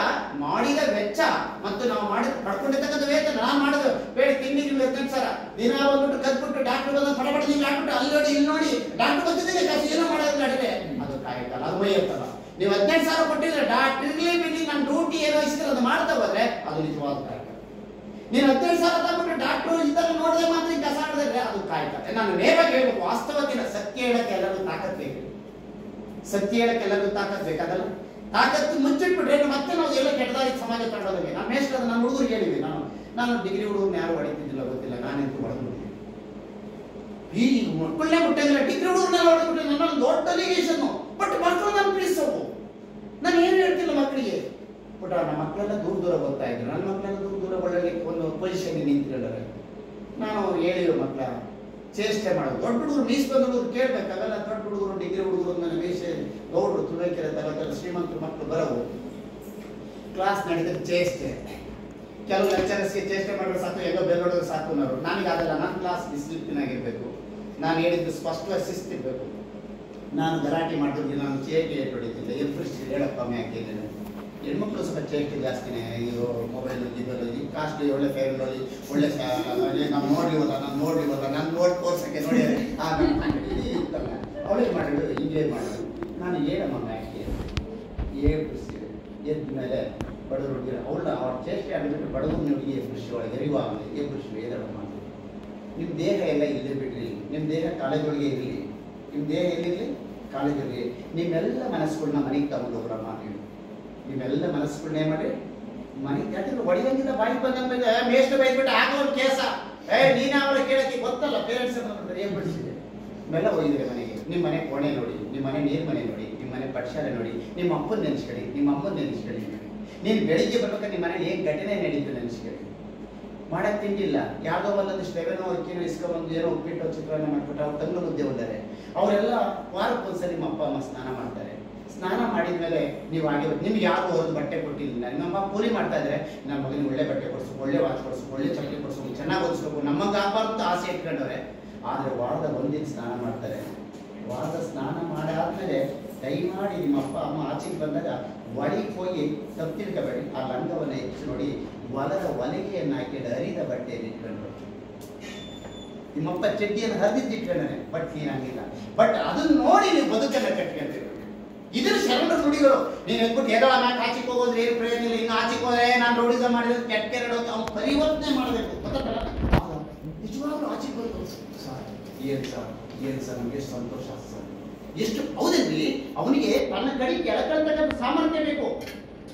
ಮಾಡಿದ ವೆಚ್ಚ ಮತ್ತು ನಾವು ಪಡ್ಕೊಂಡಿರ್ತಕ್ಕಂಥ ವೇತನ. ನಾನು ಮಾಡಿದ ಬೇಡ ತಿಂಗಳಿಗೆ 15,000 ದಿನ ಬಂದ್ಬಿಟ್ಟು ಕದ್ಬಿಟ್ಟು ಡಾಕ್ಟರ್ ಬಂದ ಪಡಪಡ ನೀವು ಹಾಕ್ಬಿಟ್ಟು ಅಲ್ಲಿ ನೋಡಿ ಇಲ್ಲಿ ನೋಡಿ ಡಾಕ್ಟರ್ ಬಂದಿದ್ದೇನೆ ಕಾಸು ಏನೋ ಮಾಡೋದು ನಡಿದೆ, ಅದು ಕಾಯಕ ಅಲ್ಲ, ಅದು ಮೈಯತ್ತಲ್ಲ. ನೀವು 15,000 ಕೊಟ್ಟಿದ್ರೆ ಡಾಕ್ಟರ್ಲಿ ಬಿಡಿ ನನ್ನ ಡ್ಯೂಟಿ ಏನೋ ಇಸಿದ್ರೆ ಅದು ಮಾಡ್ತಾ ಹೋದ್ರೆ ಅದು ನಿಜವಾದ ಕಾಯಕ. ನೀನು 15,000 ತಗೊಂಡು ಡಾಕ್ಟರ್ ಇದನ್ನು ನೋಡಿದ್ರೆ ಮಾತ್ರ ಈ ಕಸ ಆಡಿದ್ರೆ ಅದು ಕಾಯಕ. ನಾನು ನೇರವಾಗಿ ಹೇಳ್ಬೇಕು, ವಾಸ್ತವಕ್ಕಿಲ್ಲ. ಸತ್ಯ ಹೇಳಕ್ಕೆ ಎಲ್ಲರೂ ತಾಕತ್ ಬೇಕು. ಸತ್ಯ ಹೇಳಕ್ಕೆ ಎಲ್ಲರೂ ತಾಕತ್ ಬೇಕಾದಲ್ಲ. ತಾಕತ್ತು ಮುಚ್ಚಿಟ್ಬಿಟ್ರೆ ಮತ್ತೆ ನಾವು ಎಲ್ಲ ಕೆಟ್ಟದಾಗಿ ಸಮಾಜ ತಗೊಂಡೋಗಿ. ನಾನು ಮೇಷ್ಟ್ರ ನನ್ನ ಹುಡುಗರಿಗೆ ಹೇಳಿದ್ವಿ, ನಾನು ಡಿಗ್ರಿ ಹುಡುಗರನ್ನ ಯಾರು ಹೊಡಿತಿದ್ದಿಲ್ಲ ಗೊತ್ತಿಲ್ಲ, ನಾನೆಂತೂ ಹೊಡೆದ್ಬಿಟ್ಟಿದ್ದೆ. ಈ ಮಕ್ಕಳನ್ನೇ ಮುಟ್ಟಂಗಿಲ್ಲ, ಡಿಗ್ರಿ ಹುಡುಗರನ್ನೆಲ್ಲ ಹೊಡೆದ್ಬಿಟ್ಟಿದ್ದೆ. ನನ್ನ ದೊಡ್ಡ ಲಿಗೇಷನ್. ಬಟ್ ಮಕ್ಕಳು ನಾನು ತಿಳಿಸೋದು, ನಾನು ಏನು ಹೇಳ್ತಿಲ್ಲ ಮಕ್ಕಳಿಗೆ. ಬಟ್ ನಮ್ಮ ಮಕ್ಕಳೆಲ್ಲ ದೂರ ಬರ್ತಾ ಇದ್ರು. ನನ್ನ ಮಕ್ಕಳೆಲ್ಲ ದೂರ ಒಳ್ಳೆ ಒಂದು ಪೊಸಿಷನ್ ನಿಂತಿರಲ್ಲ. ನಾನು ಹೇಳಿರೋ ಮಕ್ಕಳ ಚೇಷ್ಟೆ ಮಾಡೋದು. ದೊಡ್ಡ ಹುಡುಗರು ಮೀಸ್ ಬಂದ ಹುಡುಗರು ಕೇಳ್ಬೇಕು. ಅವೆಲ್ಲ ದೊಡ್ಡ ಹುಡುಗರು ಡಿಗ್ರಿ ಹುಡುಗರು ನನ್ನ ಮೀಸೆ ಗೌಡರು ತುಳಕೆರೆ ತಗೋತಾರೆ ಶ್ರೀಮಂತರು ಮಕ್ಕಳು ಬರಬಹುದು. ಕ್ಲಾಸ್ ನಡೆದ್ರೆ ಚೇಷ್ಟೆ. ಕೆಲವು ಲೆಕ್ಚರರ್ಸ್ಗೆ ಚೇಷ್ಟೆ ಮಾಡಿದ್ರೆ ಸಾಕು, ಎಲ್ಲೋ ಬೆಲ್ಲೋಡಿದ್ರೆ ಸಾಕು ಅನ್ನೋರು. ನನಗೆ ಅದಲ್ಲ, ನನ್ನ ಕ್ಲಾಸ್ ಡಿಸಿಪ್ಲಿನ್ ಆಗಿರಬೇಕು, ನಾನು ಹೇಳಿದ್ದು ಸ್ಪಷ್ಟವಾಗಿ ಶಿಸ್ತಿರ್ಬೇಕು. ನಾನು ಗಲಾಟೆ ಮಾಡಿದ್ರೆ ನಾನು ಚೇಟಿ ಹೊಡಿತಿಲ್ಲ, ಎವ್ರಿ ಹೇಳಪ್ಪ ಮ್ಯಾಕಿಲ್ಲ. ಹೆಣ್ಮಕ್ಳು ಸ್ವಲ್ಪ ಚೇಷ್ಟೆ ಜಾಸ್ತಿನೇ. ಅಯ್ಯೋ ಮೊಬೈಲು ಗಿಬೈಲು ಈ ಕಾಸ್ಟ್ಲಿ ಒಳ್ಳೆ ಫೇವರ್ ನೋಡಿ ಒಳ್ಳೆ ನಾವು ನೋಡ್ಲಿವಲ್ಲ ನಾನು ನೋಡಿ ತೋರ್ಸಕ್ಕೆ ನೋಡಿ ಇರ್ತಲ್ಲ ಅವಳಿಗೆ ಮಾಡಿದ್ರು ಹಿಂಗೆ ಮಾಡೋದು. ನಾನು ಏನಮ್ಮ ಮ್ಯಾಕೆ ಎಬ್ಬಿಸ್ತೀವಿ. ಎದ್ದ ಮೇಲೆ ಬಡವರು ಹುಡುಗಿರು ಅವ್ರ ಚೇಷ್ಟೆ ಆಗಿಬಿಟ್ಟು ಬಡವರು ಹುಡುಗಿ ಎಬ್ಬಿಸಿ ಒಳಗೆ ಎರಿವಾಗಲಿ ಎಬ್ಬಿಸಿ ಎದಳಮ್ಮ. ನಿಮ್ಮ ದೇಹ ಎಲ್ಲ ಇಲ್ಲೇ ಬಿಡ್ರಿ, ನಿಮ್ಮ ದೇಹ ಕಾಲೇಜೊಳಗೆ ಇರಲಿ, ನಿಮ್ಮ ದೇಹ ಎಲ್ಲಿರಲಿ ಕಾಲೇಜೊಳಗೆ. ನಿಮ್ಮೆಲ್ಲ ಮನಸ್ಸುಗಳನ್ನ ಮನೆಗೆ ತಗೊಂಡು ಹೋಗ್ರಮ್ಮ. ನೀವೆಲ್ಲ ಮನಸ್ಸುಗಳನ್ನ ಏನು ಮಾಡಿ ಮನೆಗೆ ಯಾಕಂದ್ರೆ ಒಡೆಯಂಗಿಲ್ಲ. ಬಾಯಿ ಬಂದಂಗೆ ಮೇಸ್ಟ್ ಬೈದ್ಬಿಟ್ಟು ಆಗೋರು ಕೇಸ ನೀನು ಅವಳ ಕೇಳಕ್ಕೆ ಗೊತ್ತಲ್ಲ. ಪೇರೆಂಟ್ಸ್ ಏನು ಬಿಡಿಸಿದೆ ಇವೆಲ್ಲ ಹೋಗಿದ್ರೆ ಮನೆಗೆ. ನಿಮ್ಮ ಮನೆ ಕೋಣೆ ನೋಡಿ, ನಿಮ್ಮ ಮನೆ ನೀರು ಮನೆ ನೋಡಿ, ನಿಮ್ಮ ಮನೆ ಪಟ್ಶಾಲೆ ನೋಡಿ, ನಿಮ್ಮ ಅಪ್ಪನ ನೆನೆಸ್ಕೊಳ್ಳಿ, ನಿಮ್ಮ ಅಮ್ಮನ ನೆನೆಸ್ಕೊಳ್ಳಿ. ನೀನು ಬೆಳಿಗ್ಗೆ ಬರ್ಬೇಕಾದ್ರೆ ನಿಮ್ಮ ಮನೇಲಿ ಏನು ಘಟನೆ ನಡೀತು ನೆನೆಸ್ಕೊಳ್ಳಿ. ಮಾಡಕ್ಕೆ ತಿಂಡಿಲ್ಲ, ಯಾವುದೋ ಒಂದೊಂದು ಸ್ಟೆವೆನೋ ಅಕ್ಕಿನೋ ಇಸ್ಕೊಂಬಂದು ಏನೋ ಉಪ್ಪಿಟ್ಟು ಚಿತ್ರಾನ್ನ ಮಾಡ್ಬಿಟ್ಟು ಅವ್ರು ತಂಗ್ಳು ಮುದ್ದೆ ಹೋದರೆ ಅವರೆಲ್ಲ ವಾರಕ್ಕೊಂದ್ಸರಿ ನಿಮ್ಮ ಅಪ್ಪ ಅಮ್ಮ ಸ್ನಾನ ಮಾಡ್ತಾರೆ. ಸ್ನಾನ ಮಾಡಿದ ಮೇಲೆ ನೀವು ಹಾಗೆ ನಿಮ್ಗೆ ಯಾರು ಹೊರದು ಬಟ್ಟೆ ಕೊಟ್ಟಿಲ್ಲ. ನಮ್ಮ ಕೂಲಿ ಮಾಡ್ತಾ ಇದ್ರೆ ನಮ್ಮ ಮಗನಿಗೆ ಒಳ್ಳೆ ಬಟ್ಟೆ ಕೊಡಿಸು, ಒಳ್ಳೆ ವಾಚ್ ಕೊಡಿಸು, ಒಳ್ಳೆ ಚಪ್ಪಲಿ ಕೊಡಿಸು, ಚೆನ್ನಾಗಿ ಓದಿಸ್ಬೇಕು, ನಮಗೆ ಆಗಬಾರ್ದು ಆಸೆ ಇಟ್ಕೊಂಡವ್ರೆ. ಆದರೆ ವಾರದ ಒಂದಿನ ಸ್ನಾನ ಮಾಡ್ತಾರೆ. ವಾರದ ಸ್ನಾನ ಮಾಡಾದ್ಮೇಲೆ ದಯಮಾಡಿ ನಿಮ್ಮ ಅಪ್ಪ ಅಮ್ಮ ಆಚೆಗೆ ಬಂದಾಗ ಒಳಗೆ ಹೋಗಿ ತಪ್ಪಿರ್ಕಬೇಡಿ. ಆ ಲಂಗವನ್ನು ಹೆಚ್ಚು ನೋಡಿ ಹೊಲದ ಹೊಲಿಗೆಯನ್ನು ಹಾಕಿ ಹರಿದ ಬಟ್ಟೆಯನ್ನು ಇಟ್ಕೊಂಡ್ರು. ನಿಮ್ಮಪ್ಪ ಚಡ್ಡಿಯನ್ನು ಹರಿದಿದ್ದು ಇಟ್ಕೊಂಡಾನೆ, ಬಟ್ ನೀನಾಗಿಲ್ಲ. ಬಟ್ ಅದನ್ನ ನೋಡಿ ನೀವು ಬದುಕನ್ನು ಕಟ್ಕೊಂತೀರಿ. ಇದ್ರ ಶರಣರ ನುಡಿಗಳು. ನೀನು ಎದ್ಬಿಟ್ಟು ಎದಳ ಮ್ಯಾಕ್ ಆಚೆಗೆ ಹೋಗೋದ್ರೆ ಏನು ಪ್ರಯೋಜನ ಇಲ್ಲ. ಇನ್ನು ಆಚೆಗೆ ಹೋದ್ರೆ ನಾನು ರೋಡಿಸಮ್ ಮಾಡಿದ್ರೆ ಕೆಟ್ಟ ಕೆರಡೋದು ಅವ್ನು ಪರಿವರ್ತನೆ ಮಾಡಬೇಕು. ನಿಜವಾಗ್ಲೂ ಆಚೆಗೆ ಬರೋದು ಸರ್ ಏನು ಸರ್ ನಮಗೆ ಸಂತೋಷ ಸರ್. ಎಷ್ಟು ಹೌದೇನ್ರಿ, ಅವನಿಗೆ ತನ್ನ ಕಡೆ ಕೆಳಕಳ್ತಕ್ಕಂಥ ಸಾಮರ್ಥ್ಯ ಬೇಕು.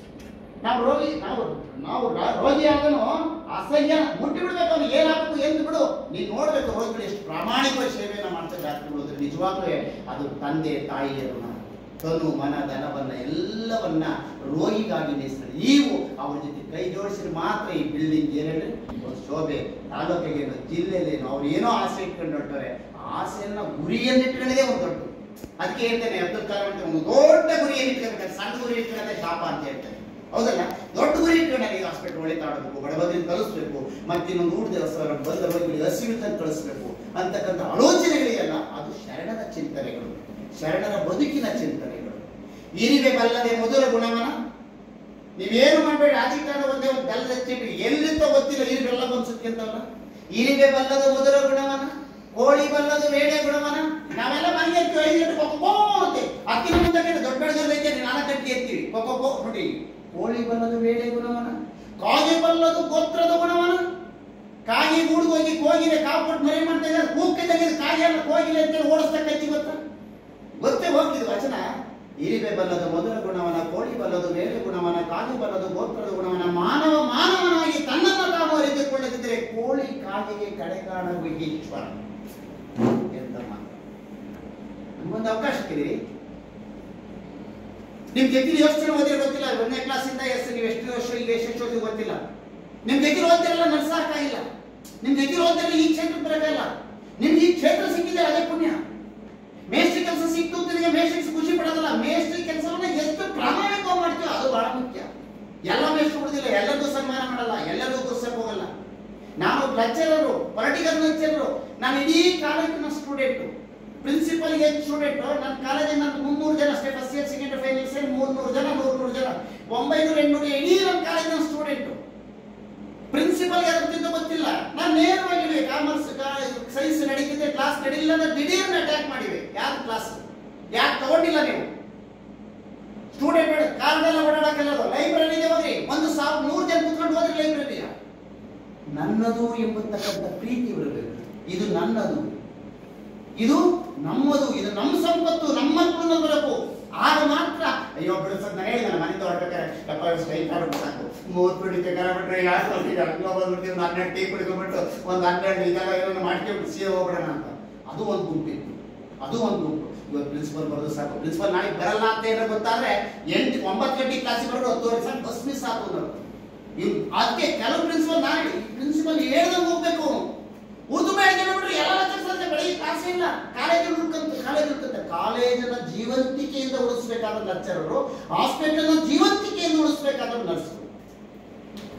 ನಾವು ರೋಗಿ ಆದನು ಅಸಹ್ಯ ಮುಟ್ಟಿ ಬಿಡ್ಬೇಕು. ಅವ್ನಿಗೆ ಏನಾಗಬೇಕು ಎಂದು ಬಿಡು. ನೀನು ನೋಡ್ಬೇಕು ರೋಗಿಗಳು ಎಷ್ಟು ಪ್ರಾಮಾಣಿಕವಾಗಿ ಸೇವೆಯನ್ನು ಮಾಡ್ತಾರೆ ಡಾಕ್ಟರ್ಗಳು ಅಂದ್ರೆ. ನಿಜವಾಗ್ಲೂ ಅದು ತಂದೆ ತಾಯಿಯರನ್ನ ತನು ಮನ ಧನವನ್ನ ಎಲ್ಲವನ್ನ ರೋಗಿಗಾಗಿ ಮೀಸಲು. ನೀವು ಅವ್ರ ಜೊತೆ ಕೈ ಜೋಡಿಸಿದ್ರೆ ಮಾತ್ರ ಈ ಬಿಲ್ಡಿಂಗ್ ಏನೇಳಿ ಶೋಭೆ, ತಾಲೂಕಿಗೇನು ಜಿಲ್ಲೆಯಲ್ಲೇನು ಅವ್ರು ಏನೋ ಆಸೆ ಇಟ್ಕೊಂಡು ಹೊರಟವ್ರೆ. ಆಸೆಯನ್ನ ಗುರಿಯನ್ನು ಇಟ್ಕೊಂಡಿದೆ ಒಂದು ದೊಡ್ಡ. ಅದಕ್ಕೆ ಹೇಳ್ತೇನೆ ಅಬ್ದುಲ್ ಕಲಾಂ ಅಂತ ಒಂದು ದೊಡ್ಡ ಗುರಿಯನ್ನು ಇಟ್ಕೊಳ್ಬೇಕಾದ್ರೆ ಸಣ್ಣ ಗುರಿ ಇಟ್ಕೊಂಡೆ ಶಾಪ ಅಂತ ಹೇಳ್ತಾರೆ. ಹೌದಲ್ಲ, ದೊಡ್ಡ ಗುರಿ ಇಟ್ಕೊಂಡೆ ಈ ಹಾಸ್ಪಿಟಲ್ ಒಳ್ಳೆತಾಡಬೇಕು, ಬಡಬಗ್ಗರಿಗೆ ಕಳಿಸ್ಬೇಕು, ಮತ್ತೆ ಇನ್ನೊಂದು 100 ದಿವಸ ಬಂದ ರೋಗಿಗಳಿಗೆ ಹಸಿವಿತಂದು ಕಳಿಸ್ಬೇಕು ಅಂತಕ್ಕಂಥ ಆಲೋಚನೆಗಳಿಗೆಲ್ಲ ಅದು ಶರಣರ ಚಿಂತನೆಗಳು, ಶರಣರ ಬದುಕಿನ ಚಿಂತನೆಗಳು. ಇರಿವೆ ಬಲ್ಲದೆ ಮೊದಲ ಗುಣವನ ನೀವೇನು ಮಾಡಬೇಡಿ. ರಾಜಕಾರಣ ಒಂದೇ ಒಂದು ಬೆಲ್ಲ ಹಚ್ಚಿಟ್ಟು ಎಲ್ಲಿಂದ ಗೊತ್ತಿಲ್ಲ. ಇರಿವೆ ಬೆಲ್ಲ ಬಂದ್ಸುತ್ತಂತಲ್ಲ. ಇರಿವೆ ಬಲ್ಲದ ಮೊದಲ ಗುಣವನ, ಕೋಳಿ ಬಲ್ಲದು ವೇಳೆ ಗುಣವನ. ನಾವೆಲ್ಲ ಮನೆ ಎತ್ತಿ 5 ಗಂಟೆ ಕೊಕ್ಕೋತೆ ಅಕ್ಕಿನ ಮುಂದೆ ದೊಡ್ಡ ಬೆಳೆದೈತೆ 4 ಗಂಟೆ ಎತ್ತೀವಿ ಕೊಕ್ಕೋ ನೋಡಿ. ಕೋಳಿ ಬಲ್ಲದು ವೇಳೆ ಗುಣವನ, ಕಾಗೆ ಬಲ್ಲದು ಗೋತ್ರದ ಗುಣವನ. ಕಾಗೆ ಗೂಡ್ಗೋಗಿ ಕೋಗಿಲೆ ಕಾವು ಕೊಟ್ಟು ಮರಿ ಮಾಡ್ತಾ ಇದ್ದಾರೆ. ಕೂಕ್ಕೆ ತೆಗೆದು ಕಾಗೆ ಎಲ್ಲ ಕೋಗಿಲೆ ಅಂತೇಳಿ ಓಡಿಸ್ತಾ ಕಚ್ಚಿ ಗೊತ್ತೇ ಹೋಗ್ತಿದ್ವು ವಚನ. ಇರಿವೆ ಬಲ್ಲದ ಮೊದಲ ಗುಣವನ, ಕೋಳಿ ಬಲ್ಲದು ವೇಳೆ ಗುಣವನ, ಕಾಗೆ ಬಲ್ಲದು ಗೋತ್ರದ ಗುಣವನ. ಮಾನವನಾಗಿ ತನ್ನನ್ನು ತಾನು ಅರಿತುಕೊಳ್ಳದಿದ್ದರೆ ಕೋಳಿ ಕಾಗೆಗೆ ಕಡೆ ಕಾಣುವ ಈಶ್ವರ ಎಂತ ಮಾತು. ನಮಗೊಂದು ಅವಕಾಶ ಕೊಡಿರಿ. ನಿಮ್ ಜೊತೆಲಿ ಎಷ್ಟು ಜನ ಓದಿರೋ ಗೊತ್ತಿಲ್ಲ. 1ನೇ ಕ್ಲಾಸಿಂದ ನೀವು ಎಷ್ಟು ವರ್ಷ ಈಗ ಎಷ್ಟು ಓದಿ ಗೊತ್ತಿಲ್ಲ. ನಿಮ್ ಜೊತೆಲಿ ಓದ್ತಿರಲ್ಲ ನಡ್ಸಾಕಾಗಿಲ್ಲ. ನಿಮ್ ಜೊತೆಲಿ ಓದ್ತಿರಲ್ಲ ಈ ಕ್ಷೇತ್ರ ಬರಕಾಗಿಲ್ಲ. ನಿಮ್ಗೆ ಈ ಕ್ಷೇತ್ರ ಸಿಕ್ಕಿದೆ ಅದೇ ಪುಣ್ಯ. ಮೇಸ್ಟ್ರಿ ಕೆಲಸ ಸಿಕ್ತು ಅಂತ ಮೇಸ್ಟ್ರಿಗೆ ಖುಷಿ ಪಡೋದಲ್ಲ. ಮೇಸ್ಟ್ರಿ ಕೆಲಸವನ್ನ ಎಷ್ಟು ಪ್ರಾಮಾಣಿಕವಾಗಿ ಮಾಡ್ತೀವಿ ಅದು ಬಹಳ ಮುಖ್ಯ. ಎಲ್ಲ ಮೇಸ್ಟ್ರು ಕೊಡುದಿಲ್ಲ, ಎಲ್ಲರಿಗೂ ಸನ್ಮಾನ ಮಾಡಲ್ಲ, ಎಲ್ಲರಿಗೂ ಗುರ್ಸಕ್ಕೆ ಹೋಗಲ್ಲ. ನಾನು ಲೆಕ್ಚರರು, ಪೊಲಿಟಿಕಲ್ ಲೆಕ್ಚರರು. ನಾನು ಇಡೀ ಕಾಲೇಜಿನ ಸ್ಟೂಡೆಂಟು, ಪ್ರಿನ್ಸಿಪಲ್ ಏನ್ ಸ್ಟೂಡೆಂಟು. ನನ್ನ ಕಾಲೇಜಿನ 300 ಜನ ಅಷ್ಟೇ, first year second year final year 300 ಜನ 100 ಜನ 900 800 ಇಡೀ ನನ್ನ ಕಾಲೇಜಿನ ಸ್ಟೂಡೆಂಟು. ಪ್ರಿನ್ಸಿಪಲ್ ಯಾರು ಗೊತ್ತಿಲ್ಲ. ನಾನು ನೇರವಾಗಿ ಕಾಮರ್ಸ್ ಸೈನ್ಸ್ ನಡೀತಿದ್ದೆ, ಕ್ಲಾಸ್ ನಡೀಲಿಲ್ಲ ಅಂದ್ರೆ ದಿಢೀರ್ನ ಅಟ್ಯಾಕ್ ಮಾಡಿವೆ. ಯಾರು ಕ್ಲಾಸ್ ಯಾಕೆ ತಗೊಂಡಿಲ್ಲ ನೀವು ಸ್ಟೂಡೆಂಟ್ ಕಾರಣೆಲ್ಲ ಓಡಾಡಕ್ಕೆಲ್ಲ ಲೈಬ್ರರಿಗೆ ಹೋಗ್ರಿ. 1,100 ಜನ ಕುತ್ಕೊಂಡು ಹೋದ್ರಿ ಲೈಬ್ರರಿಯ. ನನ್ನದು ಎಂಬತಕ್ಕಂಥ ಪ್ರೀತಿ ಇರಬೇಕು. ಇದು ನನ್ನದು, ಇದು ನಮ್ಮದು, ಇದು ನಮ್ಮ ಸಂಪತ್ತು, ನಮ್ಮ ಮಕ್ಕಳನ್ನ ಬರಬೇಕು. ಆಗ ಮಾತ್ರ ಅಯ್ಯೋ ಬಿಡಿಸೋದು. ನಾನು ಹೇಳಿದ ಮನೆ ಹೊರಬೇಕಾರೆ ಸ್ಟೈಲ್ ಕಾಡ್ಬಿಟ್ಟು ಸಾಕು, 30 ಬಿಡಿಕೆ ಕರಬಿಟ್ರೆ ಯಾರು ಬಂದ್ಬಿಟ್ಟು ಒಂದು 12 ಟೀ ಕುಡಿಕೊಂಡ್ಬಿಟ್ಟು ಒಂದು 12 ಇದೆಲ್ಲ ಏನೋ ಮಾಡ್ಕೊಂಡ್ಬಿಟ್ಟು ಸೀರೆ ಹೋಗ್ಬಿಡೋಣ ಅಂತ. ಅದು ಒಂದು ಗುಂಪಿತ್ತು, ಅದು ಒಂದು ಗುಂಪು. ಇವತ್ತು ಪ್ರಿನ್ಸಿಪಲ್ ಬರೋದು ಸಾಕು, ಪ್ರಿನ್ಸಿಪಲ್ ನಾಳೆಗೆ ಬರಲ್ಲ ಅಂತ ಏನೋ ಗೊತ್ತಾದ್ರೆ 8 9 ಗಂಟೆ ಕ್ಲಾಸಿಗೆ ಬರೋದು 10 ವರ್ಷ ಬಸ್ ಮಿಸ್ ಆಗೋದು. ಅದಕ್ಕೆ ಕೆಲವು ಪ್ರಿನ್ಸಿಪಲ್ ಹೇಳ್ದಂಗೆ ಹೋಗ್ಬೇಕು. ಉರ್ದು ಬೆಳಗ್ಗೆ ಬಿಟ್ರೆ ಎಲ್ಲ ಬೆಳಿಗ್ಗೆ ಕ್ಲಾಸ್ ಇಲ್ಲ. ಕಾಲೇಜನ್ನ ಜೀವಂತಿಕೆಯಿಂದ ಉಳಿಸ್ಬೇಕಾದ ಲೆಕ್ಚರರು, ಹಾಸ್ಪಿಟಲ್ನ ಜೀವಂತಿಕೆಯಿಂದ ಉಳಿಸ್ಬೇಕಾದ ನರ್ಸರು.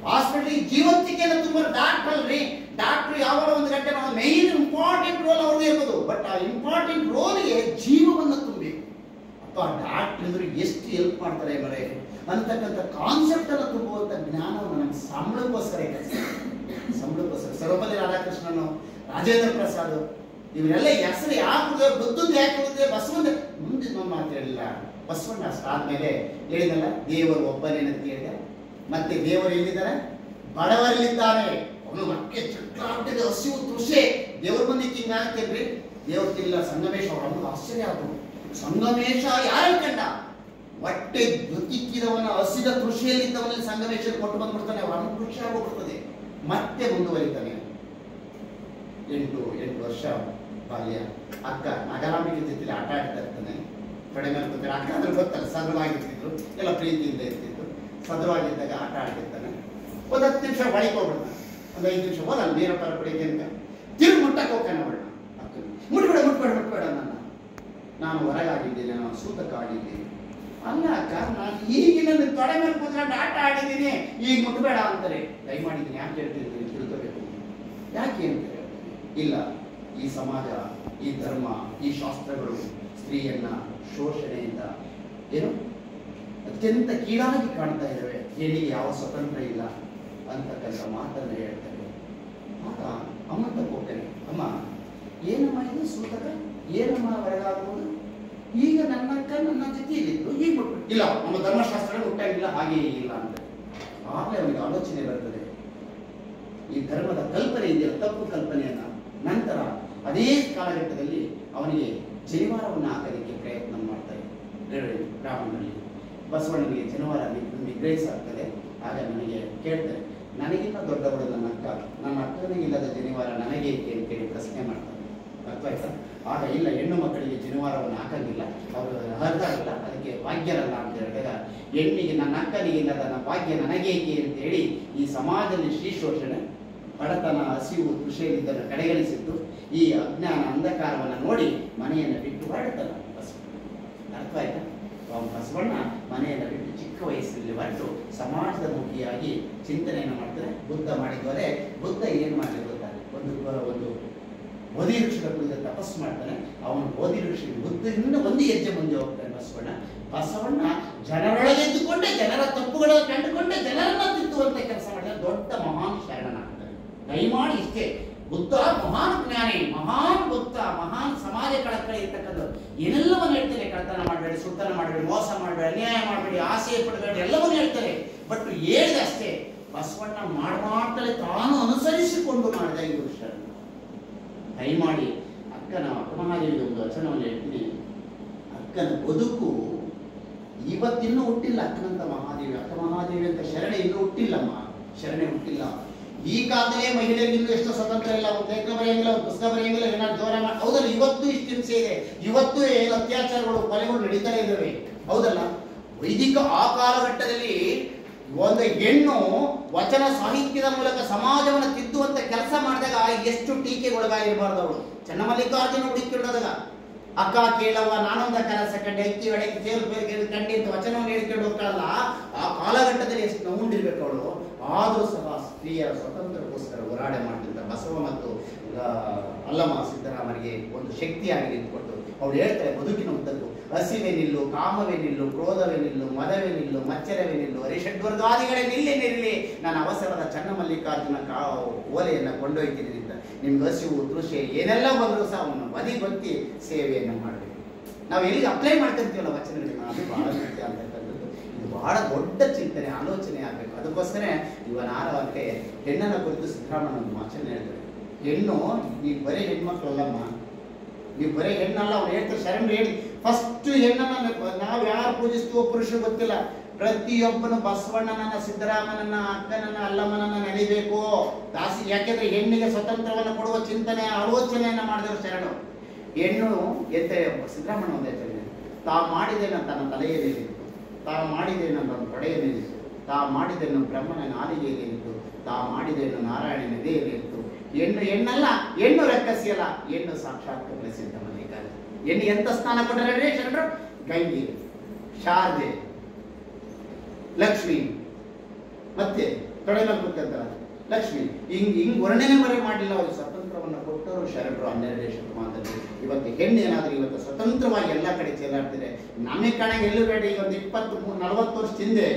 ಹಾಸ್ಪಿಟಲ್ ಜೀವಂತಿಕೆಯನ್ನು ತುಂಬ ಡಾಕ್ಟರ್ ಅಲ್ರಿ. ಡಾಕ್ಟರ್ ಯಾವಾಗ ಒಂದು ಗಂಟೆ ನಾವು ಮೈನ್ ಇಂಪಾರ್ಟೆಂಟ್ ರೋಲ್ ಅವ್ರಿಗೆ ಇರ್ಬೋದು, ಬಟ್ ಆ ಇಂಪಾರ್ಟೆಂಟ್ ರೋಲ್ಗೆ ಜೀವವನ್ನು ತುಂಬಬೇಕು. ಅಥವಾ ಡಾಕ್ಟರ್ ಇದ್ರು ಎಷ್ಟು ಹೆಲ್ಪ್ ಮಾಡ್ತಾರೆ ಮರೆ ಅಂತಕ್ಕಂಥ ಕಾನ್ಸೆಪ್ಟ್ ಅನ್ನು ತುಂಬುವಂತ ಜ್ಞಾನವನ್ನು ನಮ್ಗೆ ಸಂಬಳಕ್ಕೋಸ್ಕರ ಸರ್ವಪಲ್ಲಿ ರಾಧಾಕೃಷ್ಣನು, ರಾಜೇಂದ್ರ ಪ್ರಸಾದ್ ಇವರೆಲ್ಲ ಹೆಸರು ಯಾಕೆ ಬುದ್ಧದ್ದು ಯಾಕೆ ಹೋಗಿದೆ, ಬಸವಣ್ಣ ಮುಂದೆ ನಮ್ಮ ಮಾತು ಹೇಳಿಲ್ಲ. ಬಸವಣ್ಣ ಅಷ್ಟಾದ್ಮೇಲೆ ಹೇಳಿದಲ್ಲ, ದೇವರು ಒಬ್ಬನೇನಂತ ಹೇಳಿದೆ. ಮತ್ತೆ ದೇವರು ಎಲ್ಲಿದ್ದಾರೆ? ಬಡವರಲ್ಲಿದ್ದಾನೆ. ಅವನು ಮಕ್ಕೆ ಚಕ್ರಾಬಿಟ್ಟಿದೆ, ಹಸಿವು ತೃಷೆ. ದೇವ್ರ ಬಂದು ಹಿಂಗಾಗ್ತೇನ್ರಿ, ದೇವ್ರ ತಿಲ್ಲ. ಸಂಗಮೇಶ ಅವ್ರ ಅಮ್ಮ ಆಶ್ಚರ್ಯ ಆದ್ರು. ಸಂಗಮೇಶ ಯಾರ ಕಂಡ? ಹೊಟ್ಟೆ ದುಃಖಿಕ್ಕಿದವನ ಹಸಿದ ಕೃಷಿಯಲ್ಲಿದ್ದವನಲ್ಲಿ ಸಂಗಮೇಶ ಕೊಟ್ಟು ಬಂದ್ಬಿಡ್ತಾನೆ. ಅವ್ರ ಅಮ್ಮ ಖುಷಿ ಆಗೋಗ್ಬಿಡ್ತದೆ. ಮತ್ತೆ ಮುಂದುವರಿತಾನೆ. 8 ವರ್ಷ ಬಾಲ್ಯ. ಅಕ್ಕ ನಾಗರಾಮಿಗೆ ಜೊತೆಲಿ ಆಟ ಆಡ್ತಾ ಇರ್ತಾನೆ. ಕಡಿಮೆ ಇರ್ತಾರೆ ಅಕ್ಕ ಅಂದ್ರೆ ಗೊತ್ತಲ್ಲ, ಸದೃವಾಗಿರ್ತಿದ್ರು, ಎಲ್ಲ ಪ್ರೀತಿಯಿಂದ ಇರ್ತಿದ್ರು. ಸದೃವಾಗಿದ್ದಾಗ ಆಟ ಆಡ್ತಿರ್ತಾನೆ. ಒಂದು 10 ನಿಮಿಷ ಬಳಿಕ ಹೋಗ್ಬಿಡ್ತಾನೆ. ಒಂದು 5 ನಿಮಿಷ ಹೋದ ನೀರಪ್ಪರ ಕಡೆಗೆ ಅಂತ ತಿರುಗಿ ಮುಟ್ಟಕ್ಕೆ ಹೋಗ್ತಾನೆ. ಅವಳು ಅಕ್ಕ ಮುಟ್ಬೇಡ ನಾನು ಹೊರಗಾಗಿದ್ದೀನಿ, ನಾನು ಸೂತಕ ಆಗಿದ್ದೀನಿ. ಅಲ್ಲ ಅಕ್ಕ, ನಾನು ಈಗಿನ ತೊಡೆ ಮೇಲೆ ಕೂತ್ಕೊಂಡು ಆಟ ಆಡಿದ್ದೀನಿ, ಈಗ ಮುಟ್ಬೇಡ ಅಂತಾರೆ. ದಯಮಾಡಿದ್ದೀನಿ, ಯಾಕೆ ಹೇಳ್ತಿದ್ದೀನಿ ತಿಳ್ಕೋಬೇಕು. ಯಾಕೆ ಅಂತ ಇಲ್ಲ, ಈ ಸಮಾಜ, ಈ ಧರ್ಮ, ಈ ಶಾಸ್ತ್ರಗಳು ಸ್ತ್ರೀಯನ್ನ ಶೋಷಣೆಯಿಂದ ಏನು ಅತ್ಯಂತ ಕೀಳಾಗಿ ಕಾಣ್ತಾ ಇದ್ದಾವೆ. ಹೆಣ್ಣಿಗೆ ಯಾವ ಸ್ವತಂತ್ರ ಇಲ್ಲ ಅಂತಕ್ಕಂಥ ಮಾತನ್ನು ಹೇಳ್ತಾರೆ. ಆಗ ಅಮ್ಮ ತಗೋತೇನೆ, ಅಮ್ಮ ಏನಮ್ಮ ಇದು ಸೂತಕ, ಏನಮ್ಮ ಹೊರಗಾಗುವುದು? ಈಗ ನನ್ನ ಅಕ್ಕ ನನ್ನ ಜೊತೆಯಲ್ಲಿದ್ದು ಈಗ ಮುಟ್ಬಿಟ್ಟು ಇಲ್ಲ, ನಮ್ಮ ಧರ್ಮಶಾಸ್ತ್ರ ಮುಟ್ಟಾಗಿಲ್ಲ, ಹಾಗೆ ಇಲ್ಲ ಅಂತ. ಆಗಲೇ ಅವನಿಗೆ ಆಲೋಚನೆ ಬರ್ತದೆ, ಈ ಧರ್ಮದ ಕಲ್ಪನೆ ಇದೆಯಲ್ಲ, ತಪ್ಪು ಕಲ್ಪನೆಯನ್ನ. ನಂತರ ಅದೇ ಕಾಲಘಟ್ಟದಲ್ಲಿ ಅವನಿಗೆ ಜನಿವಾರವನ್ನು ಹಾಕೋದಕ್ಕೆ ಪ್ರಯತ್ನ ಮಾಡ್ತಾರೆ ಬ್ರಾಹ್ಮಣರಲ್ಲಿ. ಬಸವಣ್ಣನಿಗೆ ಜನಿವಾರ ನಿಗ್ರಹಿಸಾಗ್ತದೆ. ಆಗ ನನಗೆ ಕೇಳ್ತಾರೆ, ನನಗಿನ್ನ ದೊಡ್ಡವಳು ನನ್ನ ಅಕ್ಕನಿಗಿಲ್ಲದ ಜನಿವಾರ ನನಗೆ ಏಕೆ ಅಂತೇಳಿ ಪ್ರಶ್ನೆ ಮಾಡ್ತಾರೆ. ಅರ್ಥ ಆಯ್ತಾ? ಆಗ ಇಲ್ಲ, ಹೆಣ್ಣು ಮಕ್ಕಳಿಗೆ ಜನಿವಾರವನ್ನು ಹಾಕಂಗಿಲ್ಲ, ಅವರು ಹರಿದಾಗಲ್ಲ, ಅದಕ್ಕೆ ಭಾಗ್ಯರಲ್ಲ ಅಂತ ಹೇಳಿದಾಗ, ಹೆಣ್ಣಿಗೆ ನನ್ನ ಅಕ್ಕನಿಗಿಲ್ಲದ ನನ್ನ ಭಾಗ್ಯ ನನಗೇಕೆ ಅಂತೇಳಿ ಈ ಸಮಾಜದಲ್ಲಿ ಶ್ರೀ ಶೋಷಣೆ, ಬಡತನ, ಹಸಿವು, ಕೃಷಿಯಲ್ಲಿದ್ದನ್ನು ಕಡೆಗಣಿಸಿದ್ದು, ಈ ಅಜ್ಞಾನ ಅಂಧಕಾರವನ್ನು ನೋಡಿ ಮನೆಯನ್ನು ಬಿಟ್ಟು ಹೊರಡ್ತಾನ ಬಸವಣ್ಣ. ಅರ್ಥ ಆಯ್ತಾ? ಬಸವಣ್ಣ ಮನೆಯನ್ನು ಬಿಟ್ಟು ಚಿಕ್ಕ ವಯಸ್ಸಲ್ಲಿ ಹೊರಟು ಸಮಾಜದ ಮುಖಿಯಾಗಿ ಚಿಂತನೆಯನ್ನು ಮಾಡ್ತಾರೆ. ಬುದ್ಧ ಮಾಡಿದ್ವರೆ ಬುದ್ಧ ಏನು ಮಾಡಲಿ ಗೊತ್ತಾಗ, ಒಂದು ಬೋಧಿ ವೃಕ್ಷದ ಕುರಿತ ತಪಸ್ಸು ಮಾಡ್ತಾನೆ. ಅವನು ಬೋಧಿ ವೃಕ್ಷ ಬುದ್ಧದಿಂದ ಒಂದು ಹೆಜ್ಜೆ ಮುಂದೆ ಹೋಗ್ತಾನೆ ಬಸವಣ್ಣ ಜನರೊಳಗೆ ಎದ್ದುಕೊಂಡೆ, ಜನರ ತಪ್ಪುಗಳನ್ನು ಕಂಡುಕೊಂಡೆ, ಜನರನ್ನ ತಿದ್ದುವಂತ ಕೆಲಸ ಮಾಡಿದ ದೊಡ್ಡ ಮಹಾನ್ ಶರಣನಾಗ್ತಾನೆ. ದಯಮಾಡಿ ಇಷ್ಟೇ, ಬುದ್ಧ ಮಹಾನ್ ಜ್ಞಾನಿ, ಮಹಾನ್ ಭಕ್ತ, ಮಹಾನ್ ಸಮಾಜ ಕಳಕಳಿ ಇರ್ತಕ್ಕಂಥದ್ದು. ಏನೆಲ್ಲವನ್ನು ಹೇಳ್ತಾರೆ, ಕಳ್ತನ ಮಾಡಬೇಡಿ, ಸುಳ್ತನ ಮಾಡಬೇಡಿ, ಮೋಸ ಮಾಡಬೇಡಿ, ಅನ್ಯಾಯ ಮಾಡಬೇಡಿ, ಆಸೆ ಪಡಬೇಡಿ, ಎಲ್ಲವನ್ನೂ ಹೇಳ್ತಾರೆ. ಬಟ್ ಹೇಳಿದೆ ಅಷ್ಟೇ, ಬಸವಣ್ಣ ಮಾಡ್ತಲೇ ತಾನು ಅನುಸರಿಸಿಕೊಂಡು ಮಾಡಿದ ಈ ಶರಣ. ದಯಮಾಡಿ ಅಕ್ಕನ ಅಕ್ಕಮಹಾದೇವಿಗೆ ಒಂದು ವಚನವನ್ನು ಹೇಳ್ತೀನಿ. ಅಕ್ಕನ ಬದುಕು ಇವತ್ತಿನ್ನೂ ಹುಟ್ಟಿಲ್ಲ. ಅಕ್ಕನಂತ ಮಹಾದೇವಿ, ಅಕ್ಕ ಮಹಾದೇವಿ ಅಂತ ಶರಣೆ ಇನ್ನೂ ಹುಟ್ಟಿಲ್ಲಮ್ಮ, ಶರಣೆ ಹುಟ್ಟಿಲ್ಲ. ಈ ಕಾಲದಲ್ಲೇ ಮಹಿಳೆಯರಿಗೆ ಇನ್ನೂ ಎಷ್ಟು ಸ್ವತಂತ್ರ ಇಲ್ಲ, ಒಂದು ಲೇಖನ ಬರೆಯಂಗಿಲ್ಲ, ಒಂದು ಪುಸ್ತಕ ಬರೆಯಂಗಿಲ್ಲ, ಏನಾದ್ರು ಜೋರ ಮಾಡಿ. ಹೌದಲ್ಲ, ಇವತ್ತು ಇಷ್ಟು ಹಿಂಸೆ ಇದೆ, ಇವತ್ತು ಏನು ಅತ್ಯಾಚಾರಗಳು, ಕೊಲೆಗಳು ನಡೀತಾನೆ ಇದ್ದಾವೆ. ಹೌದಲ್ಲ, ವೈದಿಕ ಆ ಕಾಲಘಟ್ಟದಲ್ಲಿ ಒಂದು ಹೆಣ್ಣು ವಚನ ಸಾಹಿತ್ಯದ ಮೂಲಕ ಸಮಾಜವನ್ನು ತಿದ್ದುವಂತ ಕೆಲಸ ಮಾಡಿದಾಗ ಎಷ್ಟು ಟೀಕೆಗೊಳಗಾಗಿರಬಾರ್ದು. ಅವಳು ಚನ್ನಮಲ್ಲಿಕಾರ್ಜುನ ಹುಡುಕಿಡೋದಾಗ ಅಕ್ಕ ಕೇಳವ ನಾನೊಂದ ಕನಸ ಕಂಡೆ, ಅಕ್ಕಿ ಒಳಗೆ ಸೇರು ಬೇರೆ ಕಂಡಿ ಅಂತ ವಚನವನ್ನು ಹೇಳಿಕೊಂಡು ಹೋಗ್ತಾಳಲ್ಲ, ಆ ಕಾಲಘಟ್ಟದಲ್ಲಿ ಎಷ್ಟು ನೋವುಂಡಿರ್ಬೇಕು ಅವಳು. ಆದರೂ ಸಹ ಸ್ತ್ರೀಯರ ಸ್ವತಂತ್ರಕ್ಕೋಸ್ಕರ ಹೋರಾಟ ಮಾಡ್ತಿದ್ದ ಬಸವ ಮತ್ತು ಅಲ್ಲಮ್ಮ ಸಿದ್ದರಾಮರಿಗೆ ಒಂದು ಶಕ್ತಿಯಾಗಿ ನಿಂತುಕೊಟ್ಟು ಅವ್ರು ಹೇಳ್ತಾರೆ, ಬದುಕಿನ ಉದ್ದಕ್ಕೂ ಹಸಿವೆ ನಿಲ್ಲು, ಕಾಮವೇ ನಿಲ್ಲು, ಕ್ರೋಧವೇ ನಿಲ್ಲು, ಮದವೇ ನಿಲ್ಲು, ಮಚ್ಚರವೇ ನಿಲ್ಲು, ಷಡ್ವರ್ಗಾದಿಗಳೇ ನಿಲ್ಲೆ, ನಾನು ಅವಸರದ ಚನ್ನಮಲ್ಲಿಕಾರ್ಜುನ ಓಲೆಯನ್ನು ಕೊಂಡೊಯ್ತೀನಿ ಅಂತ. ನಿಮ್ಗೆ ಹಸಿವು, ತೃಷೆ ಏನೆಲ್ಲ ಬಂದರೂ ಸಹ ಅವನು ಬದಿ ಗೊತ್ತಿ ಸೇವೆಯನ್ನು ಮಾಡಬೇಕು. ನಾವು ಎಲ್ಲಿಗೆ ಅಪ್ಲೈ ಮಾಡ್ತಿರ್ತೀವಲ್ಲ ವಚನಗಳಿಗೆ, ಅದು ಬಹಳ ಮುಖ್ಯ ಅಂತಕ್ಕಂಥದ್ದು. ಇದು ಬಹಳ ದೊಡ್ಡ ಚಿಂತನೆ, ಆಲೋಚನೆ ಆಗಬೇಕು. ಅದಕ್ಕೋಸ್ಕರ ಇವನ ಆರವಾಕ್ಕೆ ಹೆಣ್ಣನ ಕುರಿತು ಸಿದ್ದರಾಮಣ್ಣ ಒಂದು ವಚನ ಹೇಳ್ತಾರೆ. ಹೆಣ್ಣು ನೀವು ಬರೀ ಹೆಣ್ಮಕ್ಳಲ್ಲಮ್ಮ, ನೀವು ಬರೀ ಹೆಣ್ಣಲ್ಲ. ಅವ್ರು ಹೇಳ್ತಾರೆ, ಶರಣರು ಹೇಳಿ ಫಸ್ಟ್ ಹೆಣ್ಣನ್ನ ನಾವು ಯಾರು ಪೂಜಿಸ್ತೀವೋ ಪುರುಷರು ಗೊತ್ತಿಲ್ಲ, ಪ್ರತಿಯೊಬ್ಬನು ಬಸವಣ್ಣನನ್ನ, ಸಿದ್ದರಾಮನನ್ನ, ಅಕ್ಕನನ್ನ, ಅಲ್ಲಮ್ಮನನ್ನ ನಡಿಬೇಕು ದಾಸಿ. ಯಾಕೆಂದ್ರೆ ಹೆಣ್ಣಿಗೆ ಸ್ವತಂತ್ರವನ್ನು ಕೊಡುವ ಚಿಂತನೆ, ಆಲೋಚನೆಯನ್ನ ಮಾಡಿದವರು ಶರಣರು. ಹೆಣ್ಣು ಎತ್ತೆ ಸಿದ್ದರಾಮಣ್ಣ ಒಂದು ಹೇಳ್ತಾರೆ, ತಾ ಮಾಡಿದೇನ ತನ್ನ ತಲೆಯಲ್ಲಿ ನಿಂತು, ತಾ ಮಾಡಿದೇನ ತನ್ನ ತೊಡೆಯಲ್ಲಿ ನಿಂತು, ತಾ ಮಾಡಿದೇನು ಬ್ರಹ್ಮನ ನಾಲಿಗೆಯಲ್ಲಿ ನಿಂತು, ತಾ ಮಾಡಿದೇನು ನಾರಾಯಣನ ಎದೆಯಲ್ಲಿ ನಿಂತು. ಹೆಣ್ಣು ಹೆಣ್ಣಲ್ಲ, ಹೆಣ್ಣು ರೆಕ್ಕ ಕಳಿಸಿಯಲ್ಲ, ಹೆಣ್ಣು ಸಾಕ್ಷಾತ್ ಕಳಿಸಿದ್ದ ಮಲ್ಲಿಕಾರ್ಜುನ. ಹೆಣ್ಣು ಎಂತ ಸ್ಥಾನ ಕೊಟ್ಟರೆ ಶರಣರು? ಗಂಗೆ, ಶಾರದೆ, ಲಕ್ಷ್ಮಿ, ಮತ್ತೆ ತೊಡೆ ಮೇಲೆ ಕೂತ್ಕೊಂತಾರ ಲಕ್ಷ್ಮಿ. ಹಿಂಗ್ ವರ್ಣನೆ ಮರೆ ಮಾಡಲಿಲ್ಲ. ಅವರು ಸ್ವತಂತ್ರವನ್ನು ಕೊಟ್ಟವರು ಶರಣರು 12ನೇ ಶತಮಾನದಲ್ಲಿ. ಇವತ್ತು ಹೆಣ್ಣು ಏನಾದರೂ ಇವತ್ತು ಸ್ವತಂತ್ರವಾಗಿ ಎಲ್ಲ ಕಡೆ ಚೇಲಾಡ್ತಿದೆ. ನಮಗೆ ಕಣಗೆ ಎಲ್ಲೂ ಬೇಡ. ಈಗ ಒಂದು 20-40 ವರ್ಷದ ಹಿಂದೆ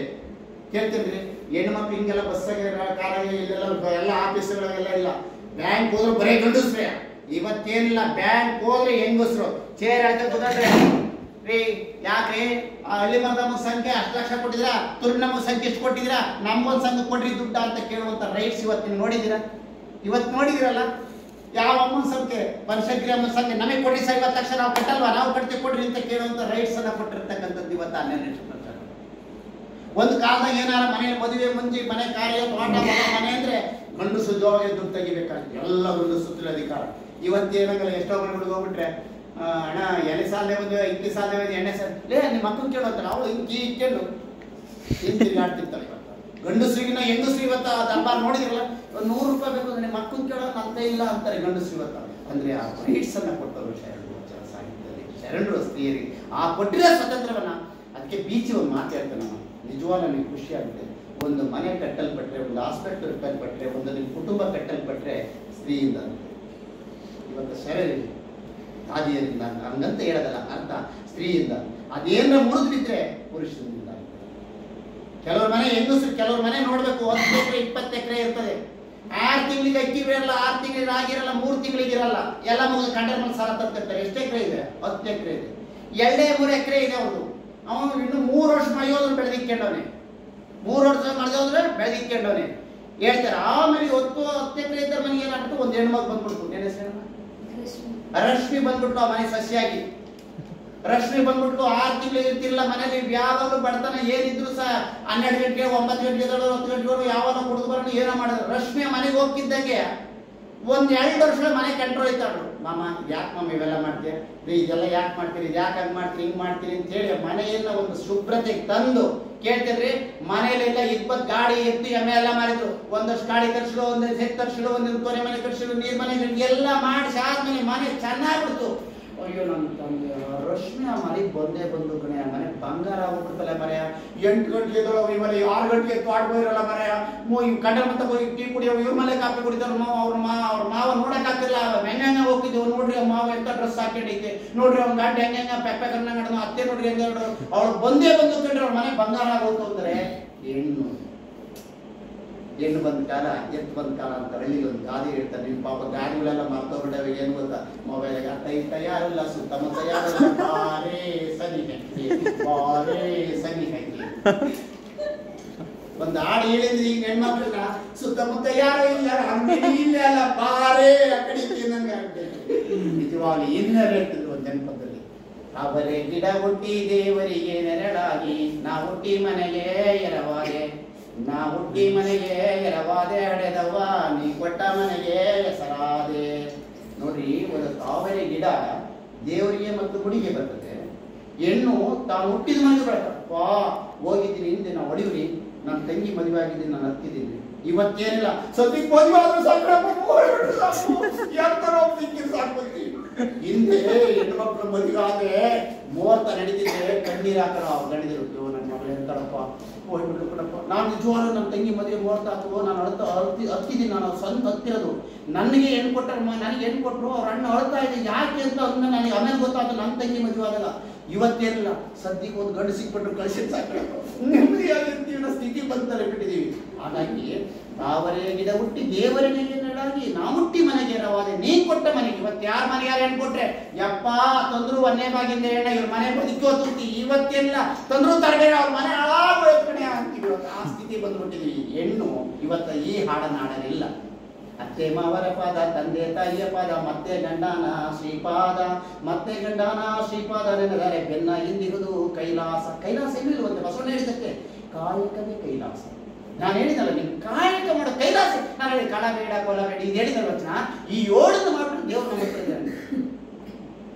ಕೇಳ್ತಿದ್ರಿ, ಹೆಣ್ಮಕ್ಳು ಹಿಂಗೆಲ್ಲ ಬಸ್ಸಾಗೆ ಕಾರಾಗೆ ಇಲ್ಲೆಲ್ಲ ಎಲ್ಲ ಆಫೀಸ್ಗಳಿಗೆಲ್ಲ ಇಲ್ಲ. ಬ್ಯಾಂಕ್ ಹೋದ್ರೆ ಬರೀ ಗಂಡಸ್ರೆ. ಇವತ್ತೇನಿಲ್ಲ, ಬ್ಯಾಂಕ್ ಹೋದ್ರೆ ಹೆಂಗಸ್ರು ಚೇರ್ ಹೇಳ್ತಾ ಕೂತ್ರೆ ರೀ ಯಾಕ್ರಿ ಹಳ್ಳಿ ಮರ್ದಮ್ಮ ಸಂಖ್ಯೆ 10 ಲಕ್ಷ ಕೊಟ್ಟಿದ್ದೀರಾ, ತುರ್ನಮ್ಮ ಸಂಖ್ಯೆ ಎಷ್ಟು ಕೊಟ್ಟಿದ್ದೀರಾ, ನಮ್ಗೊಂದು ಸಂಘ ಕೊಡ್ರಿ ದುಡ್ಡ ಅಂತ ಕೇಳುವಂತ ರೈಟ್ಸ್ ಇವತ್ತು ನೋಡಿದ್ದೀರಾ? ಇವತ್ತು ನೋಡಿದಿರಲ್ಲ. ಯಾವ ಅಮ್ಮನ ಸಂಖ್ಯೆ, ಬನಶಂಕರಿ ಅಮ್ಮನ ಸಂಖ್ಯೆ ನಮಗೆ ಕೊಡ್ರಿ ಸರ್ 50 ಲಕ್ಷ ನಾವು ಕಟ್ಟಲ್ವಾ, ನಾವು ಕಟ್ತೀವಿ ಕೊಡ್ರಿ ಅಂತ ಕೇಳುವಂತ ರೈಟ್ಸ್ ಅನ್ನ ಕೊಟ್ಟಿರ್ತಕ್ಕಂಥದ್ದು ಇವತ್ತು 12ನೇ ಶತಮಾನ. ಒಂದು ಕಾಲದಾಗ ಏನಾರ ಮನೆಯಲ್ಲಿ ಮದುವೆ ಮುಂಜಿ ಮನೆ ಕಾರ್ಯ ತೋಟ ಮನೆ ಅಂದ್ರೆ ಗಂಡಸು ಜೋವಾಗಿ ದುಡ್ಡು ತೆಗಿಬೇಕಾಗ್ತದೆ. ಎಲ್ಲ ಗಂಡಸು ಸುತ್ತಲ ಅಧಿಕಾರ. ಇವತ್ತೇನಾಗಲ್ಲ, ಎಷ್ಟೋ ಮನೆಗಳಿಗೆ ಹೋಗ್ಬಿಟ್ರೆ ಅಣ್ಣ ಎಲೆ ಸಾಲೇ ಬಂದು ಇಕ್ಕಿ ಸಾಲೇ ಬಂದು ಎಣ್ಣೆ ಸಾಲ ಲೇ ನಿಮ್ಮ ಮಕ್ಕಳು ಕೇಳೋತಾರೆ. ಅವಳು ಇಂಕಿ ಇಕ್ಕೊಂಡು ತಿರುಗಾಡ್ತಿರ್ತಾಳೆ. ಇವತ್ತು ಗಂಡಸ್ರಿಗಿನ ಹೆಂಗಸ್ರು ಇವತ್ತು ದರ್ಬಾರ್ ನೋಡಿದಿರಲ್ಲ. ಒಂದು 100 ರೂಪಾಯಿ ಬೇಕು ಅಂದ್ರೆ ನಿಮ್ಮ ಮಕ್ಕಳು ಕೇಳೋದು ಅಂತ ಇಲ್ಲ ಅಂತಾರೆ ಗಂಡಸ್ರು ಇವತ್ತು. ಅಂದ್ರೆ ಆ ರೈಟ್ಸ್ ಅನ್ನ ಕೊಟ್ಟವರು ಶರಣರು ಸಾಹಿತ್ಯದಲ್ಲಿ. ಶರಣರು ಸ್ತ್ರೀಯರಿಗೆ ಆ ಕೊಟ್ಟಿರೋ ಸ್ವತಂತ್ರವನ್ನ. ಅದಕ್ಕೆ ಬೀಚಿ ಒಂದು ಮಾತಾಡ್ತಾನೆ ನಾನು, ನಿಜವಾದ ನನಗೆ ಖುಷಿ ಆಗುತ್ತೆ. ಒಂದು ಮನೆ ಕಟ್ಟಲ್ಪಟ್ರೆ, ಒಂದು ಹಾಸ್ಪಿಟಲ್ ಕಟ್ಟಲ್ಪಟ್ರೆ, ಒಂದು ನಿಮ್ಮ ಕುಟುಂಬ ಕಟ್ಟಲ್ಪಟ್ರೆ ಸ್ತ್ರೀಯಿಂದ. ಇವತ್ತು ಶರಣರು ಆದಿಯರಿಂದ ಹಂಗಂತ ಹೇಳೋದಲ್ಲ, ಅರ್ಥ ಸ್ತ್ರೀಯಿಂದ. ಅದೇನ ಮುರಿದು ಬಿದ್ರೆ ಪುರುಷರಿಂದ. ಕೆಲವ್ರ ಮನೆ ಹೆಂಗಸರು, ಕೆಲವ್ರ ಮನೆ ನೋಡ್ಬೇಕು 10 ಎಕರೆ 20 ಎಕರೆ ಇರ್ತದೆ. 6 ತಿಂಗಳಿಗೆ ಅಕ್ಕಿ ಬೀಳಲ್ಲ, 6 ತಿಂಗಳಿಗೆ ಆಗಿರಲ್ಲ, 3 ತಿಂಗಳಿಗೆ ಇರಲ್ಲ. ಎಲ್ಲ ಮುಗಿದು ಕಂಡ್ರೆ ಮೇಲೆ ಸಾಲ ತರ್ತಿರ್ತಾರೆ. ಎಷ್ಟು ಎಕರೆ ಇದೆ? 10 ಎಕರೆ ಇದೆ. 2-3 ಎಕರೆ ಇದೆ ಅವ್ರದ್ದು. ಅವನು ಇನ್ನು 3 ವರ್ಷ ಮಳೆಯೋದ್ರು ಬೆಳೆದಿಕ್ಕೊಂಡವನೆ, 3 ವರ್ಷ ಮಳೆಯೋದ್ರೆ ಬೆಳೆದಿಕ್ಕೊಂಡವನೆ ಹೇಳ್ತಾರೆ. ಆಮೇಲೆ 10 ಎಕರೆ ಇದ್ದ ಮನೆಗೆ ಏನಾಗ್ಬಿಟ್ಟು ಒಂದು ಹೆಣ್ಮಗ್ ಬಂದ್ಬಿಡ್ತು. ಏನೇ ರಶ್ಮಿ ಬಂದ್ಬಿಟ್ಲು ಆ ಮನೆ ಸಸ್ಯಾಗಿ. ರಶ್ಮಿ ಬಂದ್ಬಿಟ್ಲು 6 ತಿಂಗಳು ಇರ್ತಿಲ್ಲ ಮನೇಲಿ. ಯಾವಾಗಲೂ ಬಡತನ ಏನಿದ್ರು ಸಹ 12 ಗಂಟೆ 9 ಗಂಟೆ 10 ಗಂಟೆಗಳು ಯಾವಾಗ ಕುಡಿದು ಬರೋದು ಏನೋ ಮಾಡಿದ್ರು. ರಶ್ಮಿ ಮನೆಗೆ ಹೋಗ್ತಿದ್ದಂಗೆ 1-2 ವರ್ಷ ಮನೆ ಕಂಟ್ರೋಲ್ ಇತ್ತಾಳು. ಮಾಮ ಯಾಕೆ ಮಾಮ ಇವೆಲ್ಲ ಮಾಡ್ತೀಯ, ಇದೆಲ್ಲ ಯಾಕೆ ಮಾಡ್ತೀರಿ, ಇದು ಯಾಕೆ ಹಂಗೆ ಮಾಡ್ತೀರಿ, ಹಿಂಗೆ ಮಾಡ್ತೀರಿ ಅಂತ ಹೇಳಿ ಮನೆಯನ್ನ ಒಂದು ಶುಭ್ರತೆಗೆ ತಂದು ಕೇಳ್ತಿದ್ರಿ. ಮನೆಯಲ್ಲೆಲ್ಲ ಇಪ್ಪತ್ತು ಗಾಡಿ ಎತ್ತು ಎಮ್ಮೆ ಎಲ್ಲ ಮಾರಿದ್ರು. ಒಂದಷ್ಟು ಗಾಡಿ ಕರ್ಸಿದ್ರು, ಒಂದಷ್ಟು ಹೆತ್ತು ಕರ್ಸಿದ್ರು, ಒಂದೊಂದು ತೊರೆ ಮನೆ ಕರ್ಸಿದ್ರು, ನೀರ್ ಮನೆ ಎಲ್ಲ ಮಾಡಿಸಿ ಆದ್ಮೇಲೆ ಮನೆ ಚೆನ್ನಾಗ್ಬಿಡ್ತು. ಅಯ್ಯೋ ನನ್ನ ತಂದೆ ರಶ್ಮಿ ಆ ಮನೆಗೆ ಬಂದೇ ಬಂದು ಕಣೆ, ಆ ಮನೆ ಬಂಗಾರ ಆಗ್ಬಿಡ್ತಲ್ಲ ಮರೆಯ. 8 ಗಂಟೆಗೆ ಎದ್ದೋಳು ಇವಾಗ 6 ಗಂಟೆಗೆ ತೋಟ ಹೋಗಿರಲ್ಲ ಮರೆಯ. ಕಂಡ ಮತ್ತೆ ಹೋಗಿ ಟೀ ಕುಡಿಯೋ, ಇವ್ರ ಮನೆ ಕಾಫಿ ಕುಡಿತಾರ. ಅವ್ರ ಮಾವ ನೋಡಕ್ ಆಗ್ತಿಲ್ಲ. ಹೆಂಗ ಹೋಗಿದ್ದೇವೆ ನೋಡ್ರಿ, ಮಾವ ಎಂತ ಡ್ರೆಸ್ ಹಾಕೊಂಡೈತೆ ನೋಡ್ರಿ, ಅವ್ನ ಗಂಟೆ ಹೆಂಗ ಪೆಪ್ಪೆ ಕರ್ನಾಟಕ ಅತ್ತೆ ನೋಡ್ರಿ ಹೆಂಗ ಅವಳು ಬಂದೇ ಬಂದು ಕಂಡ್ರೆ ಅವ್ರ ಮನೆ ಬಂಗಾರ ಆಗೋತು. ಅಂದ್ರೆ ಹೆಣ್ಣು ಬಂದ ಕಾಲ ಎತ್ತು ಬಂದ ಕಾಲ ಅಂತ ಹಳ್ಳಿಗೆ ಒಂದು ಗಾದಿ ಹೇಳ್ತಾರೆ. ನಿನ್ ಪಾಪ ಗಾಡಿಗಳೆಲ್ಲ ಮರ್ತೋಗ್ಬಿಟ್ಟವೆ. ಏನು ಗೊತ್ತಾ, ಮೊಬೈಲ್ ಅತ್ತ ಇತ್ತ ಯಾರಿಲ್ಲ, ಸುತ್ತಮುತ್ತ ಯಾರಿಲ್ಲ, ಬಾರೇ ಸನಿ ಹಾಕಿ ಬಾರೇ ಸನಿ ಹಾಕಿ ಒಂದು ಹಾಡು ಹೇಳಿದ್ರೆ ಈಗ ಹೆಣ್ಮಕ್ಳನ್ನ ಸುತ್ತಮುತ್ತ ಯಾರು ಇಲ್ಲ, ಅಂಗಡಿ ಇಲ್ಲ ಅಲ್ಲ, ಬಾರೇ ಆ ಕಡೆ ನಂಗೆ ಆಗ್ಬೇಕು. ನಿಜವಾಗಿ ಇನ್ನರ್ ಹೇಳ್ತಿದ್ರು ಒಂದು ಜನಪದದಲ್ಲಿ, ಅವರೇ ಗಿಡ ಹುಟ್ಟಿ ದೇವರಿಗೆ ನೆರಳಾಗಿ, ನಾ ಹುಟ್ಟಿ ಮನೆಗೆ ಎರವಾದೆ, ನಾ ಹುಟ್ಟಿ ಮನೆಗೆ ಎರವಾದೆ, ಹಡೆದವ್ವ ನೀ ಕೊಟ್ಟ ಮನೆಗೆ ಹೆಸರಾದೆ. ನೋಡ್ರಿ, ಒಂದು ತಾವರೆ ಗಿಡ ದೇವರಿಗೆ ಮತ್ತು ಗುಡಿಗೆ ಬರ್ತದೆ. ಹೆಣ್ಣು ತಾನು ಹುಟ್ಟಿದ ಮನೆಗೆ ಬರ್ತಪ್ಪ. ಹೋಗಿದ್ದೀನಿ ಹಿಂದೆ ನಾವು ಹೊಡಿವ್ರಿ, ನನ್ನ ತಂಗಿ ಮದುವೆ ಆಗಿದ್ದೀನಿ, ನಾನು ಹತ್ತಿದ್ದೀನಿ. ಇವತ್ತೇನಿಲ್ಲ, ಸದ್ಯಕ್ಕೆ ಮದುವೆ ಆದ್ರೂ ಸಾಕು. ಹಿಂದೆ ಹೆಣ್ಮಕ್ಳು ಮದುವೆ ಆದ್ರೆ ಮುಹೂರ್ತ ನಡೀತಿದ್ರೆ ಕಣ್ಣೀರ್ ಹಾಕೋಣ ಗಂಡಿದಿರುತ್ತೆ. ನನ್ನ ಮಗಳು ಎಂತಾರಪ್ಪ ಹೋಗ್ಬಿಟ್ಟು ಕಣಪ್ಪ. ನಾನು ನಿಜವಾಗ್ಲೂ ನನ್ನ ತಂಗಿ ಮದುವೆ ಮುಹೂರ್ತ ಹಾಕುವ ನಾನು ಹತ್ತಿದ್ದೀನಿ. ನಾನು ಸ್ವಂತ ಹತ್ತಿರೋದು. ನನಗೆ ಹೆಣ್ಣು ಕೊಟ್ಟರು, ನನಗೆ ಹೆಣ್ಣು ಕೊಟ್ಟರು, ಅವ್ರ ಅಣ್ಣ ಅಳ್ತಾ ಇದೆ ಯಾಕೆ ಅಂತ ಅಂದ ನನಗೆ ಆಮೇಲೆ ಗೊತ್ತಾಯ್ತು ನನ್ನ ತಂಗಿ ಮದುವೆ ಆದಾಗ. ಇವತ್ತೇನಿಲ್ಲ, ಸದ್ಯಕ್ಕೆ ಒಂದು ಗಂಡು ಸಿಕ್ಬಿಟ್ರು ಕಳಿಸಿದ್ ಸಾಕು, ನೆಮ್ಮದಿಯಾಗಿರ್ತೀವಿ ಅನ್ನೋ ಸ್ಥಿತಿ ಬಂತಲೇ ಬಿಟ್ಟಿದ್ದೀವಿ. ಹಾಗಾಗಿ ತಾವರೇ ಗಿಡ ಹುಟ್ಟಿ ದೇವರಿಗೆ ನೆರಳಾಗಿ, ನಾ ಹುಟ್ಟಿ ಮನೆಗೆ ಎರವಾದೆ, ನೀ ಕೊಟ್ಟ ಮನೆಗೆ. ಇವತ್ತು ಯಾರ ಮನೆಗೆ ಯಾರು ಹೆಣ್ಣು ಕೊಟ್ರೆ ಯಪ್ಪ ತಂದ್ರು ಒಂದೇ ಬಾಗಿಂದ ಹೆಣ್ಣ ಇವ್ರ ಮನೆ ಬದುಕೋತಿ. ಇವತ್ತೇನಿಲ್ಲ, ತಂದ್ರು ತರಬೇಡ ಅವ್ರ ಮನೆ ಹಾಳಾಗೋಯ್ತು ಅಂತೀವಿ. ಆ ಸ್ಥಿತಿ ಬಂದ್ಬಿಟ್ಟಿದ್ವಿ. ಹೆಣ್ಣು ಇವತ್ತ ಈ ಹಾಡನ್ನ ಹಾಡಲಿಲ್ಲ. ಅತ್ತೆ ಮಾವರ ಪಾದ, ತಂದೆ ತಾಯಿಯ ಪಾದ, ಮತ್ತೆ ಗಂಡನ ಶ್ರೀಪಾದ, ಮತ್ತೆ ಗಂಡನ ಶ್ರೀಪಾದ ನೆನೆದರೆ ಬೆನ್ನ ಹಿಂದಿರುವುದು ಕೈಲಾಸ. ಕೈಲಾಸ ಎಲ್ಲಿರುವಂತೆ ಬಸವಣ್ಣ ಹೇಳಿದಕ್ಕೆ ಕಾಯಕವೇ ಕೈಲಾಸ. ನಾನು ಹೇಳಿದಲ್ಲ, ನಿಮ್ ಕಾಯಕ ಮಾಡೋ ಕೈಲಾಸ. ನಾನು ಹೇಳಿ ಕಳಬೇಡ ಕೊಲಬೇಡ ಇದು ಹೇಳಿದ ವಚನ ಈ 7 ಮಾಡ್ಬಿಟ್ಟು ದೇವ್ರು ನಮ್ಮ ಹತ್ರ ಇದ್ದಾನೆ.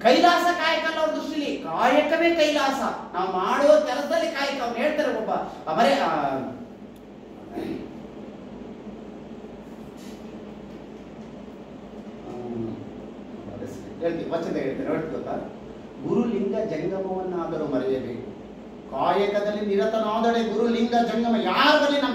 ಕೈಲಾಸ ಕಾಯಕ ಅಲ್ಲ ಅವ್ರ ದೃಷ್ಟಿಲಿ, ಕಾಯಕವೇ ಕೈಲಾಸ. ನಾವು ಮಾಡುವ ಕೆಲಸದಲ್ಲಿ ಕಾಯಕ. ಅವ್ರು ಹೇಳ್ತಾರೆ ಒಬ್ಬ ಅವರೇ ಹೇಳ್ತೀನಿ, ವಚನ ಹೇಳ್ತೇನೆ, ನೋಡಿ ಗೊತ್ತಾ? ಗುರುಲಿಂಗ ಜಂಗಮವನ್ನಾದರೂ ಮರೆಯಬೇಕು, ಕಾಯಕದಲ್ಲಿ ನಿರತನಾದಡೆ ಗುರುಲಿಂಗ ಜಂಗಮ. ಯಾರ ಬಳಿ ನಮ್ಮ